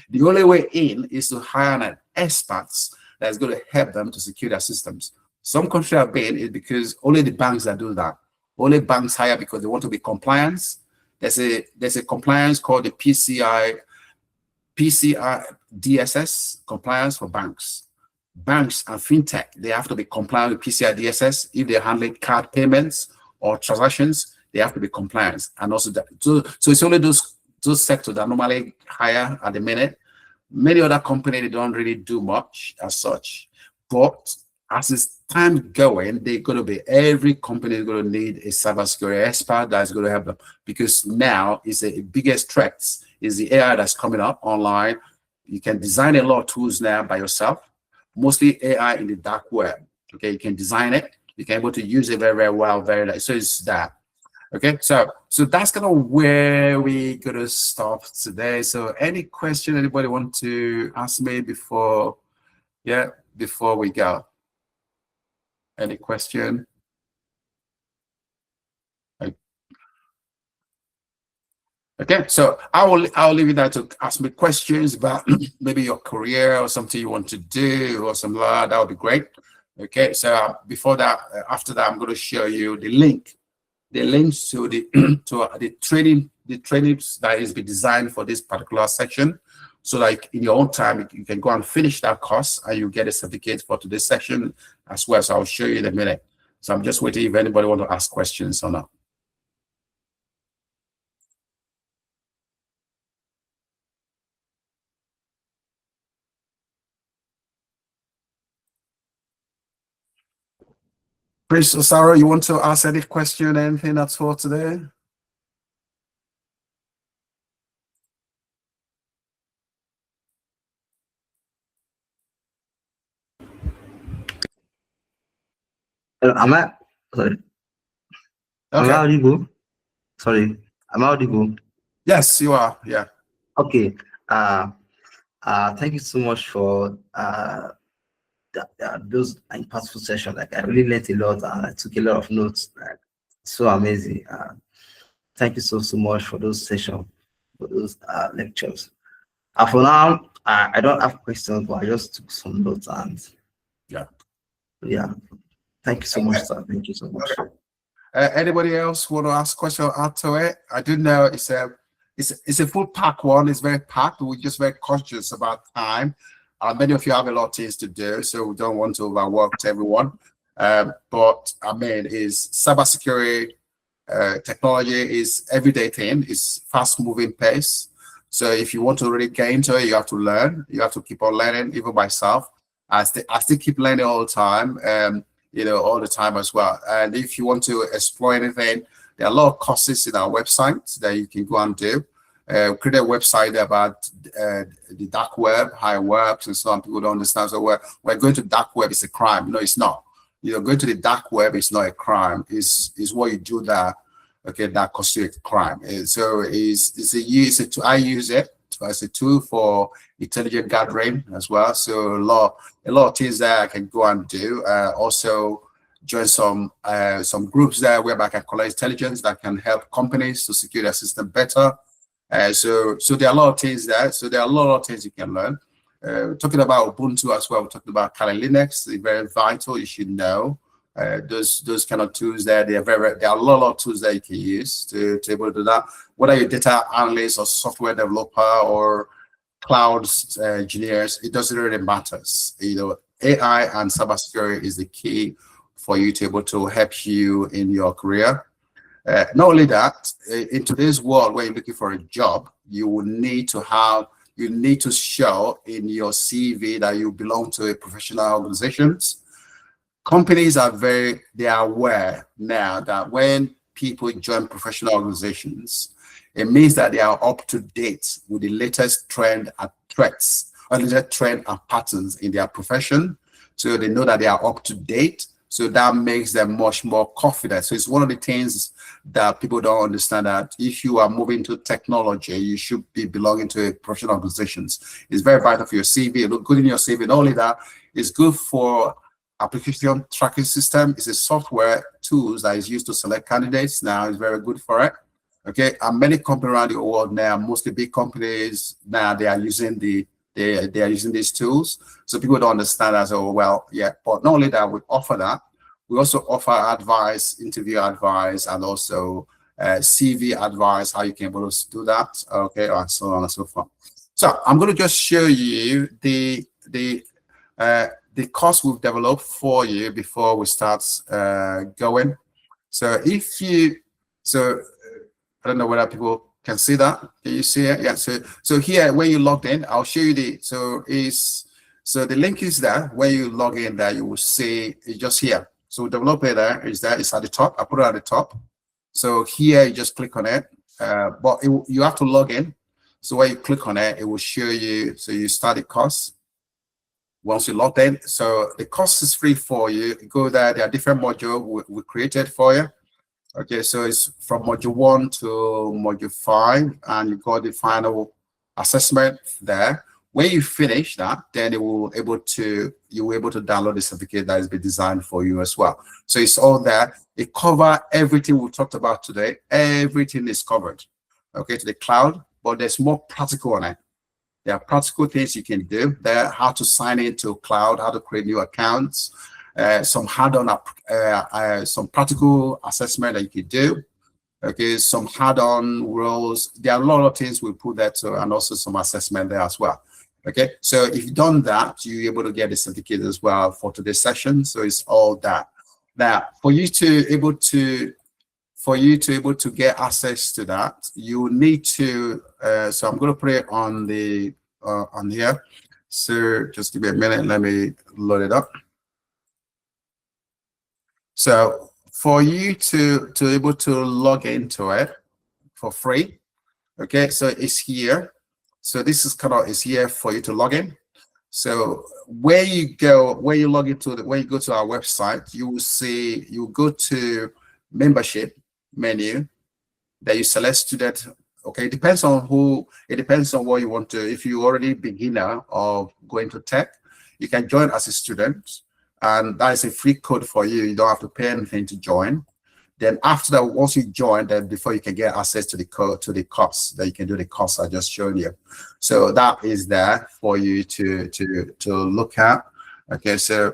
The only way in is to hire an experts that's going to help them to secure their systems. Some countries have been is because only the banks that do that. Only banks hire because they want to be compliant. There's a compliance called the PCI DSS compliance for banks. Banks and fintech, they have to be compliant with PCI DSS. If they're handling card payments or transactions, they have to be compliant. And also that, so it's only those sectors that normally hire at the minute. Many other companies, they don't really do much as such. But as it's time going, they're going to be, every company is going to need a cybersecurity expert that's going to help them, because now is the biggest threat is the AI that's coming up online. You can design a lot of tools now by yourself, mostly AI in the dark web. Okay, you can design it, you can be able to use it very, very well, so it's that. Okay, so that's kind of where we're gonna stop today. So any question anybody want to ask me before we go? Any question? Okay, so I'll leave you there to ask me questions about maybe your career or something you want to do or something like that. That would be great. Okay, so before that, after that, I'm going to show you the links to the the trainings that is be designed for this particular section. So like in your own time, you can go and finish that course and you get a certificate for today's section as well. So I'll show you in a minute. So I'm just waiting if anybody want to ask questions or not. Prince Osaro, you want to ask any question, anything that's for today? Am I sorry? Okay. Am I audible? Sorry, am I audible? Yes, you are. Yeah. Okay. Thank you so much for those impactful sessions. Like I really learned a lot. I took a lot of notes. Like, so amazing. Thank you so much for those sessions, for those lectures. For now, I don't have questions, but I just took some notes and yeah. Thank you so much, sir. Thank you so much. Anybody else want to ask a question or add to it? I do know it's a full pack one. It's very packed. We're just very conscious about time. Many of you have a lot of things to do, so we don't want to overwork everyone. But I mean, is cybersecurity technology is everyday thing. It's fast moving pace. So if you want to really get into it, you have to learn. You have to keep on learning, even myself. I still keep learning all the time. All the time as well. And if you want to explore anything, there are a lot of courses in our website that you can go and do. Create a website about the dark web, how it works, and some people don't understand. So we're going to dark web is a crime. No, it's not. Going to the dark web is not a crime. It's what you do that, okay, that constitutes a crime. And so I use it as a tool for intelligent gathering as well. So a lot of things that I can go and do. Also join some groups there whereby I can collect intelligence that can help companies to secure their system better. So there are a lot of things there. So there are a lot of things you can learn. Talking about Ubuntu as well, we're talking about Kali Linux. They're very vital. You should know those kind of tools there. There are a lot of tools that you can use to be able to do that. Whether you're data analyst or software developer or cloud engineers, it doesn't really matter. AI and cybersecurity is the key for you to be able to help you in your career. Not only that, in today's world where you're looking for a job, you need to show in your CV that you belong to a professional organizations. Companies are aware now that when people join professional organizations, it means that they are up to date with the latest trend and threats, or latest trend and patterns in their profession. So they know that they are up to date. So that makes them much more confident. So it's one of the things that people don't understand, that if you are moving to technology, you should be belonging to a professional organizations. It's very vital for your CV. It look good in your CV. Not only that, it's good for application tracking system. It's a software tools that is used to select candidates. Now it's very good for it. Okay, and many companies around the world now, mostly big companies now, they are using they are using these tools. So people don't understand as oh well, yeah. But not only that, we offer that, we also offer advice, interview advice, and also CV advice, how you can able to do that. Okay, and so on and so forth. So I'm going to just show you the course we've developed for you before we start going. So if you I don't know whether people can see that. Can you see it? Yeah. So here, when you logged in, I'll show you so the link is there. When you log in there, you will see it's just here. So developer there is there. It's at the top. I put it at the top. So here, you just click on it. But you have to log in. So when you click on it, it will show you. So you start the course. Once you log in, so the course is free for you. You go there. There are different modules we created for you. Okay, so it's from module 1 to module 5, and you got the final assessment there. When you finish that, then you will able to download the certificate that has been designed for you as well. So it's all there. It covers everything we talked about today. Everything is covered. Okay, to the cloud, but there's more practical on it. There are practical things you can do there, how to sign into cloud, how to create new accounts, some hands-on, some practical assessment that you can do. Okay, some hands-on roles. There are a lot of things we put there too, and also some assessment there as well. Okay, so if you've done that, you're able to get the certificate as well for today's session. So it's all that. Now, for you to able to get access to that, you need to. So I'm going to put it on the on here. So just give me a minute. Let me load it up. So for you to able to log into it for free, okay, so it's here. So this is is here for you to log in. So where you log into when you go to our website, you will see, you go to membership menu, that you select student. Okay, it depends on what you want to. If you're already beginner of going to tech, you can join as a student. And that is a free code for you. You don't have to pay anything to join. Then after that, once you join, then before you can get access to the code, to the course, that you can do the course I just showed you. So that is there for you to look at. Okay, so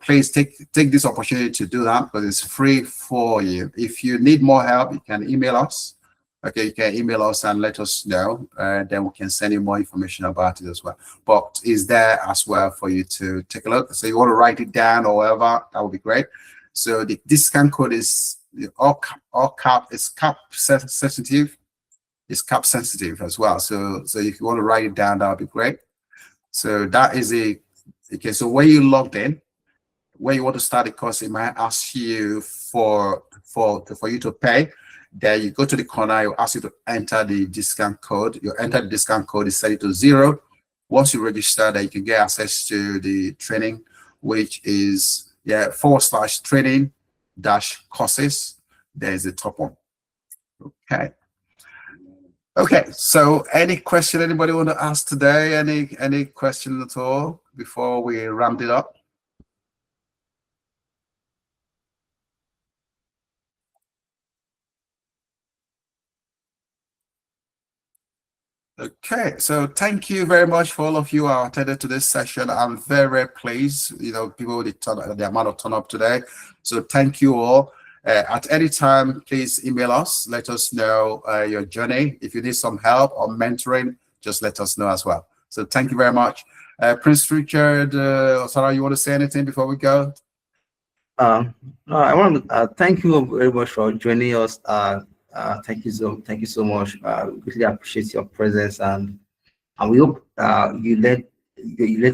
please take this opportunity to do that, because it's free for you. If you need more help, you can email us. Okay, you can email us and let us know, then we can send you more information about it as well. But it's there as well for you to take a look. So you want to write it down or whatever, that would be great. So the discount code is all cap. It's cap sensitive. It's cap sensitive as well. So if you want to write it down, that would be great. So that is okay. So when you logged in, when you want to start the course, it might ask you for you to pay. There you go to the corner, you ask you to enter the discount code. You enter the discount code, is set it to 0. Once you register, that you can get access to the training, which is /training-courses. There's the top one. Okay, so any question anybody want to ask today? Any question at all before we round it up? Okay, so thank you very much for all of you who are attended to this session. I'm very pleased, people the amount of turn up today. So thank you all. At any time, please email us. Let us know your journey. If you need some help or mentoring, just let us know as well. So thank you very much. Prince Richard, Sarah, you want to say anything before we go? No, I want to thank you very much for joining us. Thank you so much. We really appreciate your presence, and we hope you learned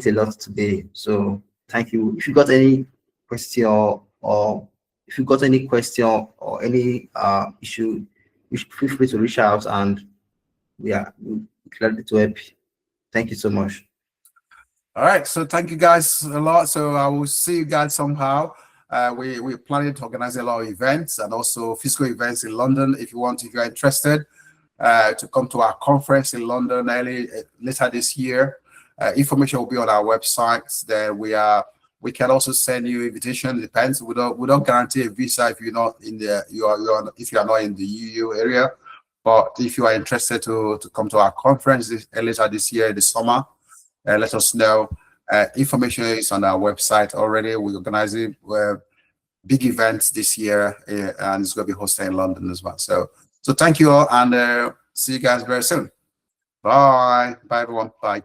a lot today. So thank you. If you got any question or if you got any question or any issue, feel free to reach out, and we are glad to help. Thank you so much. All right, so thank you guys a lot. So I will see you guys somehow. We're planning to organize a lot of events and also physical events in London. If you're interested to come to our conference in London later this year, information will be on our website. Then we can also send you invitation. It depends. We don't guarantee a visa if you're not in the if you are not in the EU area. But if you are interested to come to our conference later this year, this summer, let us know. Information is on our website already. We're organizing big events this year, and it's going to be hosted in London as well. So thank you all, and see you guys very soon. Bye. Bye, everyone. Bye.